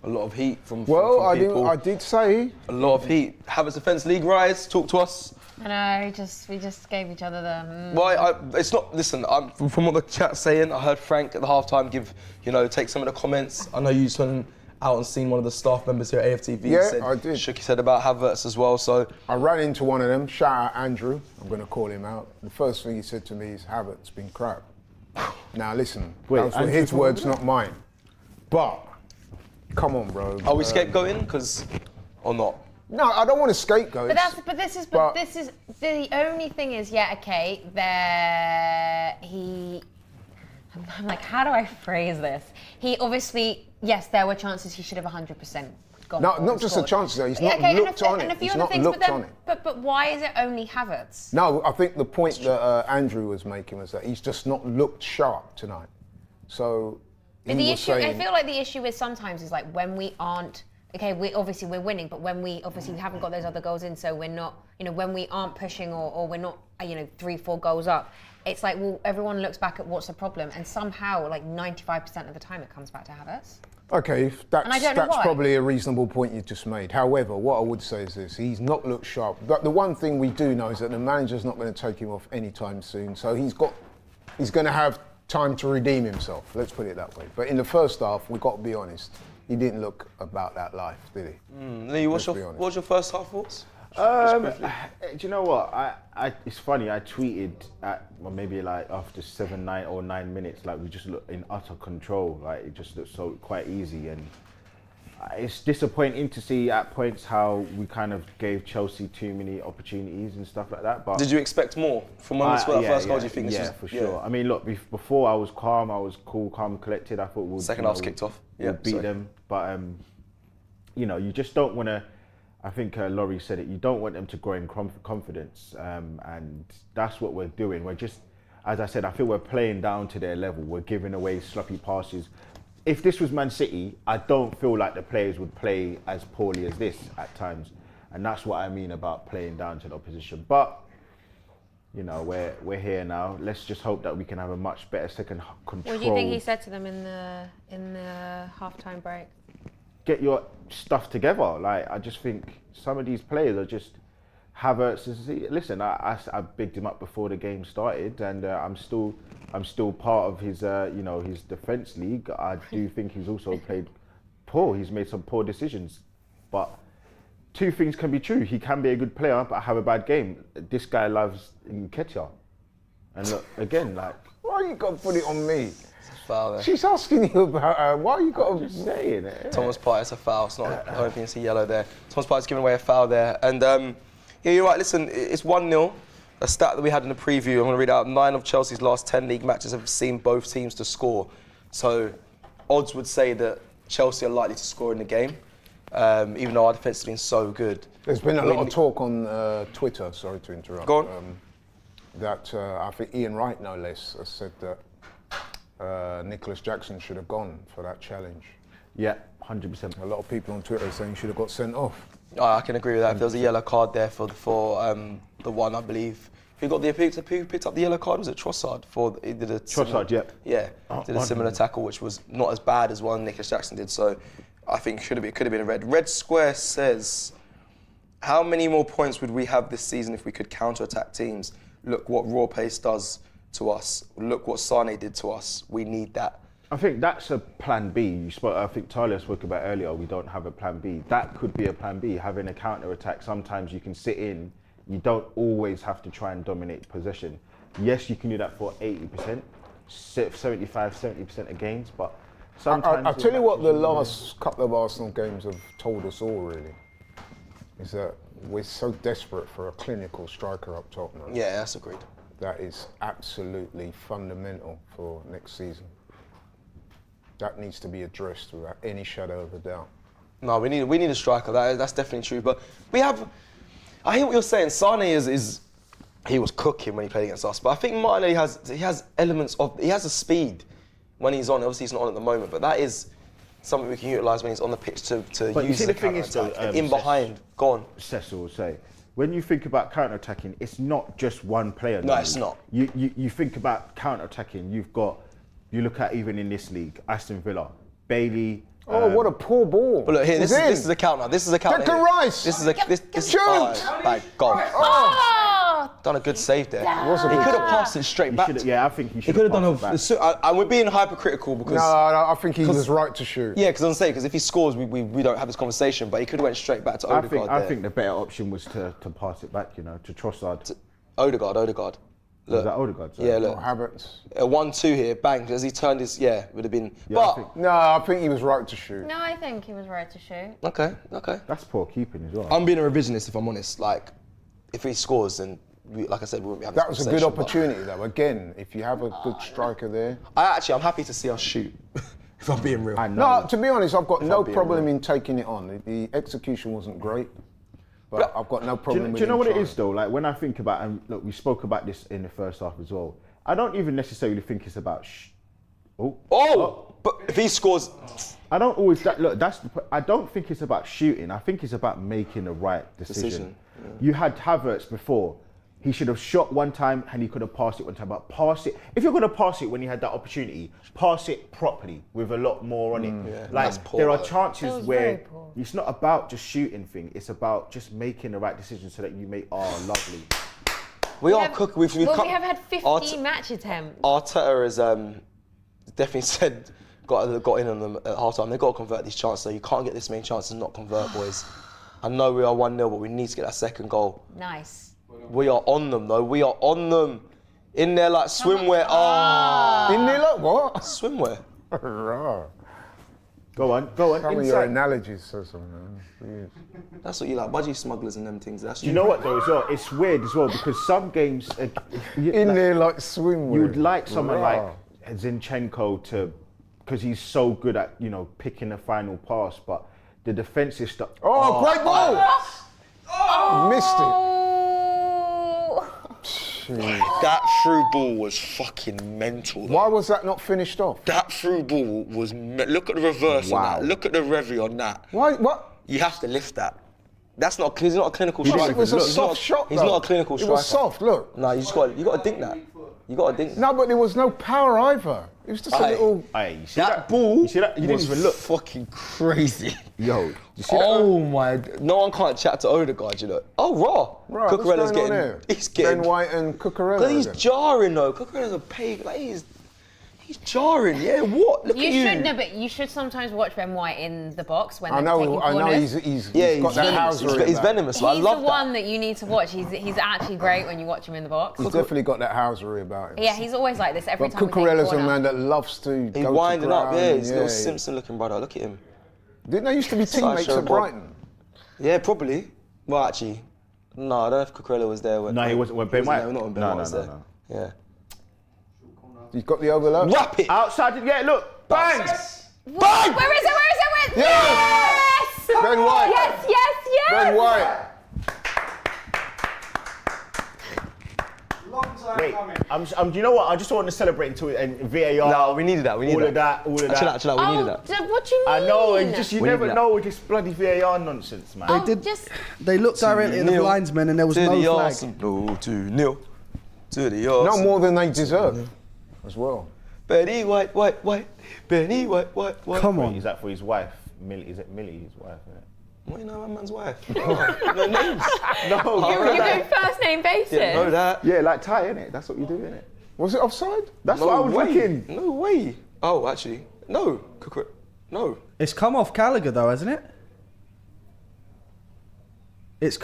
lot of heat from people. I did say a lot of heat. Havertz Defence League rise. Talk to us. I know. We just gave each other the. Well, it's not. Listen, from what the chat's saying, I heard Frank at the halftime take some of the comments. I know you went out and seen one of the staff members here at AFTV. Yeah, I did. Shook his head about Havertz as well. So I ran into one of them. Shout out Andrew. I'm going to call him out. The first thing he said to me is Havertz been crap. Now listen, those were his words, not mine. But. Come on, bro. Are we scapegoating? Or not? No, I don't want to scapegoat. But this is the only thing is, I'm like, how do I phrase this? He obviously, yes, there were chances he should have 100% gone. No, not just the chances though. He's not looked on it. He's not looked on it. But why is it only Havertz? No, I think the point that Andrew was making was that he's just not looked sharp tonight. So. But the issue, I feel like the issue is sometimes is like when we aren't, we're winning, but when we haven't got those other goals in, so we're not, when we aren't pushing or we're not, 3-4 goals up, it's like, well, everyone looks back at what's the problem, and somehow, like 95% of the time, it comes back to Havertz. Okay, that's probably a reasonable point you just made. However, what I would say is this: he's not looked sharp. But the one thing we do know is that the manager's not going to take him off anytime soon, so he's got he's going to have time to redeem himself. Let's put it that way. But in the first half, we've got to be honest, he didn't look about that life, did he? Lee, what's your first half thoughts? Do you know what? It's funny. I tweeted maybe like after 7, 9 or 9 minutes, like we just looked in utter control. Like it just looked so quite easy, and it's disappointing to see at points how we kind of gave Chelsea too many opportunities and stuff like that. But did you expect more from when we scored that first goal? Do you think? Yeah, for sure. I mean, look, before I was calm, I was cool, calm, collected. I thought we'll second half's kicked off. We'll beat them, but you just don't want to. I think Laurie said it. You don't want them to grow in confidence, and that's what we're doing. We're just, as I said, I feel we're playing down to their level. We're giving away sloppy passes. If this was Man City, I don't feel like the players would play as poorly as this at times, and that's what I mean about playing down to the opposition. But we're here now. Let's just hope that we can have a much better second control. What do you think he said to them in the halftime break? Get your stuff together. Like, I just think some of these players are just Havertz. Listen, I bigged him up before the game started, and I'm still part of his his defence league. I do think he's also played poor. He's made some poor decisions, but two things can be true. He can be a good player, but have a bad game. This guy loves Nketiah, and look again, like, why you got to put it on me? Foul there. She's asking you about why you got to say it. Yeah. Thomas Partey, it's a foul. It's not. I don't think it's a yellow there. Thomas Partey's giving away a foul there, and yeah, you're right. Listen, it's 1-0. A stat that we had in the preview. I'm going to read out. 9 of Chelsea's last 10 league matches have seen both teams to score. So, odds would say that Chelsea are likely to score in the game, even though our defence has been so good. There's been a lot of talk on Twitter. Sorry to interrupt. Go on. That I think Ian Wright, no less, has said that Nicholas Jackson should have gone for that challenge. Yeah, 100%. A lot of people on Twitter are saying he should have got sent off. I can agree with that. If there was a yellow card there for the one, I believe. Who picked up the yellow card? Was it Trossard? He did a Trossard, yeah. Yeah, did a similar tackle, which was not as bad as one Nicholas Jackson did. So I think it could have been a red. Red Square says, how many more points would we have this season if we could counter-attack teams? Look what raw pace does to us. Look what Sane did to us. We need that. I think that's a plan B. I think Tyler spoke about earlier, we don't have a plan B. That could be a plan B, having a counter-attack. Sometimes you can sit in. You don't always have to try and dominate possession. Yes, you can do that for 80%, 75, 70% of games, but sometimes... I'll tell you what the last couple of Arsenal games have told us all, really, is that we're so desperate for a clinical striker up top now. Yeah, that's agreed. That is absolutely fundamental for next season. That needs to be addressed without any shadow of a doubt. No, we need a striker. That's definitely true. But we have. I hear what you're saying. Sane he was cooking when he played against us. But I think Martinelli has elements of. He has a speed when he's on. Obviously, he's not on at the moment. But that is something we can utilise when he's on the pitch to but use. You see, the thing is, though, in behind, go on. Cecil will say, when you think about counter-attacking, it's not just one player. No, it's not. You think about counter-attacking. You look at even in this league, Aston Villa, Bailey. Oh, what a poor ball! But look here, this is a counter. This is a counter. Declan Rice. This is Shoot! Bang, goal. Oh! Done a good save there. He He could have passed it straight back. I think he should could have have passed done it back. and we're being hypercritical because. No, I think he was right to shoot. Yeah, because I'm saying, because if he scores, we don't have this conversation. But he could have went straight back to Odegaard. I think the better option was to pass it back, to Trossard. Odegaard. Look. Was that Odegaard? Sorry? Yeah, look. Havertz. 1-2 here, bang, as he turned his, would have been. Yeah, No, I think he was right to shoot. No, I think he was right to shoot. Okay. That's poor keeping as well. I'm being a revisionist if I'm honest. Like, if he scores, then, like I said, we won't be having That this was a good conversation, opportunity, though. Again, if you have a good striker there. I'm happy to see us shoot, if I'm being real. I know. No, to be honest, I've got no being problem real. in taking it on. The execution wasn't great, but I've got no problem with Do you know him what it trying. is though? Like when I think about, and look, we spoke about this in the first half as well. I don't even necessarily think it's about. But if he scores, I don't always. I don't think it's about shooting. I think it's about making the right decision. Yeah. You had Havertz before. He should have shot one time and he could have passed it one time. But pass it. If you're going to pass it when you had that opportunity, pass it properly with a lot more on it. Yeah, like that's poor, there are though. chances That was where very poor. it's not about just shooting thing. It's about just making the right decision so that you make lovely. We are cooking. We've Well, come, we have had 15 match attempts. Arteta has definitely said got in on them at half time. They've got to convert these chances. So you can't get this many chances and not convert, boys. I know we are 1-0, but we need to get that second goal. Nice. We are on them, though. We are on them. In there like swimwear. Ah. In there like what? Swimwear. Go on. Some of your analogies, Cecil, man. That's what you like. Budgie smugglers and them things. That's You know what though as well? It's weird as well because some games In there like swimwear. you'd like someone like Zinchenko to, because he's so good at picking the final pass, but the defensive stuff. Oh, great ball! Missed it. That through ball was fucking mental. Though. Why was that not finished off? That through ball was. Look at the reverse on that. Look at the revy on that. Why? What? You have to lift that. That's not. He's not a clinical striker. It was a soft shot. He's not a clinical striker. It was soft. Look. No, you got to dink that. You got to dink. No, but there was no power either. It was just a little. Hey, you see That ball. You see that? You didn't even look. Fucking crazy. Yo, you see that? Oh my! No one can't chat to Odegaard, you know. Oh, raw. Right, Cucurella's what's going on getting. there? He's getting. Ben White and Cucurella. Because he's again. jarring though. Cucurella's a pig. Like he's jarring. Yeah. What? Look You at you. should know, but you should sometimes watch Ben White in the box when I they're taking know. corners. He's Yeah, got that venomous. housery. He's venomous. I He's love the one that you need to watch. He's actually great when you watch him in the box. He's definitely got that housery about him. Yeah, he's always like this every But time we take a Cucurella's a corner. man that loves to He's go winding to up. ground. Yeah, he's a little Simpson-looking brother. Look at him. Didn't they used to be teammates Sideshow at Bob. Brighton? Yeah, probably. Well, actually, no. I don't know if Cucurella was there when. No, he wasn't when Ben he White. there, not when Ben No, White no, was no, there. no. Yeah. He's got the overlap. Wrap it. Outside, yeah, look, bang! Bang! Where is it? Yes! Ben White. Yes! Ben White. Long time Wait, coming. do you know what? I just want to celebrate until and VAR. No, we needed that. We needed all of that. Chill out. We needed that. What do you mean? I know, and just you We never need that. know with this bloody VAR nonsense, man. Oh, did- just They looked directly at the 2-0 linesman and there was to no the flag. Arsenal. 2-0 to the Arsenal. No more than they deserve, as well. Benny White. Benny White. Come Wait, on. is that for his wife? Millie, is it Millie, his wife? Isn't it? What, you know my man's wife? No names. No, you go first name basis. Didn't know that. yeah, like Ty, innit? That's what you do, innit? Was it offside? That's No what I was way. looking. No way. Oh, actually, no. No. It's come off Gallagher though, hasn't it? It's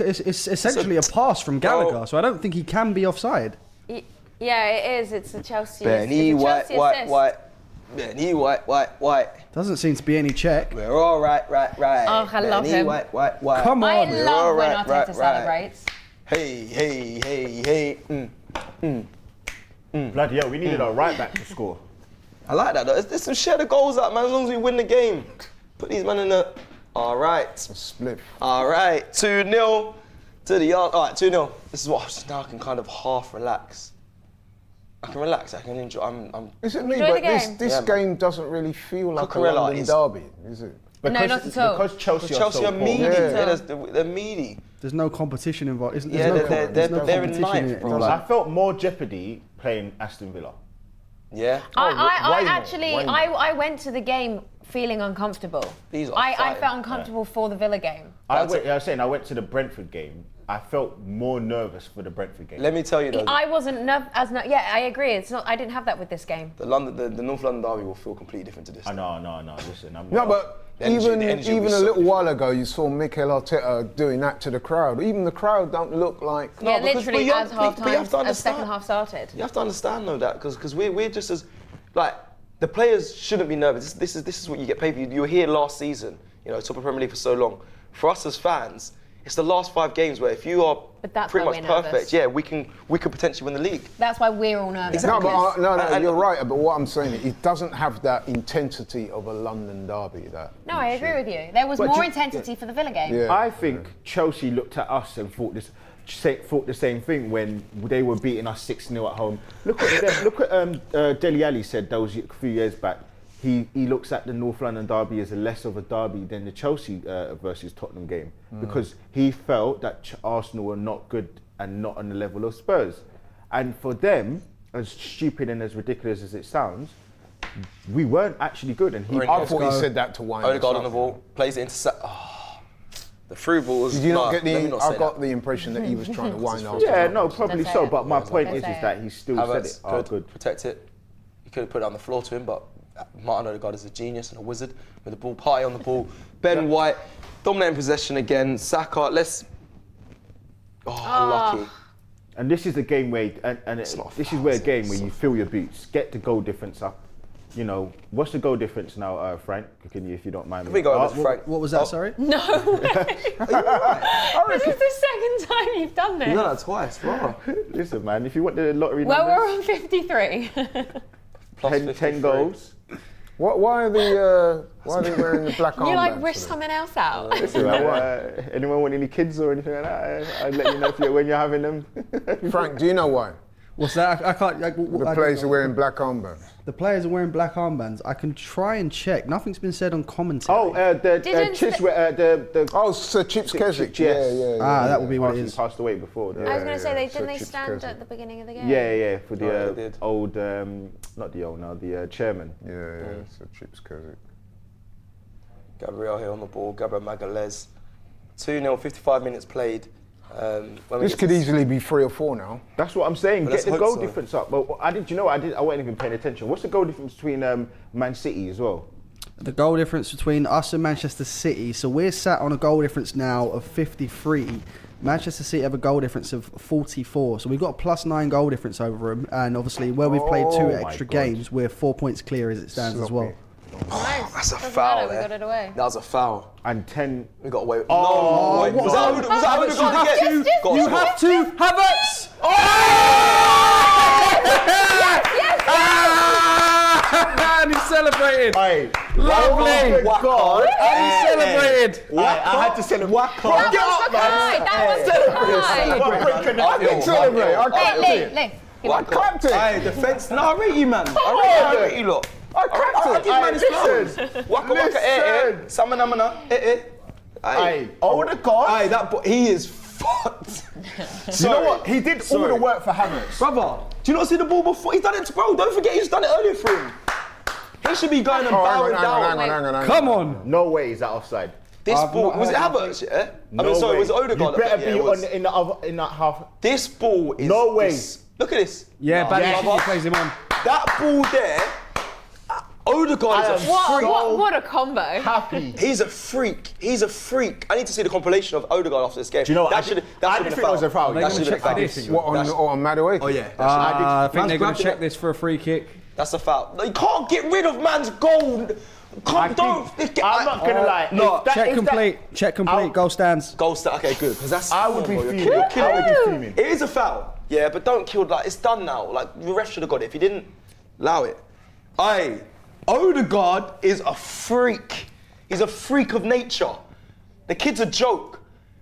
essentially a pass from Gallagher, Oh. so I don't think he can be offside. Yeah, it is. It's a Chelsea. Benny it's a White. Chelsea assist. Benny White. Doesn't seem to be any check. We're all right. Oh, I love Benny him. White. Come I on. We're love all when right, Arteta celebrates. Hey. Bloody hell, we needed a right back to score. I like that though. There's some share the goals out, man. As long as we win the game. Put these men in the. All right. Split. All right. 2-0 to the yard. All right, 2-0. This is what now I can kind of half relax. I can relax. I can enjoy. I'm Is it me? Enjoy the But this game. this game doesn't really feel like Cucurella a London is- derby, is it? No, not at all. Because Chelsea, Chelsea are are so meaty. poor. Yeah. They're meaty. There's no competition involved. There's Yeah, no they're in competition ninth, in it. bro. I felt more jeopardy playing Aston Villa. Yeah. I went to the game feeling uncomfortable. These are I fighting. felt uncomfortable for the Villa game. I went to the Brentford game. I felt more nervous for the Brentford game. Let me tell you though. I wasn't yeah, I agree. It's not. I didn't have that with this game. The North London derby will feel completely different to this. I know. Listen, I'm No, but The energy even will be a so little different. while ago, you saw Mikel Arteta doing that to the crowd. Even the crowd don't look like. Yeah, because literally you as have- but you have to half time, as second understand. half started. You have to understand though that because we're just as like the players shouldn't be nervous. This is what you get paid for. You were here last season, top of Premier League for so long. For us as fans, it's the last 5 games where if you are But that's pretty why much we're perfect, nervous. yeah, we could potentially win the league. That's why we're all nervous. No, Exactly. but no, And- you're right. But what I'm saying is, it doesn't have that intensity of a London derby. That. No, I agree with you. There was But more you- intensity for the Villa game. Yeah. I think Chelsea looked at us and thought the same thing when they were beating us 6-0 at home. Look what Dele Alli said that was a few years back. He looks at the North London derby as less of a derby than the Chelsea versus Tottenham game because he felt that Arsenal were not good and not on the level of Spurs. And for them, as stupid and as ridiculous as it sounds, we weren't actually good. And I thought he said that to wind us Odegaard on up. the ball, plays it into The through balls. Did you not get let me the? not I say got that. the impression that he was trying to wind us. Yeah, no, probably Don't so. say But it. my point Don't is say that it. he still said Havertz, it. Oh, good. Protect it. You could have put it on the floor to him, but Martin Odegaard is a genius and a wizard with the ball, party on the ball. Ben White, dominating possession again. Saka, let's. Oh, lucky. And this is a game where, this is where a game where you feel your boots, get the goal difference up. You know, what's the goal difference now, Frank? Can you, if you don't mind? Can we go over to Frank? What was that, sorry? No way. This is the second time you've done this. You've done that twice, wow. Listen, man, if you want the lottery Well, numbers, we're on 53. Plus 10 53. goals. Why are they wearing the black armbands? You like for wish them? something else out. Listen, anyone want any kids or anything like that? I'd let you know when you're having them. Frank, do you know why? What's that? I can't. The players are wearing black armbands. The players are wearing black armbands. I can try and check. Nothing's been said on commentary. Oh, Sir Chips Keswick. Yes. Yeah. That would be what it He is. passed away before. I was going to say, Sir didn't they Chips stand Keswick. at the beginning of the game? Yeah, for they the did. old, not the old now, the chairman. Yeah, Sir Chips Keswick. Gabriel here on the ball, Gabriel Magalhaes. 2-0, 55 minutes played. When we This get could to- easily be 3 or 4 now. That's what I'm saying. But Get let's the hope goal so. difference up. But I wasn't even paying attention. What's the goal difference between Man City as well? The goal difference between us and Manchester City. So we're sat on a goal difference now of 53. Manchester City have a goal difference of 44. So we've got a +9 goal difference over them. And obviously, where we've played 2 Oh my extra God. games, we're 4 points clear as it stands as well. Nice. That's a Doesn't foul matter, there. We got it away. That was a foul. And 10. We got away with Oh, no, wait, was that Odegaard again? Got You scored. have to Havertz! And he's celebrated. Hey, Lovely. oh my God. And he celebrated. I had to celebrate. That was the guy. I did celebrate. I clapped it. Lee. I clapped it. Hey, defence. No, I rate you, man. I rate you lot. I clapped I it. give man his flowers. Waka waka Listen. Samana Hey, Odegaard. Hey, that boy, he is fucked. You know what? He did all the work for Havertz. Brother, do you not see the ball before? He's done it, bro. Don't forget he's done it earlier for him. He should be going and bowing down. Hang on. Come on. No way is that offside. This I've ball, not was it heard Havertz, yeah? No I mean, sorry, way. was it Odegaard? You better Yeah, be it was. in that half. This ball is... No way. Look at this. Yeah, bad Yeah. he plays him on. That ball there, Odegaard is a freak. What a combo. Happy. He's a freak. He's a freak. I need to see the compilation of Odegaard after this game. Do you know what? That I should did- have I been did a think it was a foul. That They're should gonna have been a check foul. this. What, on Madueke? Oh yeah. I think Man's they're going grabbed to check it. this for a free kick. That's a foul. No, you can't get rid of man's goal. I'm not gonna lie. No, If that- Check if that- complete. Check complete. I'll- Goal stands. Goal stat. Okay, good. Because that's. I would be Come on, bro, fuming. you're killing I would be me. fuming. It is a foul. Yeah, but don't kill. Like it's done now. Like the ref should have got it. If he didn't allow it. Aye, Odegaard is a freak. He's a freak of nature. The kid's a joke,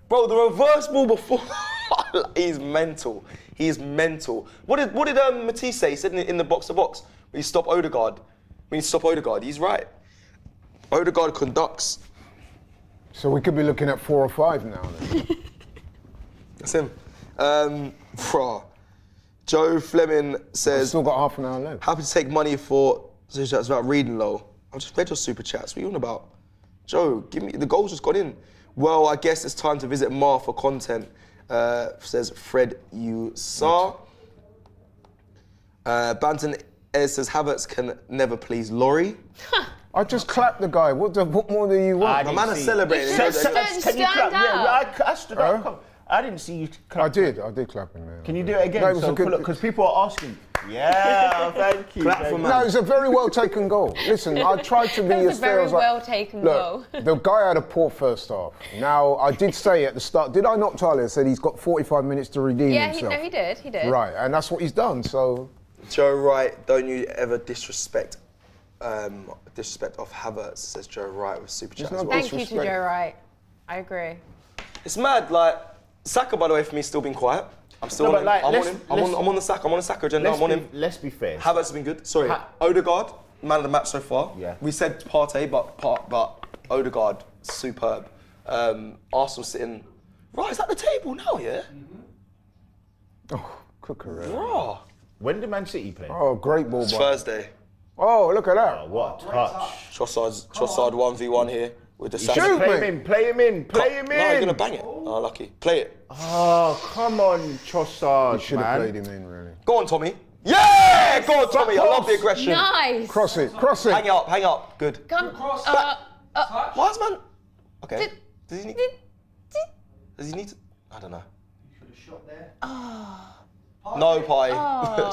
bro. The reverse ball before. He's mental. He's mental. What did Matisse say? He said in the box to box. When you stop Odegaard, he's right. Odegaard conducts. So we could be looking at 4 or 5 now. Then. That's him. Joe Fleming We've says, still got half an hour left. happy to take money for super chats about reading low. I just read your super chats. What are you on about? Joe, give me the goals just got in. Well, I guess it's time to visit Mar for content, says Fred Usar. Banton Ez says Havertz can never please Laurie. I just clapped the guy. What more do you want? The man is celebrating. You You know, should they- stand Can you clap? out. Yeah, I stood up. Come. I didn't see you clap. I did clap him there. Can you do it again? No, it was a good. Because people are asking. Yeah, thank you. Clap for thank you. man. No, it was a very well taken goal. Listen, I tried to be That was as a fair very as well taken goal. Look, the guy had a poor first half. Now, I did say at the start, did I not, Charlie? I said he's got 45 minutes to redeem Yeah, himself. he did. Right, and that's what he's done. So Joe Wright, don't you ever disrespect off Havertz, says Joe Wright with super chat as not well. Thank you to Disrespect. Joe Wright. I agree. It's mad, like Saka, by the way, for me, still been quiet. I'm still No, on but him. like, I'm let's- on him. I'm on the Saka. I'm on the Saka agenda. I'm on him. Let's be fair. Havertz has been good. Sorry, Odegaard, man of the match so far. Yeah. We said Partey, but Odegaard, superb. Arsenal sitting. Right, is that the table now? Yeah. cooker. Raw. When did Man City play? Oh, great ball. It's by- Thursday. Oh, look at that. What touch? Trossard 1v1 here. With the Shoot, Saka. Play him mate. in, play him in, play him No, you're in. gonna bang it. Oh, lucky. Play it. Oh, come on, Trossard, You should have man. played him in, really. Go on, Tommy. Yeah! Go on, Tommy. I love the aggression. Nice. Cross it, cross it. Hang up. Good. Come. Wise man. Okay. Does he need? Does he need to? I don't know. No pie. I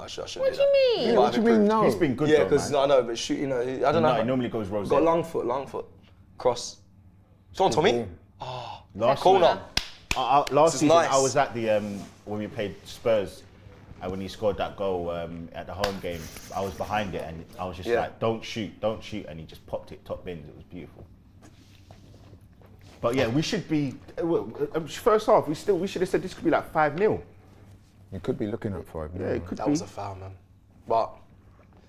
shouldn't What do do you mean? Yeah, what do you mean no? He's been good Yeah, though, because man. I know, but shoot, I don't know. No, he normally goes rose. Got long foot. Cross. Go on, Tommy. Last Corner. last is season, nice. I was at the when we played Spurs, and when he scored that goal at the home game, I was behind it, and I was just Yeah. like, "Don't shoot," and he just popped it top bins. It was beautiful. But yeah, we should be first half. We should have said this could be like 5-0. You could be looking at 5. Yeah, it could That be. was a foul, man. But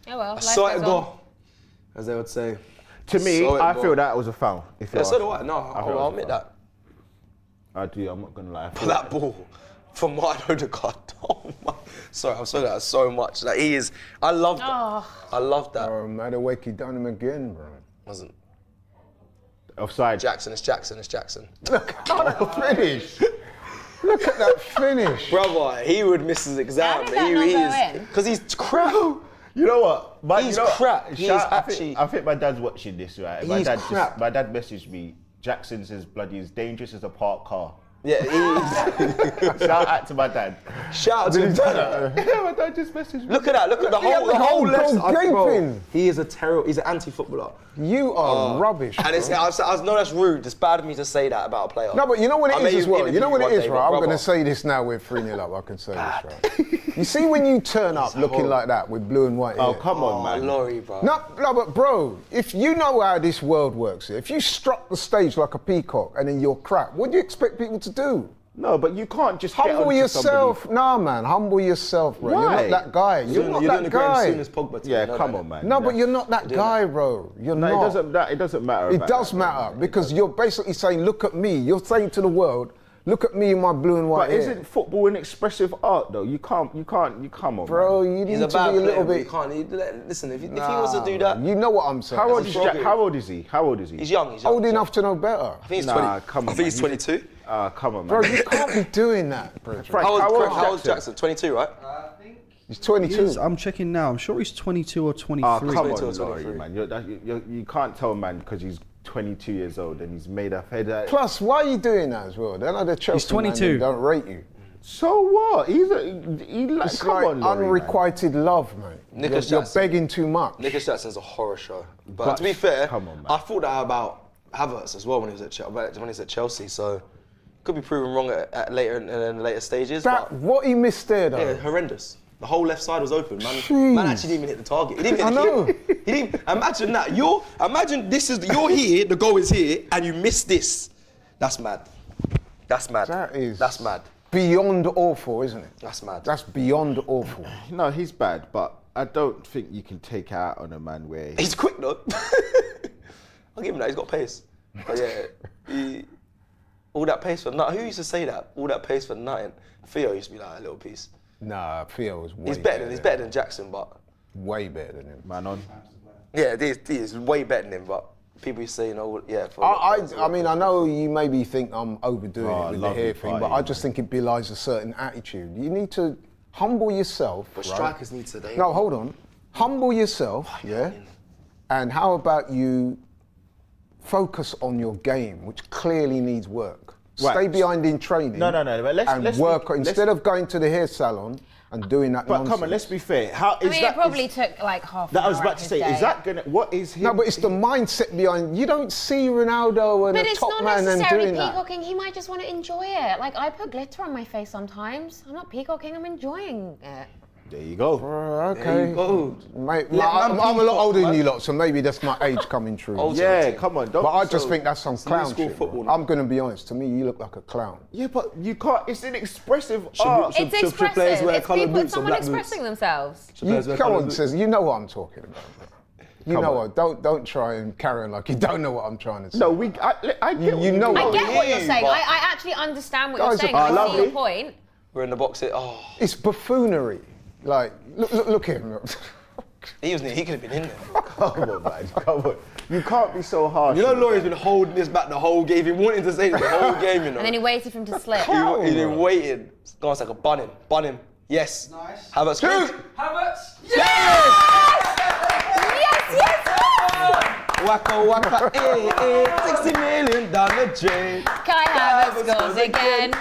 Oh well. I Life saw it goes go, on. as they would say. To me, Saw it I go. feel that was a foul. If you Yeah, so ask do me. I. No, feel it I'll was a admit foul. that. I do. I'm not gonna lie. I But feel that ball from Martin Odegaard. Oh my! Sorry, I'm sorry that so much. Like he is. I love that. I love that. Madawaki done him again, bro. Wasn't offside. Jackson? It's Jackson. Look at that finish. Look at that finish. Brother, he would miss his exam. How did that not go in? Because he's crap. You know what? He's crap. He is actually- I think my dad's watching this, right? He's crap. My dad messaged me. Jackson says bloody as dangerous as a parked car. Yeah, he is. Shout out to my dad. Shout out to him. Yeah, my dad just messaged me. Look at that. Look at the He had whole, the whole left goal side, bro. gaping. He is a terrible. He's an anti-footballer. You are rubbish. And it's, bro. I know that's rude. It's bad of me to say that about a player. No, but you know what I it may is as well. interview You know what one it is, day, right? but I'm going brother. to say this now. We're 3-0 up. I can say this, right? You see when you turn up looking like that with blue and white Oh, hair? come on, man. Laurie, bro. No, but bro, if you know how this world works, if you struck the stage like a peacock and then you're crap, what do you expect people to do? No, but you can't just get Humble onto yourself. somebody. Nah, man, humble yourself, bro. Why? You're not that guy. You're not doing that the Graham guy. Souness Pogba thing, Yeah, you know come that? on, man. No, Yeah. but you're not that guy, bro. You're No, not. it doesn't matter. It about does that, matter man. because you're basically saying, look at me. You're saying to the world, look at me in my blue and white But hair. isn't football an expressive art though? You come on, Bro, man. you He's need a to bad be a player. little But you bit. can't. Listen, if he wants to do that, You know what I'm saying. How old is That's Jack? How old is he? How old is he? he's young. Old enough to know better. I think he's Nah, 20. come on, I think he's man. 22. Come on, man. Bro, you can't be doing that, bro. Frank, How old's Jackson? 22, right? He's 22. I'm checking now. I'm sure he's 22 or 23. Oh, come 22 or on, Laurie, 23. man. You can't tell a man because he's 22 years old and he's made a head. Plus, why are you doing that as well? Then other Chelsea 22. man don't rate you. So what? He like, It's come like on, Laurie, man. unrequited love, mate. Nicholas You're Jackson. begging too much. Nicholas Jackson's a horror show. But But to be fair, come on, man. I thought that about Havertz as well when he was at Chelsea. So could be proven wrong at later stages. That but what he missed there, though. yeah, horrendous. The whole left side was open, man. Jeez. Man actually didn't even hit the target. He didn't hit I the know. keeper. He didn't. Imagine that. You're here. The goal is here, and you miss this. That's mad. That's mad. That's mad. Beyond awful, isn't it? That's mad. That's beyond awful. No, he's bad, but I don't think you can take out on a man where He's quick though. I'll give him that. He's got pace. But yeah, all that pace for nothing. Who used to say that? All that pace for nothing. Theo used to be like a little piece. Nah, Theo was way He's better than Jackson, but way better than him. man on. yeah, he is way better than him. But people used to say, you know, yeah. I mean, I know you maybe think I'm overdoing Oh, it with the lovely hair thing, but party, I just think it belies a certain attitude. You need to humble yourself. But right? strikers need to. No, hold on. Humble yourself, yeah? And how about you focus on your game, which clearly needs work. Right. Stay behind in training. No, but let's work be- instead of going to the hair salon and doing that But nonsense. come on, let's be fair. How I is mean, that? it probably is- took like half an that I hour was out about of to his say. day. Is that gonna? What is him? No, but it's the mindset behind. You don't see Ronaldo and But a it's top not man and necessarily doing that. peacocking. He might just want to enjoy it. Like, I put glitter on my face sometimes. I'm not peacocking, I'm enjoying it. There you go. Okay. There you go. Mate, Let I'm man a lot peacock, older than man. you lot, so maybe that's my age coming true. Old Yeah, team. come on. Don't But be I just so- think that's some clown school shit. football bro. now. I'm going to be honest. To me, you look like a clown. Yeah, but you can't. It's an expressive art. Should It's players expressive. wear It's coloured people, boots or someone black boots? expressing themselves. Should players wear Come coloured on, boots? Cecil, you know what I'm talking about. Bro. You Come know on. what? Don't try and carry on like you don't know what I'm trying to say. No, I get. You what know mean. I what get what you're yeah, saying. but- I actually understand what Guys you're saying. are I see lovely. your point. We're in the box here. Oh, It's buffoonery. Like, look at him. Look. he could have been in there. Come on, man. Come on. You can't be so harsh. You know, Laurie's been holding this back the whole game. He's been wanting to say this the whole game, you know. And then he waited for him to slip. He's been waiting. Go on, Saka, bun him. Yes. Nice. Havertz. Havertz. Yes! Yes! Waka, 60 million dollar drain. Kai Havertz goes again.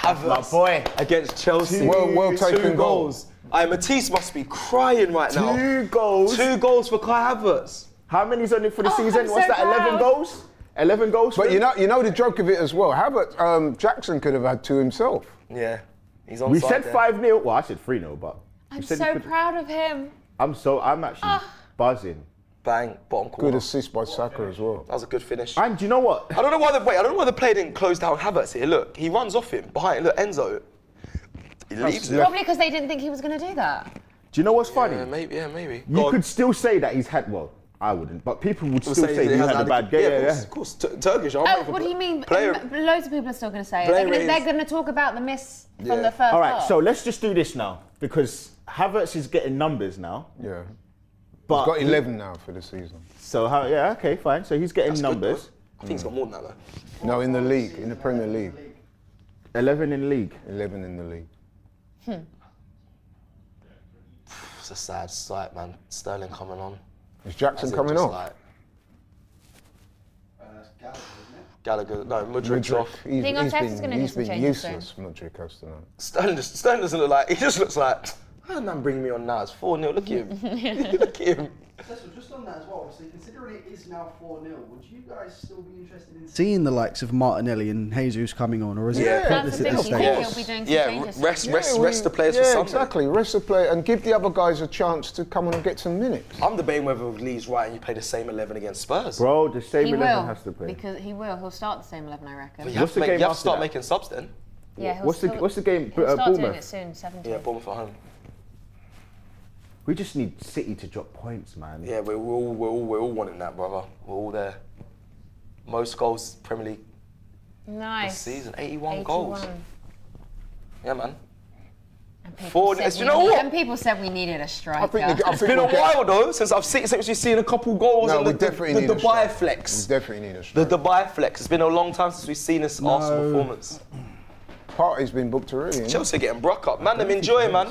Havertz. My boy. Against Chelsea. Well taken goals. Matisse must be crying right now. 2 goals. 2 goals for Kai Havertz. How many's on it for the season? I'm What's so that? 11 proud. goals? 11 goals. But for you him? know the joke of it as well. Havertz, Jackson could have had 2 himself. Yeah. He's on We side said there. 5-0. Well, I said 3-0, but I'm you said so you could- proud of him. I'm actually buzzing. Bang, bottom corner. Good assist by Saka as well. That was a good finish. And do you know what? I don't know why the player didn't close down Havertz here. Look, he runs off him behind. Look, Enzo. He leaves it. Probably because they didn't think he was going to do that. Do you know what's funny? Yeah, maybe. You Go on. could still say that he's had, well, I wouldn't, but people would still say he hasn't had a bad game. Yeah, of course. Turkish. I'm Oh, waiting for what do you mean? Player. Loads of people are still going to say it. Player They're ratings. going to talk about the miss Yeah. from the first All right, half. so let's just do this now, because Havertz is getting numbers now. Yeah. But He's got 11 now for the season. So, yeah, okay, fine. So he's getting That's good, numbers. though. I think he's got more than that though. No, in the league, in the Premier League. 11 in league. 11 in the league. It's a sad sight, man. Sterling coming on. Is Jackson As in coming just off? like Gallagher, isn't it? Gallagher, no, Mudrik's off. Think Arteta's gonna do he's some been changes soon. useless, Mudryk has to know. Sterling doesn't look like. He just looks like. How did man bring me on now? It's 4-0. Look at him. Look at him. Cecil, just on that as well, obviously, considering it is now 4-0, would you guys still be interested in Seeing the likes of Martinelli and Jesus coming on, or is Yeah. it That's pointless the at thing. this You stage? think he'll be doing some Yeah, changes? rest the players for yeah, Sunday. exactly. Rest the player and give the other guys a chance to come on and get some minutes. I'm debating whether Lee's right and you play the same 11 against Spurs. Bro, the same He 11 will, has to play. because he will. He'll start the same 11, I reckon. But you have, What's to, the game you have to after start that? making subs then. Yeah, he'll What's the game? He'll start doing Bournemouth? it soon, 17. Yeah, Bournemouth at home. We just need City to drop points, man. Yeah, we're all wanting that, brother. We're all there. Most goals Premier League Nice. this season, 81 goals. Yeah, man. And people Four- said do we you know need- what? And people said we needed a striker. It's been a while though since we've seen a couple goals. No, and we the definitely need the a Dubai striker. flex. We definitely need a The striker. Dubai flex. It's been a long time since we've seen this Arsenal performance. Party's been booked already. Isn't it? Chelsea getting Brock up. Man, I'm enjoying, man.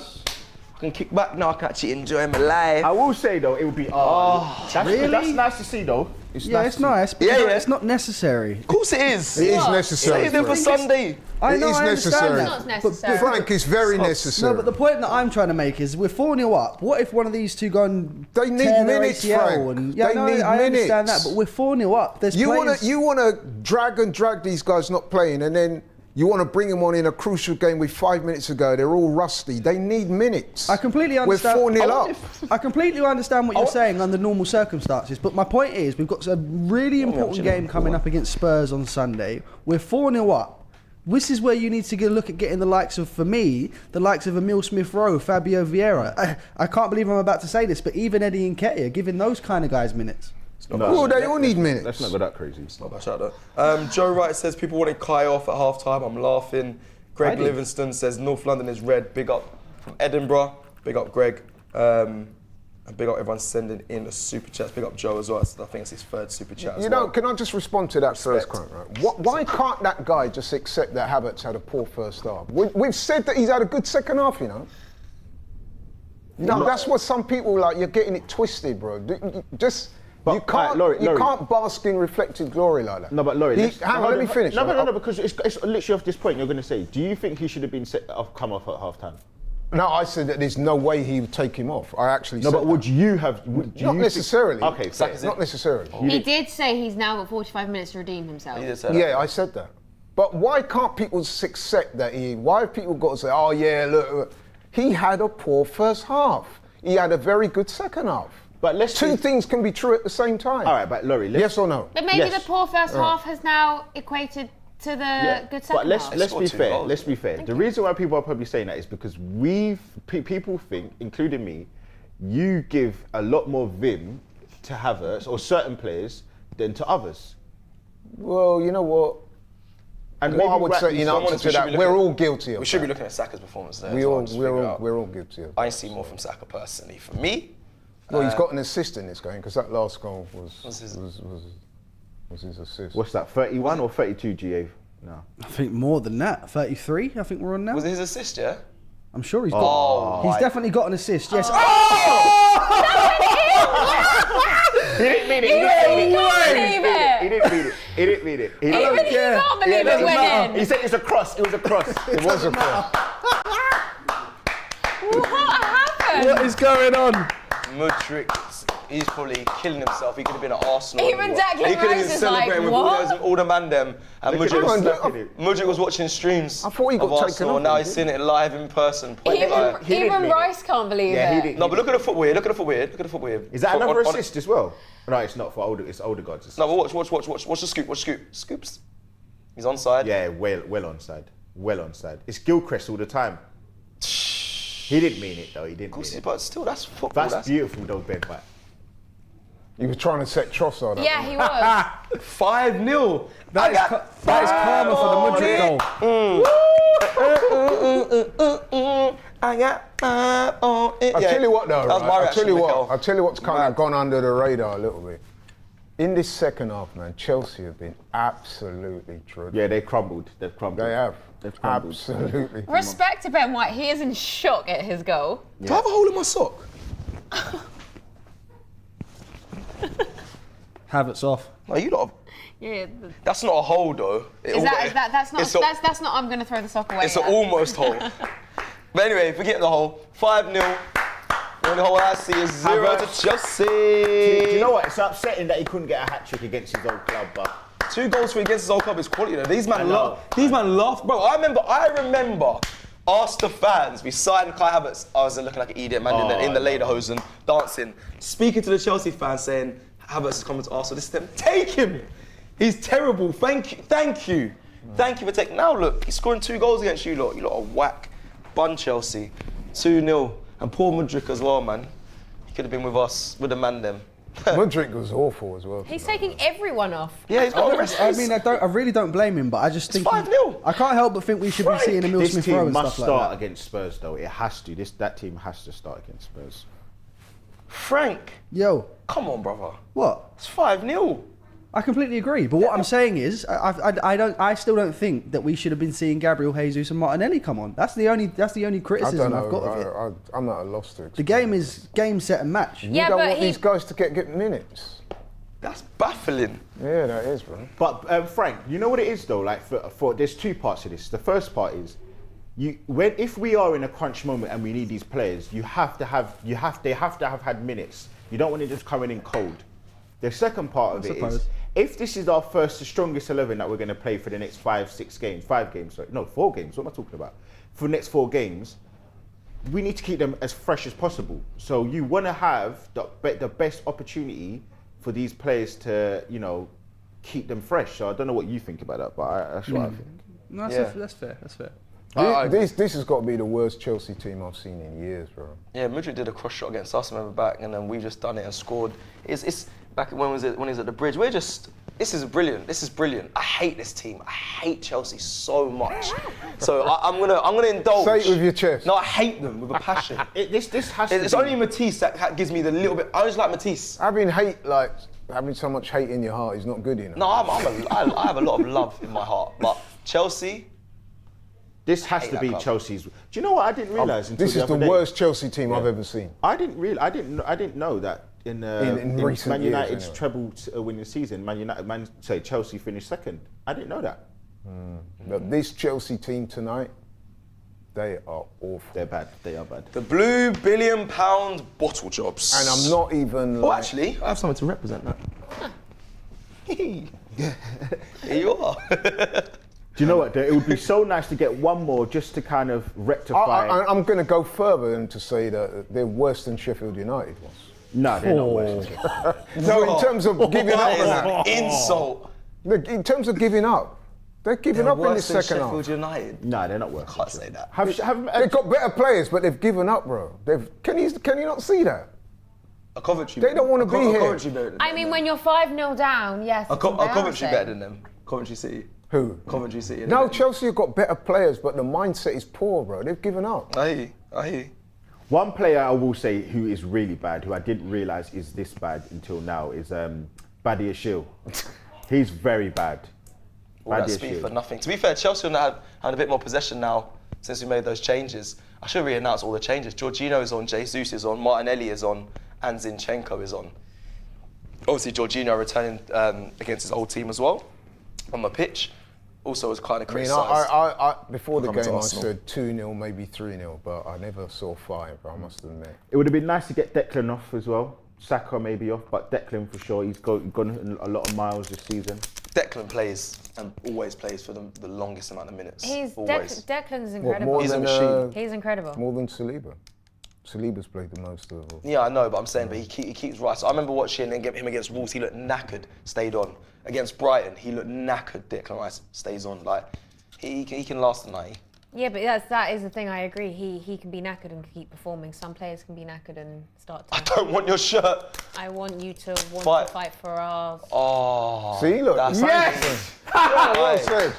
I can kick back now. I can actually enjoy my life. I will say though, it would be. That's nice to see though. Yeah, it's nice, but Yeah, yeah. it's not necessary. Of course it is. It is What? necessary. Save them for Frank. Sunday. I It know, is I understand necessary. It's that. not But- necessary. Frank, it's very necessary. No, but the point that I'm trying to make is we're 4-0 up. What if one of these two go and They need tear their minutes, ACL Frank. And, yeah, They no, need I understand minutes. that, but we're 4-0 up. There's You players... want to drag these guys not playing, and then you want to bring them on in a crucial game with 5 minutes to go. They're all rusty. They need minutes. I completely understand. We're 4-0 up. I completely understand what you're saying under normal circumstances, but my point is we've got a really important game coming up against Spurs on Sunday. We're 4-0 up. This is where you need to get a look at getting the likes of, for me, the likes of Emile Smith-Rowe, Fabio Vieira. I can't believe I'm about to say this, but even Eddie Nketiah, giving those kind of guys minutes. Well, they all need minutes. Let's not go that crazy. Not bad shout out. Joe Wright says people wanted Kai off at half time. I'm laughing. Greg Livingston says North London is red. Big up from Edinburgh. Big up Greg. And big up everyone sending in a super chat. Big up Joe as well. I think it's his third super chat as You well. know, can I just respond to that first comment, right? Why can't that guy just accept that Havertz had a poor first half? We've said that he's had a good second half, you know. That's what some people like. You're getting it twisted, bro. You can't, Laurie, you can't bask in reflected glory like that. No, but Laurie, hang on, let me finish. No, because it's literally off this point you're going to say. Do you think he should have been come off at half time? No, I said that there's no way he would take him off. I actually No, said but would that. you have? Not necessarily. Okay, fair. Not necessarily. He did say he's now got 45 minutes to redeem himself. He did say that. Yeah, I said that. But why can't people accept that why have people got to say, oh yeah, look, he had a poor first half. He had a very good second half. But Two things can be true at the same time. All right, but Laurie, Yes or no? But maybe Yes. the poor first half has now equated to the good second but half. let's be Scored 2 fair. goals. Let's be fair. The reason why people are probably saying that is because people think, including me, you give a lot more vim to Havertz or certain players than to others. Well, you know what? And What I maybe would say in someone answer should to be that, looking we're at- all guilty of We should be that. looking at Saka's performance there. We as well, all, just figure it out. we're all guilty of I see more from Saka personally. For me, Well, he's got an assist in this game because that last goal was his assist. What's that? 31 or 32 GA? No. I think more than that. 33, I think we're on now. Was it his assist, yeah? I'm sure he's got. He's definitely got an assist. Yes. He didn't mean it. He didn't He didn't mean it. Even he can't believe it went in. He said it's a cross. It was a cross. It was a cross. What happened? What is going on? Mudryk, he's probably killing himself. He could have been at Arsenal. Even Declan He could have Rice been is celebrating like, with all the man them. And Mudryk was watching streams I thought he got of taken Arsenal, off and now him, he's seeing it live in person. Even Rice can't believe it. No, but look at the football here. Look at the football here. Look at the football here. Is that another assist as well? No, it's not for older. It's older gods. No, but watch the scoop. Watch the scoop. Scoops. He's onside. Yeah, well onside. Well onside. It's Gilchrist all the time. He didn't mean it though. He didn't mean it. But still, that's football. That's beautiful though, Ben. But He was trying to set Trossard up. Yeah, he was. 5-0. That is karma for the Mudryk goal. I got 5 on it. I'll tell you what though, That was right? my I'll reaction, tell you Mikel. what. I'll tell you what's kind of gone under the radar a little bit. In this second half, man, Chelsea have been absolutely dreadful. yeah, they crumbled. They've crumbled. They have. They've crumbled. Absolutely. Respect to Ben White. He is in shock at his goal. Do I have a hole in my sock? Havertz off. No, you lot. Yeah. That's not a hole though. That's not. That's not. I'm gonna throw the sock away. It's an almost hole. But anyway, forget the hole. 5-0. The only hole I see is 0 to Chelsea. Do you know what? It's upsetting that he couldn't get a hat trick against his old club, but 2 goals for against his old club is quality. Though. These man know. laugh. Bro, I remember. Ask the fans. We signed Kai Havertz. I was looking like an idiot man in the lederhosen, dancing, speaking to the Chelsea fans, saying Havertz is coming to Arsenal. This is them. Take him. He's terrible. Thank you for taking. Now look, he's scoring 2 goals against you lot. You lot are whack. Bun Chelsea. 2-0. And poor Mudryk as well, man. He could have been with us, with the man them. Mudryk was awful as well. He's taking everyone off. Yeah, he's got the rest. I mean, I really don't blame him, but I just think 5-0. I can't help but think we should be seeing Emil this Smith Rowe team and must stuff start like that. against Spurs though. It has to. That team has to start against Spurs. Frank, Yo, come on, brother. what? It's 5-0. I completely agree, but what I'm saying is, I still don't think that we should have been seeing Gabriel Jesus and Martinelli come on. That's the only I criticism don't I've got of it. know. I'm not at a loss to explain. The game is game, set, and match. You Yeah, don't but want these guys to get minutes. That's baffling. Yeah, that is, bro. But Frank, you know what it is though. Like for there's 2 parts to this. The first part is, if we are in a crunch moment and we need these players, they have to have had minutes. You don't want to just come in cold. The second part of it is, if this is our strongest 11 that we're going to play for the next 4 games. What am I talking about? For the next 4 games, we need to keep them as fresh as possible. So you want to have the best opportunity for these players to, keep them fresh. So I don't know what you think about that, but that's what I think. No, Yeah. that's fair. That's fair. This has got to be the worst Chelsea team I've seen in years, bro. Yeah, Mudryk did a cross shot against us, remember back, and then we've just done it and scored. It's back when he was at the bridge. This is brilliant. I hate this team. I hate Chelsea so much. So I'm gonna indulge. Say it with your chest. No, I hate them with a passion. This has to It's be. only Matisse that gives me the little bit. I just like Matisse. Having so much hate in your heart is not good enough. No, I have a lot of love in my heart, but Chelsea. This has to be club. Chelsea's. Do you know what I didn't realise until This is the other day? worst Chelsea team I've ever seen. I didn't know that in recent Man years, United's anyway. treble winning season, Chelsea finished second. I didn't know that. But this Chelsea team tonight, they are awful. They're bad. They are bad. The blue £1 billion bottle jobs. And I'm not even Oh, like... actually, I have something to represent that. Here you are. Do you know what? It would be so nice to get one more just to kind of rectify. I'm going to go further than to say that they're worse than Sheffield United was. No, they're not worse. No, in terms of giving up That on is that. an insult. Look, in terms of giving up, they're giving up in this Worse than second Sheffield half. United. No, they're not worse. Can't say that. They've got better players, but they've given up, bro. Can you not see that? A Coventry. They don't wanna be here. Coventry better than I them. mean, when you're 5-0 down, yes. A it's Coventry embarrassing. better than them. Coventry City. Who? Coventry City. No, Chelsea have got better players, but the mindset is poor, bro. They've given up. I hear you. One player I will say who is really bad, who I didn't realise is this bad until now, is Badiashile. He's very bad. All that speed for nothing. To be fair, Chelsea had a bit more possession now since we made those changes. I should really announce all the changes. Jorginho is on, Jesus is on, Martinelli is on, and Zinchenko is on. Obviously, Jorginho returning against his old team as well on the pitch. Also was kind of criticised. I before the game I said 2-0, maybe 3-0, but I never saw 5, I must admit. It would have been nice to get Declan off as well. Saka maybe off, but Declan for sure. He's gone a lot of miles this season. Declan plays and always plays for the longest amount of minutes. Declan's incredible. He's a machine. He's incredible. More than Saliba. Saliba's played the most of all. Yeah, I know, but I'm saying, but he keeps right. So I remember watching him against Wolves. He looked knackered, stayed on. Against Brighton, he looked knackered. Declan Rice stays on. Like he can last the night. Yeah, but that is the thing. I agree. He can be knackered and keep performing. Some players can be knackered and start to. I don't want your shirt. I want you to want to fight for ours. Oh. See, look. That's Yes. Well said.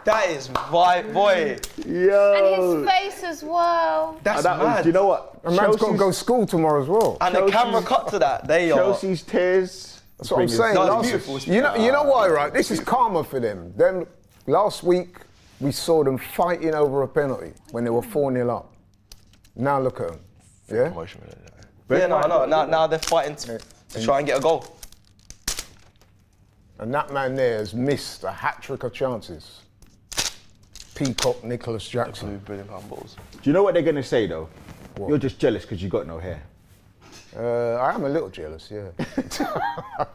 That is right, boy. Yo. And his face as well. That's mad. Do you know what? A man's got to go to school tomorrow as well. And the camera cut to that. They are. Chelsea's tears. That's what I'm saying. No, it's beautiful. You know why, right? This is karma for them. Then last week we saw them fighting over a penalty when they were 4-0 up. Now look at them. Yeah. Yeah, no. Now they're fighting to try and get a goal. And that man there has missed a hat-trick of chances. Peacock, Nicholas Jackson. Brilliant handballs. Do you know what they're going to say though? What? You're just jealous because you got no hair. I am a little jealous, yeah.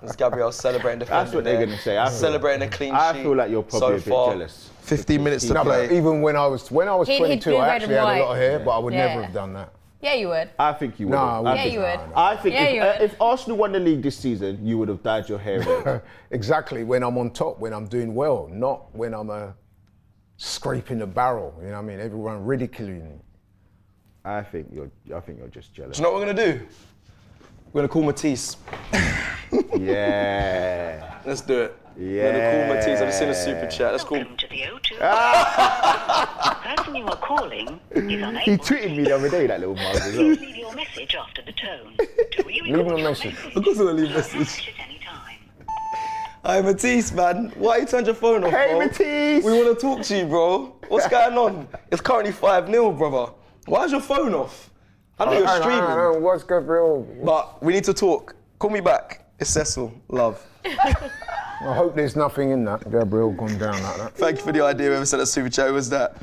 There's Gabriel celebrating defending. That's what they're going to say. Celebrating a clean sheet. I feel like you're probably a bit jealous. 15 minutes to No, play. but even when I was 22, do I red actually and had a lot white. of hair, but I would Yeah. never have done that. Yeah, you would. I think you would. No, Yeah, you would. I think Yeah, you would. if Arsenal won the league this season, you would have dyed your hair red. Exactly, when I'm on top, when I'm doing well, not when I'm scraping the barrel. You know what I mean? Everyone ridiculing me. I think you're just jealous. Do you know what we're gonna do? We're gonna call Matisse. Yeah. Let's do it. Yeah. We're gonna call Matisse. I've just seen a super chat. Let's call. Welcome to the O2. The person you are calling is unable. He tweeted me the other day, that little mug as well. Please leave your message after the tone. To Leave him a message. Of course, I'm gonna leave a message. at any time. Hi Matisse, man. Why you turned your phone off, Hey, bro? Matisse. We want to talk to you, bro. What's going on? It's currently 5-0, brother. Why's your phone off? I know you're streaming, What's Gabriel? but we need to talk. Call me back. It's Cecil. Love. I hope there's nothing in that. Gabriel gone down like that. Thank you for the idea. Whoever sent a super chat was that.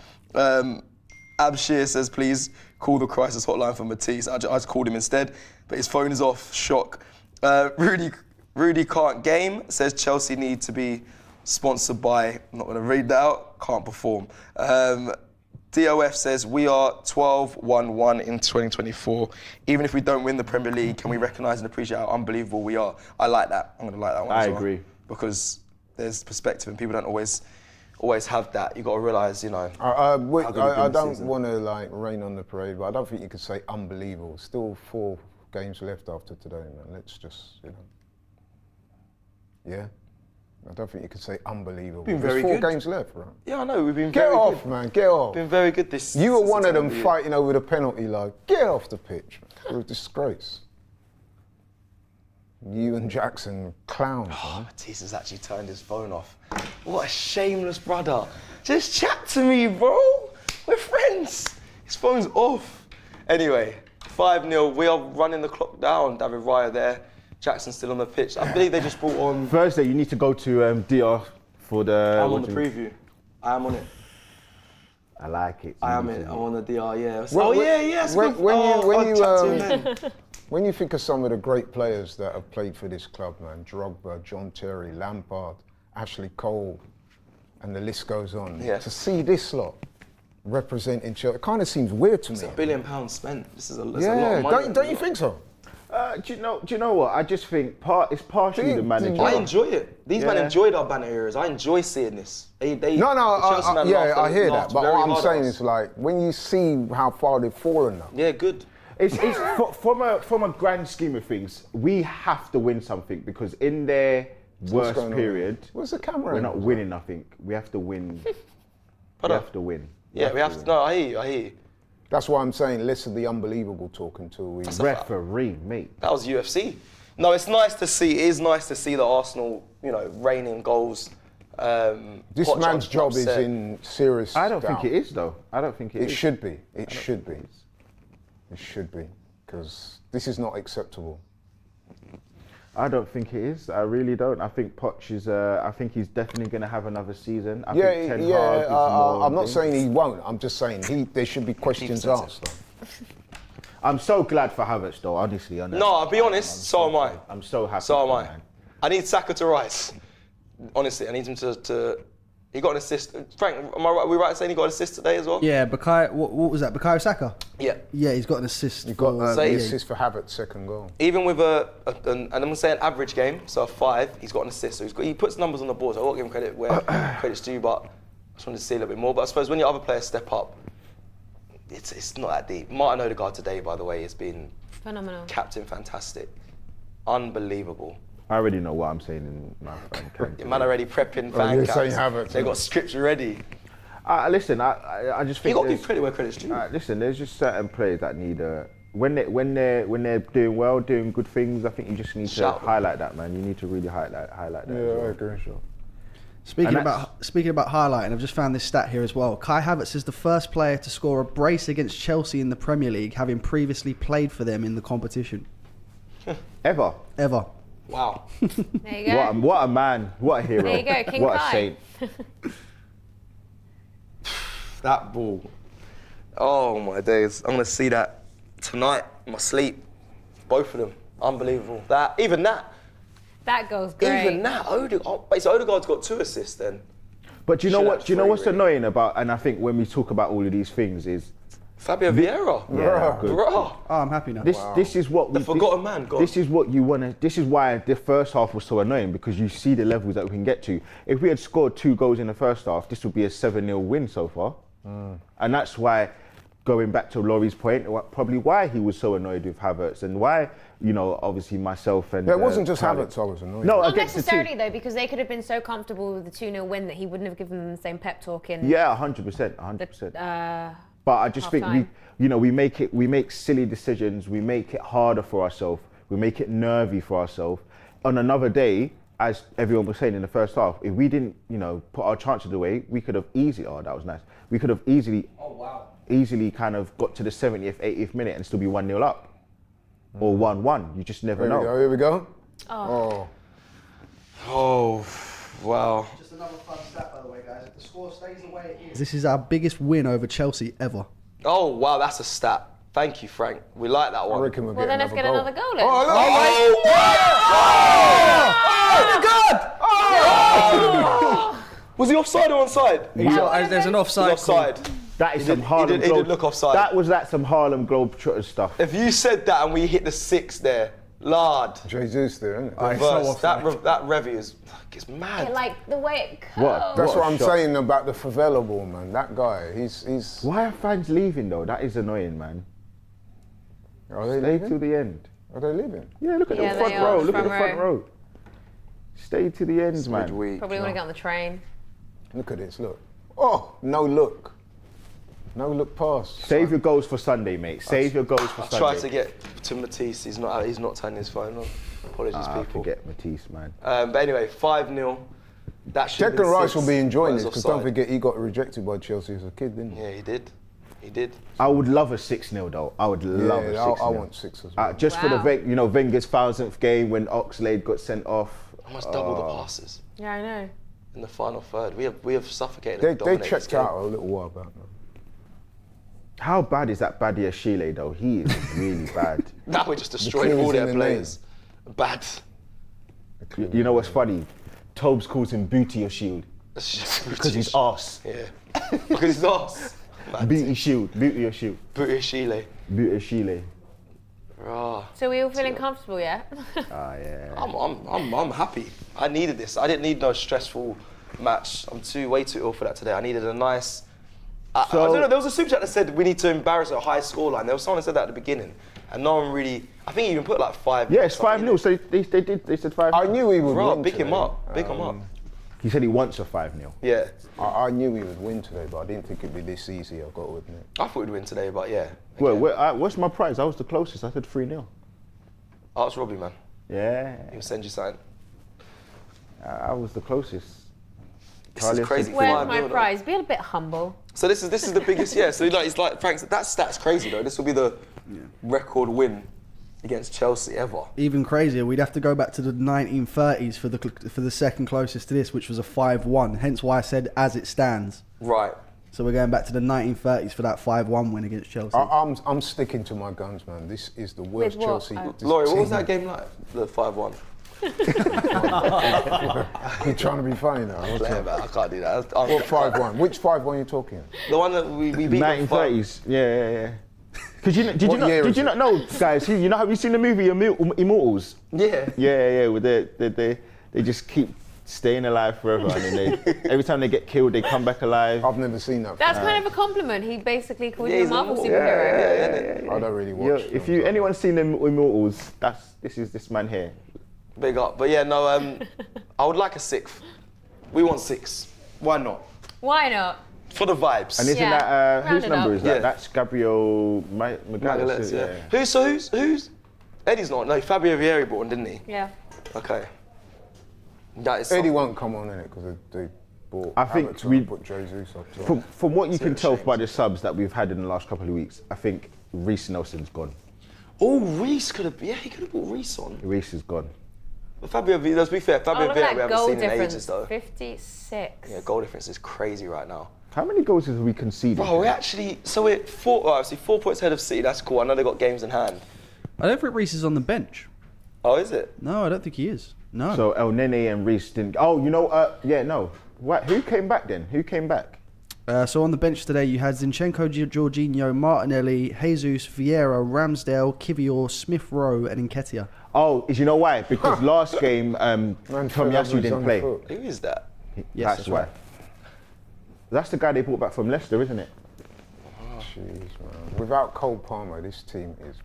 Abshir says, please call the crisis hotline for Matisse. I just called him instead, but his phone is off. Shock. Rudy can't game. Says Chelsea need to be sponsored by. I'm not going to read that out. Can't perform. DOF says we are 12-1-1 in 2024. Even if we don't win the Premier League, can we recognise and appreciate how unbelievable we are? I like that. I'm going to like that one. I as well. agree. Because there's perspective and people don't always have that. You've got to realise, you know. I good we've been don't this season. want to like rain on the parade, but I don't think you could say unbelievable. Still 4 games left after today, man. Let's just, yeah. I don't think you could say unbelievable. Been There's very 4 good. games left, right? Yeah, I know. We've been Get very off, good. man. Get off. Been very good this. You were since one the of turn them the year. fighting over the penalty, like, get off the pitch. You're a disgrace. You and Jackson, clowns, man. Matisse has actually turned his phone off. What a shameless brother. Just chat to me, bro. We're friends. His phone's off. Anyway, 5-0. We are running the clock down. David Raya there. Jackson's still on the pitch. I believe they just brought on. Thursday, you need to go to DR for the. I'm on the preview. I am on it. I like it. I am it. I'm on the DR, yeah. Well, Yes. When you think of some of the great players that have played for this club, man, Drogba, John Terry, Lampard, Ashley Cole, and the list goes on. Yeah. To see this lot representing Chelsea, it kind of seems weird to me. It's £1 billion spent. This is a lot Yeah, of money. don't you think so? Do you know what? I just think it's partially the manager. I enjoy it. These men Yeah. enjoyed our banner eras. I enjoy seeing this. No, the Chelsea man I laughed hear that. But very what I'm hard saying at us. is, like, when you see how far they've fallen now. Yeah, good. It's from a grand scheme of things, we have to win something because in their worst going on? period, Where's the camera? we're not winning nothing. We have to win. We have to win. Yeah, we have to. No, I hear you. That's why I'm saying less of the unbelievable talk until we. Referee, mate. That was UFC. No, it's nice to see. It is nice to see the Arsenal, reigning goals. This Poch man's job is upset. in serious. I don't doubt. think it is, though. I don't think it is. It should be. It should be. It should be, because this is not acceptable. I don't think it is. I really don't. I think Poch is. I think he's definitely going to have another season. I think Ten Hag is more I'm not thing. saying he won't. I'm just saying there should be questions asked. I'm so glad for Havertz, though. Honestly, No, I'll be honest. So am I. I'm so happy. So am for I. him, man. I need Saka to rise. Honestly, I need him to. He got an assist. Frank, am I right? Are we right in saying he got an assist today as well? Yeah, what was that? Bukayo Saka? Yeah. Yeah, he's got an assist. He got the Say- assist for Havertz' second goal. Even with and I'm gonna say an average game, so a 5, he's got an assist. So he puts numbers on the board. So I won't give him credit where credit's due, but I just wanted to see a little bit more. But I suppose when your other players step up, it's not that deep. Martin Odegaard today, by the way, has been Phenomenal. captain fantastic, unbelievable. I already know what I'm saying in my fan. Your man already prepping you're fan saying caps. Havertz, They yeah. got scripts ready. Listen, I just You think got to there's- give credit where credit's due. listen, there's just certain players that need when they're doing well, doing good things. I think you just need Shout to them. highlight that, man. You need to really highlight that. as well. agree. Sure. Speaking And about highlighting, I've just found this stat here as well. Kai Havertz is the first player to score a brace against Chelsea in the Premier League, having previously played for them in the competition. Ever. Wow. There you go. What a man. What a hero. There you go, King What Kai. a saint. That ball. Oh my days. I'm gonna see that tonight in my sleep. Both of them. Unbelievable. Even that. That goes great. Even that. So Odegaard's got 2 assists then. But do you know Should what? have Do you know three, what's really. annoying about? And I think when we talk about all of these things is Fabio Vieira. Yeah, good. Bro. Oh, I'm happy now. this is what we. The forgotten man, go on. This is what you want to. This is why the first half was so annoying, because you see the levels that we can get to. If we had scored 2 goals in the first half, this would be a 7-0 win so far. And that's why, going back to Laurie's point, probably why he was so annoyed with Havertz and why, obviously myself and. It wasn't just Tyler- Havertz I was annoyed. No, Not against the necessarily team. though, because they could have been so comfortable with the 2-0 win that he wouldn't have given them the same pep talk in. Yeah, 100%, 100%. Uh, But I just think half-time. we make silly decisions. We make it harder for ourselves. We make it nervy for ourselves. On another day, as everyone was saying in the first half, if we didn't, put our chances away, we could have easily. Oh, that was nice. We could have easily. Oh wow. Easily kind of got to the 70th, 80th minute and still be 1-0 up, or 1-1. You just never know. Here we go. Oh. Oh, wow. Just another fun stat, by the way, guys. If the score stays the way it is, this is our biggest win over Chelsea ever. Oh, wow, that's a stat. Thank you, Frank. We like that I one. reckon we'll Well, then let's get another goal then. Was he offside or onside? There's an offside. Offside. That is He some did- Harlem he did look offside. That was some Harlem Globetrotters stuff. If you said that and we hit the 6 there, lard. Jesus there, isn't it? Reverse. That Revy is, it's mad. Like the way it curls. What? That's what a I'm shot. saying about the favela ball, man. That guy, he's. Why are fans leaving though? That is annoying, man. Are they Stay till leaving? the end. Are they leaving? Yeah, look at Yeah, the front they are, row. Look at the front front row. Stay to the end, man. Midweek. Probably want to get on the train. Look at this. Look. Oh, no look. No look pass. Save your goals for Sunday, mate. Save your goals for I Sunday. tried to get to Matisse. He's not turning his phone on. Apologies, I people. forget Matisse, man. But anyway, 5-0. That should have Declan been Rice 6, will be enjoying but this it was because don't offside. forget he got rejected by Chelsea as a kid, didn't he? Yeah, he did. He did. I would love a 6-0 though. I would love a 6-0. I want 6 as well. Just for the Wow. Wenger's 1000th game when Oxlade got sent off. Almost double the passes Yeah, I know. in the final third. We have suffocated. They and dominated this checked game. out a little while back. Man. How bad is that Badia Chile though? He is really bad. Now we just destroyed clue all is in their the players. Bad. You know what's funny? Tobes calls him Booty or Shield because he's arse. Yeah. Because he's arse. Booty Shield, Booty or Shield, Booty Chile. Booty Chile. Rah. So we all feeling comfortable, yeah? Ah yeah. I'm happy. I needed this. I didn't need no stressful match. I'm way too ill for that today. I needed a nice. I don't know. There was a super chat that said we need to embarrass a high scoreline. There was someone that said that at the beginning, and no one really. I think he even put like 5. Yeah, it's 5-0. So they said 5. I knew he would Right, win big him today. up. Big him up. He said he wants a 5-0. Yeah. I knew we would win today, but I didn't think it'd be this easy. I've got to admit. I thought we'd win today, but yeah. Well, what's my prize? I was the closest. I said 3-0. Ask Robbie, man. Yeah. He'll send you something. I was the closest. This is crazy. Where's my prize? Be a bit humble. So this is the biggest, yeah. So like, it's like Frank's. That's crazy though. This will be the record win against Chelsea ever. Even crazier, we'd have to go back to the 1930s for the second closest to this, which was a 5-1. Hence why I said as it stands. Right. So we're going back to the 1930s for that 5-1 win against Chelsea. I'm sticking to my guns, man. This is the worst With what? Chelsea. Laurie, what was that game like? The 5-1. You're trying to be funny now. What's Play up? about. I can't do that. What 5-1? Which 5-1 are you talking? The one that we beat. 1930s. Yeah. Because did you is not know, guys? You know, have you seen the movie Immortals? Yeah. Yeah. Where they just keep staying alive forever, and then every time they get killed, they come back alive. I've never seen that. That's kind of a compliment. He basically called you a he's Marvel immortal. superhero. I don't really watch. If films. anyone's seen Immortals, this is this man here. Big up. But yeah, no. I would like a 6th. We want 6. Why not? Why not? For the vibes. And isn't Yeah. that Round whose it number up. is that? Yeah. That's Gabriel Magalhaes, Magalhaes. yeah. Who's? Eddie's not. No, Fabio Vieira brought one, didn't he? Yeah. Okay. That is. Eddie won't come on in it because they bought. I think Havertz we- and put Jesus up. So. From what you can a tell shame. by the subs that we've had in the last couple of weeks, I think Reece Nelson's gone. Oh, Reece could have. Yeah, he could have brought Reece on. Reece is gone. But Fabio Vieira. Let's be fair. Oh, Fabio look Vieira at we that haven't goal seen in difference. ages though. 56. Yeah, goal difference is crazy right now. How many goals have we conceded? Bro, we're actually. So we're 4 points ahead of City. That's cool. I know they got games in hand. I don't think Reece is on the bench. Oh, is it? No, I don't think he is. No. So El Nene and Reece didn't. Oh, you know, no. What? Who came back then? Who came back? So on the bench today, you had Zinchenko, Jorginho, Martinelli, Jesus, Vieira, Ramsdale, Kivior, Smith Rowe, and Nketiah. Oh, you know why? Because last game, Tomiyasu didn't play. Who is that? Yes, That's why. That's the guy they brought back from Leicester, isn't it? Jeez, man. Without Cole Palmer, this team is.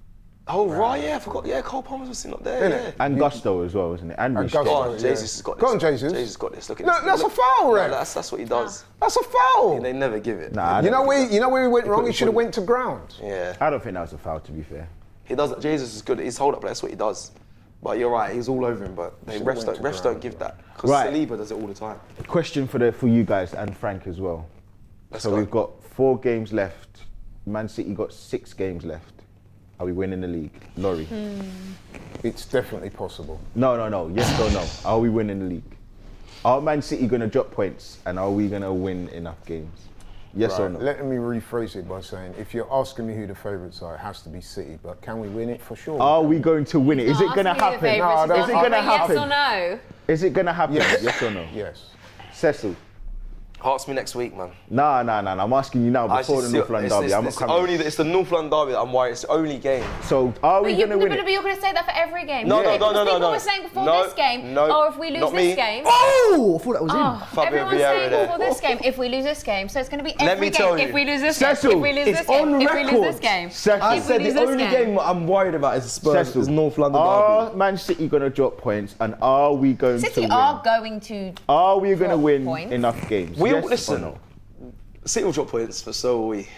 Oh, right, yeah, I forgot. Yeah, Cole Palmer's sitting up there. Innit? Yeah. And Gusto as well, isn't it? And Reece. Gusto. Go on, Yeah. Jesus has got this. Go on, Jesus. Jesus has got this. Look at Look, this. that's a foul, No, Ref. that's what he does. That's a foul. They never give it. Nah, You know where he went wrong? put- He should have went to ground. Yeah. I don't think that was a foul, to be fair. He does. Jesus is good. He's hold up. That's what he does. But you're right. He's all over him. But Should've refs went to don't ground, give that because Right. Saliba does it all the time. Question for you guys and Frank as well. Let's So go. we've got 4 games left. Man City got 6 games left. Are we winning the league? Laurie? It's definitely possible. No. Yes or no? Are we winning the league? Are Man City going to drop points and are we going to win enough games? Yes or Right, no? let me rephrase it by saying, if you're asking me who the favourites are, it has to be City. But can we win it for sure? Are we going to win it? Is it Not going to asking you the happen? favourites, No, I he's don't- Is it going to asking happen? Yes or no? Is it going to happen? Yes. Yes or no? Yes. Cecil? Ask me next week, man. Nah. I'm asking you now before the North London derby. I'm not coming. It's the North London derby that I'm worried. It's the only game. So are we But going to win it? you're going to say that for every game. No, Because no. People were saying before No, this game, no, oh, if we lose not this me. game. Oh, I thought that was Oh, him. Fabio everyone's Vieira saying there. before this game, if we lose this game, so it's going to be Let every me tell game. you. If we lose this Cecil, game, if we lose It's this game, on if we lose this record. game. Cecil. I If said we the lose this only game. game I'm worried about is the Spurs. Cecil, It's North London are derby. Man City going to drop points and are we going City to win? are going to. Are we going to drop win points. enough games? We Yes all or listen. no? City will drop points, but so will we.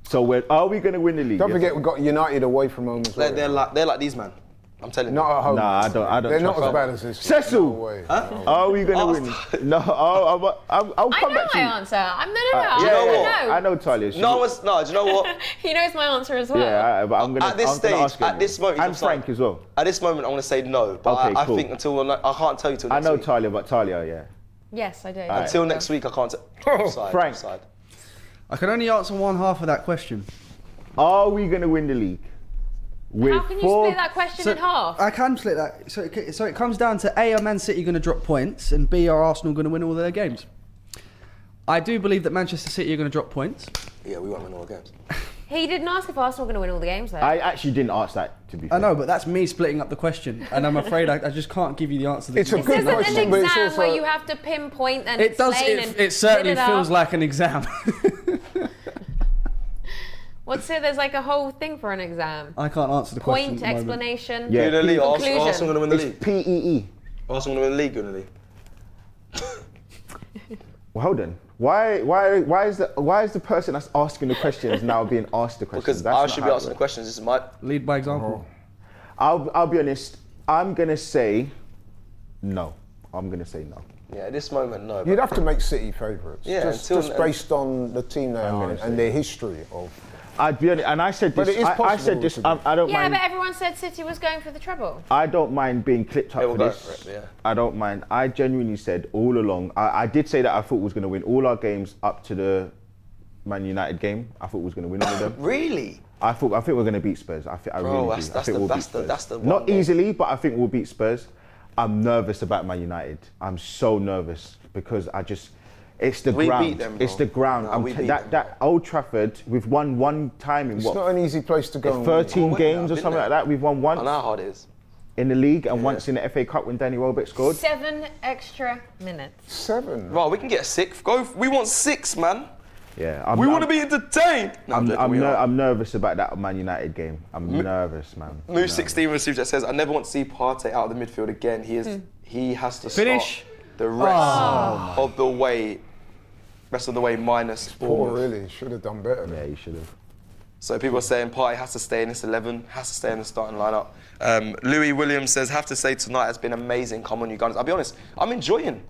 So are we going to win the league? Don't Yes forget, or we've no? got United away from home as well. They're like these, man. I'm telling you. Not at home. Nah, I don't They're not trust as that. bad as this. Cecil! No way. No. Are we going to win? No, I'll I come know back to my you. answer. I'm no. you know what? I know Talia. No, do you know what? He knows my answer as well. Yeah, but I'm going to At this stage, ask him. at this moment, And Frank as well. At this moment, I'm going to say no. But Okay, I cool. think I can't tell you till I next know week. Talia, but Talia, yeah. Yes, I do. Until next week, I can't tell. Frank. I can only answer one half of that question. Are we going to win the league? How can you split that question in half? I can split that. So it comes down to A, are Man City going to drop points, and B, are Arsenal going to win all their games? I do believe that Manchester City are going to drop points. Yeah, we won't win all the games. He didn't ask if Arsenal were going to win all the games, though. I actually didn't ask that, to be fair. I know, but that's me splitting up the question, and I'm afraid I just can't give you the answer. It's a This good isn't question, an but it's exam also. where you have to pinpoint and It does. explain and It certainly split it feels up. like an exam. What's it? There's like a whole thing for an exam. I can't answer the question. Point, at the moment. explanation, Yeah. Who the league? conclusion. Arsenal going to win the It's league. PEE. Arsenal going to win the league, going to league. Well, hold on. Why is the person that's asking the questions now being asked the questions? Because I should be asking the questions. This is my Lead by example. I'll be honest. I'm gonna say no. I'm gonna say no. Yeah, at this moment, no. You'd have to make City favourites. Yeah, just based on the team they are and their history of. I'd be honest, and I said But this. it is I said possible this. to do. I don't Yeah, mind. but everyone said City was going for the treble. I don't mind being clipped up They will for go this. for it, yeah. I don't mind. I genuinely said all along. I did say that I thought we was going to win all our games up to the Man United game. I thought we was going to win all of them. Really? I think we're going to beat Spurs. I really do. I think we'll beat Spurs. that's the one Not game. easily, but I think we'll beat Spurs. I'm nervous about Man United. I'm so nervous because it's the We ground. beat them, bro. It's the ground. No, we beat them, that Old Trafford, we've won one time in It's what? not an easy place to go. and 13 win. games or Been something there. like that. We've won I once know how hard it is. in the league and once in the FA Cup when Danny Welbeck scored. 7 extra minutes. 7. Right, we can get a 6th. We want 6, man. Yeah, We want to be entertained. No, I'm nervous about that Man United game. I'm nervous, man. Move 16 received that says, I never want to see Partey out of the midfield again. He has to Finish. start the rest of the way. Rest of the way minus Poor, Bournemouth. really. Should have done better. Yeah, you should have. So people are saying Partey has to stay in this 11, has to stay in the starting lineup. Louis Williams says, have to say tonight has been amazing. Come on, you guys. I'll be honest, I'm enjoying.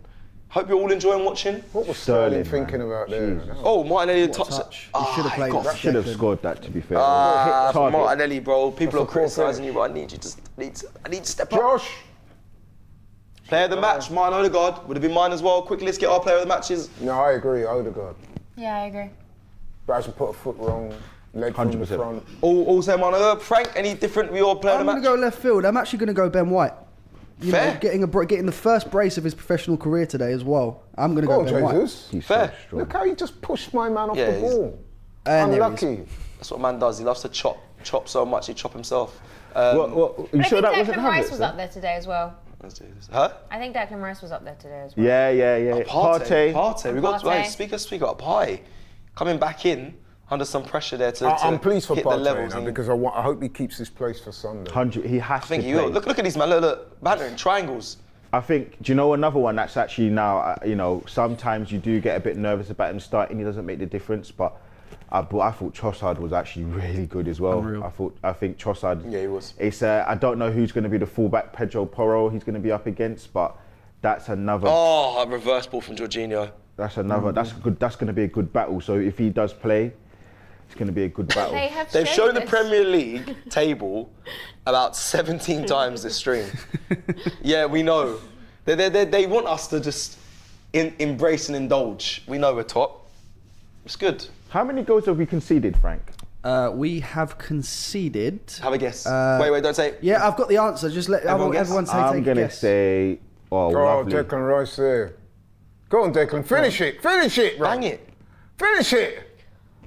Hope you're all enjoying watching. What was Sterling, Sterling thinking about there? Oh, Martinelli touch. touch. He should have played got that. Should have scored that, to be fair. Ah, Hit target. Martinelli, bro. People are That's a poor criticising finish. you, but I need to step up. Josh! Player of the match, Martin Odegaard. Would have been mine as well. Quickly, let's get our player of the matches. No, I agree, Odegaard. Yeah, I agree. But hasn't put a foot wrong, leg from the 100%. front. All say Martin Odegaard. Frank, any different with your player of I'm the going match? to go left field. I'm actually going to go Ben White. You Fair. know, getting the first brace of his professional career today as well. I'm going to Go go on, Ben White. Jesus. He's Fair. so strong. Look how he just pushed my man off Yeah, the he's- ball. And there he is. Unlucky. That's what man does. He loves to chop so much, he chop himself. Well, you I sure think that wasn't Declan Rice Havertz? was then? up there today as well. Let's do this. Huh? I think Declan Rice was up there today as well. Yeah. Partey. We got Partey. speak about Partey coming back in under some pressure there to I'm pleased for hit the Partey levels. now and because I hope he keeps his place for Sunday. 100. He has I think to you play. look at these man. Look, bantering triangles. I think, do you know another one that's actually now, sometimes you do get a bit nervous about him starting, he doesn't make the difference, but I thought Trossard was actually really good as well. Unreal. I think Trossard, Yeah, he was. It's, I don't know who's going to be the fullback, Pedro Porro, he's going to be up against, but that's another, Oh, a reverse ball from Jorginho. that's good, that's going to be a good battle. So if he does play, it's going to be a good battle. They've shown the this. Premier League table about 17 times this stream. Yeah, we know. They want us to just embrace and indulge. We know we're top. It's good. How many goals have we conceded, Frank? We have conceded. Have a guess. Wait, don't say it. Yeah, I've got the answer. Just let Everyone guess? everyone say I'm take a going to guess. say, Oh, lovely. Declan Rice there. Go on, Declan. Finish it. Finish it, bro. Bang it. Finish it.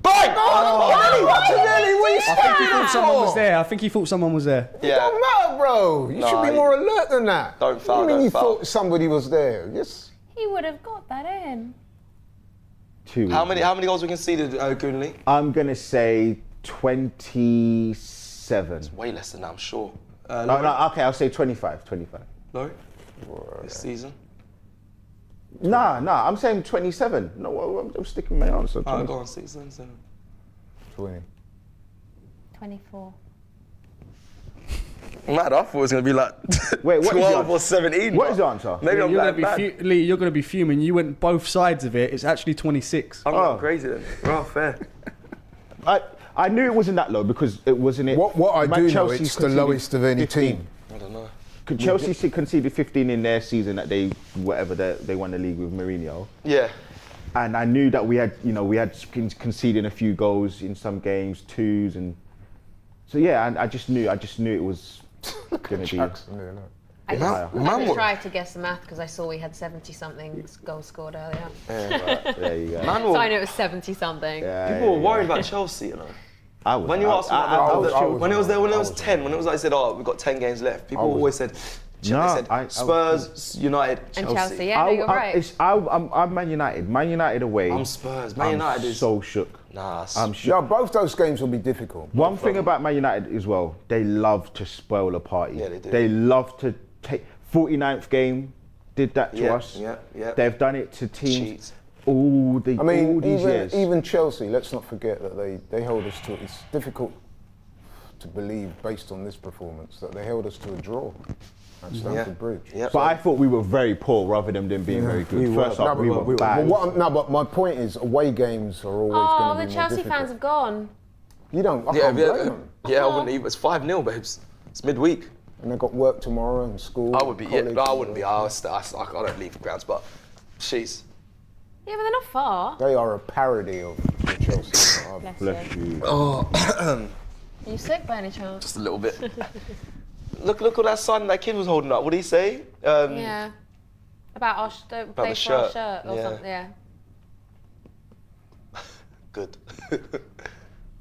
Bang! Really? Martinelli, what are you I think he thought standing someone was for? there. I think he thought someone was there. It Yeah. don't matter, bro. You should be No, more alert than that. Don't foul, What do you mean don't you foul. thought somebody was there? Yes. He would have got that in. 2. How many goals we conceded, Goonley? I'm going to say 27. Way less than that, I'm sure. No, okay, I'll say 25. Laurie? This season? Nah, I'm saying 27. No, I'm sticking with my answer. Alright, go on, 6, 7. 20. 24. Mad, I thought it was going to be like Wait, what is 12 the or 17. What but is the answer? Maybe I'm you're bad. gonna be Lee, you're going to be fuming. You went both sides of it. It's actually 26. I'm going crazy then. Well, fair. I knew it wasn't that low because it wasn't it. What I do know, Chelsea it's the conceded lowest of any 15. team. I don't know. Chelsea conceded 15 in their season that they won the league with Mourinho. Yeah. And I knew that we had conceded a few goals in some games, 2s, and so yeah. And I just knew it was going to be. Jackson there, look. I Man, just tried to guess the math because I saw we had 70-something goals scored earlier. There you go. Man, So I knew it was 70-something. people were worried about Chelsea, you know. I was, When you asked me when it was 10, when it was like, I said, oh, we've got 10 games left, people always said, Spurs, United, And Chelsea. Chelsea, yeah, no, you're right. I'm Man United. Man United away. I'm Spurs. Man United is so shook. Nah, I'm shook. Yeah, both those games will be difficult. One thing about Man United as well, they love to spoil a party. Yeah, they do. They love to take 49th game, did that to us. Yeah. They've done it to teams. Cheats. all these years. Even Chelsea, let's not forget that they held us to, it's difficult to believe based on this performance, that they held us to a draw at Stamford Bridge. Yep. But I thought we were very poor rather than them being very good. First half, we were bad. But my point is, away games are always going to be more the Chelsea difficult. fans have gone. You don't, I can't blame them. Yeah, I wouldn't even. It's 5-0, babes. It's midweek. And they've got work tomorrow and school. I would be. Yeah, college, I wouldn't be. I don't leave the grounds, but she's. Yeah, but they're not far. They are a parody of the Chelsea. Bless you. Oh, Are you sick by any chance? just a little bit. Look at that sign that kid was holding up. What did he say? Yeah. About our don't play the for our shirt. shirt or Yeah. something. Yeah. Good.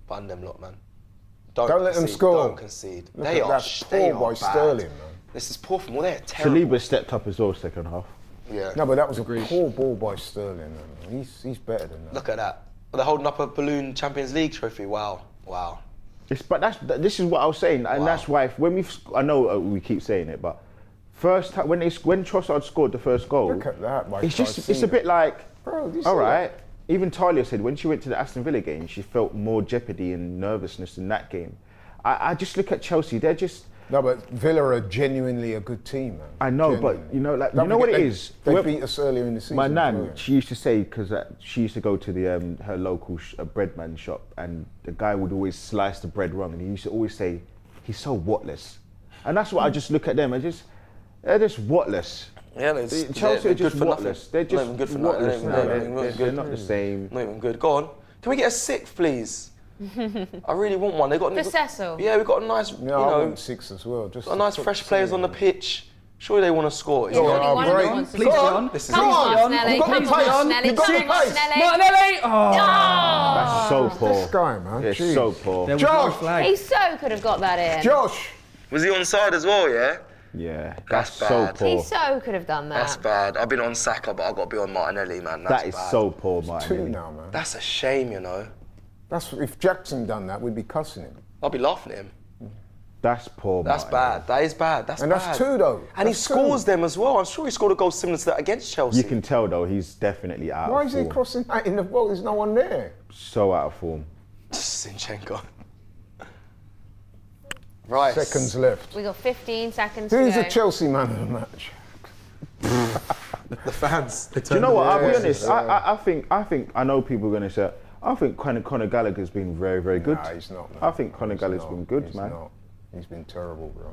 Bun them lot, man. Don't let them score. Don't concede. Look They at are that they poor are by bad. Sterling, man. This is poor from all. They're terrible. Saliba stepped up as well second half. Yeah. No, but that was a poor ball by Sterling, man. He's better than that. Look at that. They're holding up a balloon Champions League trophy. Wow. This is what I was saying, and that's why I know we keep saying it, but first time when Trossard scored the first goal, Look at that, my it's a bit like, Bro, do you see all right. Even Talia said when she went to the Aston Villa game, she felt more jeopardy and nervousness in that game. I just look at Chelsea; they're just. No, but Villa are genuinely a good team, man. I know, Genuinely. but you know, like Don't you know what forget it is. They beat us earlier in the season. My as nan, well. she used to say, because she used to go to the her local breadman shop, and the guy would always slice the bread wrong, and he used to always say, "He's so whatless," and that's what I just look at them. They're just whatless. Yeah, Chelsea are just good for nothing. whatless. They're Not just even good for whatless. nothing. No, they're not the same. Not even good. Go on. Can we get a sixth, please? I really want one. They got For Cecil. Yeah, we've got a nice, Yeah, I want 6 as well. Just a nice fresh players on the pitch. Surely they want to score. Yeah, only one of great. them wants to Please, score. John. This is Come on, You've Martinelli. got Come the on, pace. Martinelli. You've got the Come on, pace. Martinelli. Martinelli! Oh! That's so poor. This guy, man. It's Jeez. so poor. There was no Josh! flag. He so could have got that in. Josh! Was he onside as well? Yeah. Yeah, That's that's so bad. poor. He so could have done that. That's bad. I've been on Saka, but I've got to be on Martinelli, man. That's That is bad. so poor, 2 Martin. now, man. That's a shame, you know. That's if Jackson done that, we'd be cussing him. I'll be laughing at him. That's poor. That's Martin. bad. That is bad. That's And bad. that's 2 though. And he That's 2. scores them as well. I'm sure he scored a goal similar to that against Chelsea. You can tell though, he's definitely out Why of is form. he crossing that in the ball? There's no one there. So out of form. Zinchenko. Right. Seconds left. We got 15 seconds Who's to the go. Chelsea man of the match? The fans. Do you know what? I'll be Yeah. honest. I think I know people are going to say. I think Conor Gallagher's been very, very good. Nah, he's not, man. I think Conor He's Gallagher's not. been good, He's man. not. He's been terrible, bro.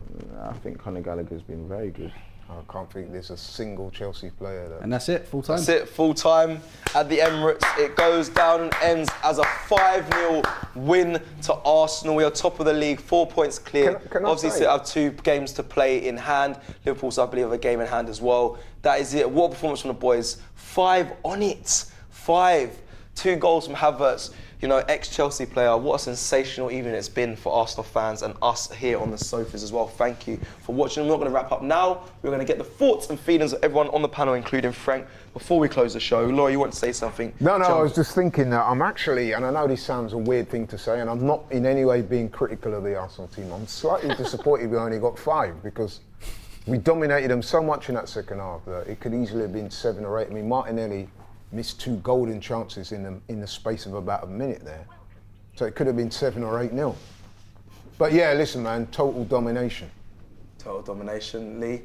I think Conor Gallagher's been very good. I can't think there's a single Chelsea player that. And that's it, full time. That's it, full time at the Emirates. It goes down and ends as a 5-0 win to Arsenal. We are top of the league, 4 points clear. Can I Obviously, say- still have 2 games to play in hand. Liverpool, I believe, have a game in hand as well. That is it. What a performance from the boys. 5 on it. 5. 2 goals from Havertz. You know, ex-Chelsea player. What a sensational evening it's been for Arsenal fans and us here on the sofas as well. Thank you for watching. We're not going to wrap up now. We're going to get the thoughts and feelings of everyone on the panel, including Frank, before we close the show. Laurie, you want to say something? No, Jump. I was just thinking that I'm actually, and I know this sounds a weird thing to say, and I'm not in any way being critical of the Arsenal team. I'm slightly disappointed we only got 5 because we dominated them so much in that second half that it could easily have been 7 or 8. I mean, Martinelli missed 2 golden chances in the space of about a minute there. So it could have been 7 or 8-0. But yeah, listen, man, total domination. Total domination, Lee.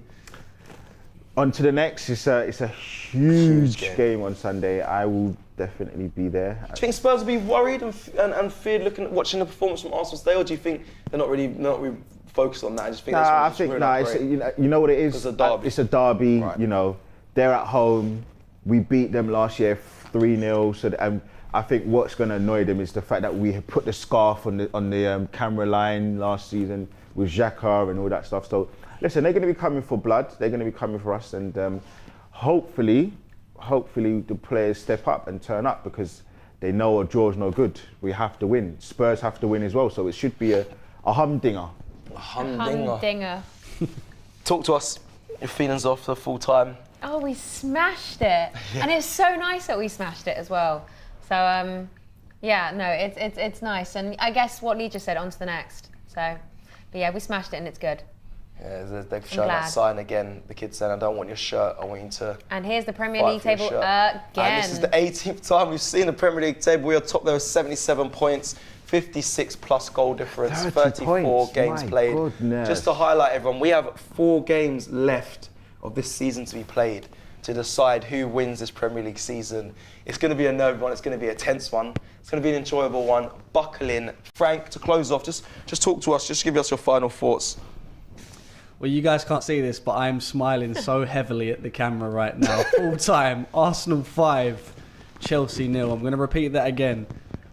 On to the next. It's a huge game on Sunday. I will definitely be there. Do you think Spurs will be worried and feared watching the performance from Arsenal today, or do you think they're not really focused on that? I just think Nah, I just think really nah. not It's, great. you know what it is. It's a derby. It's a derby. Right. You know, they're at home. We beat them last year 3-0. So I think what's going to annoy them is the fact that we have put the scarf on the camera line last season with Xhaka and all that stuff. So listen, they're going to be coming for blood. They're going to be coming for us, and hopefully the players step up and turn up because they know a draw's no good. We have to win. Spurs have to win as well. So it should be a humdinger. Humdinger. Talk to us. Your feelings after full time. Oh, we smashed it, and it's so nice that we smashed it as well. So yeah, no, it's nice, and I guess what Lee just said, on to the next. So, but yeah, we smashed it, and it's good. Yeah, they've shown that sign again. The kid saying, I don't want your shirt, I want you to. And here's the Premier fight League for your table shirt. again. And this is the 18th time we've seen the Premier League table. We are top there with 77 points, 56 plus goal difference, 34 points. games My played. goodness. Just to highlight everyone, we have 4 games left of this season to be played to decide who wins this Premier League season. It's going to be a nervy one, it's going to be a tense one, it's going to be an enjoyable one. Buckle in. Frank, to close off, just talk to us, just give us your final thoughts. Well, you guys can't see this, but I'm smiling so heavily at the camera right now. Full time, Arsenal 5, Chelsea 0. I'm going to repeat that again.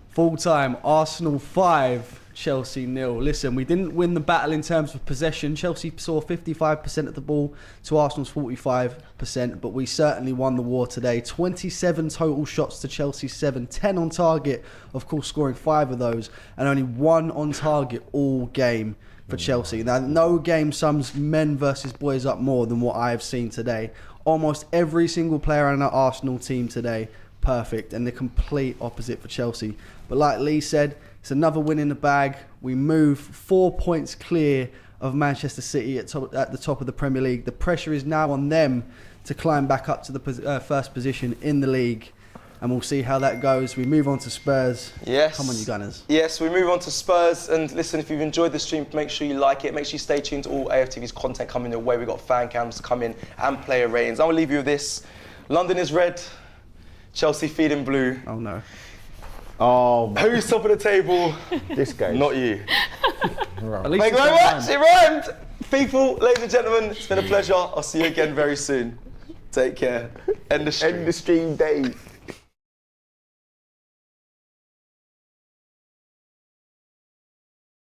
Full time, Arsenal 5, Chelsea 0. Listen, we didn't win the battle in terms of possession. Chelsea saw 55% of the ball to Arsenal's 45%, but we certainly won the war today. 27 total shots to Chelsea's 7, 10 on target, of course scoring 5 of those, and only 1 on target all game for Chelsea. Now, no game sums men versus boys up more than what I have seen today. Almost every single player on our Arsenal team today, perfect, and the complete opposite for Chelsea. But like Lee said, it's another win in the bag. We move 4 points clear of Manchester City at the top of the Premier League. The pressure is now on them to climb back up to the first position in the league. And we'll see how that goes. We move on to Spurs. Yes. Come on, you Gunners. Yes, we move on to Spurs. And listen, if you've enjoyed the stream, make sure you like it. Make sure you stay tuned to all AFTV's content coming your way. We've got fan cams coming and player ratings. I will leave you with this. London is red, Chelsea feeding blue. Oh, no. Oh, Who's top of the table? this guy. Not you. At least Thank you it's very not much. mine. It rhymed. People, ladies and gentlemen, it's been a pleasure. I'll see you again very soon. Take care. End the stream. End the stream, Dave.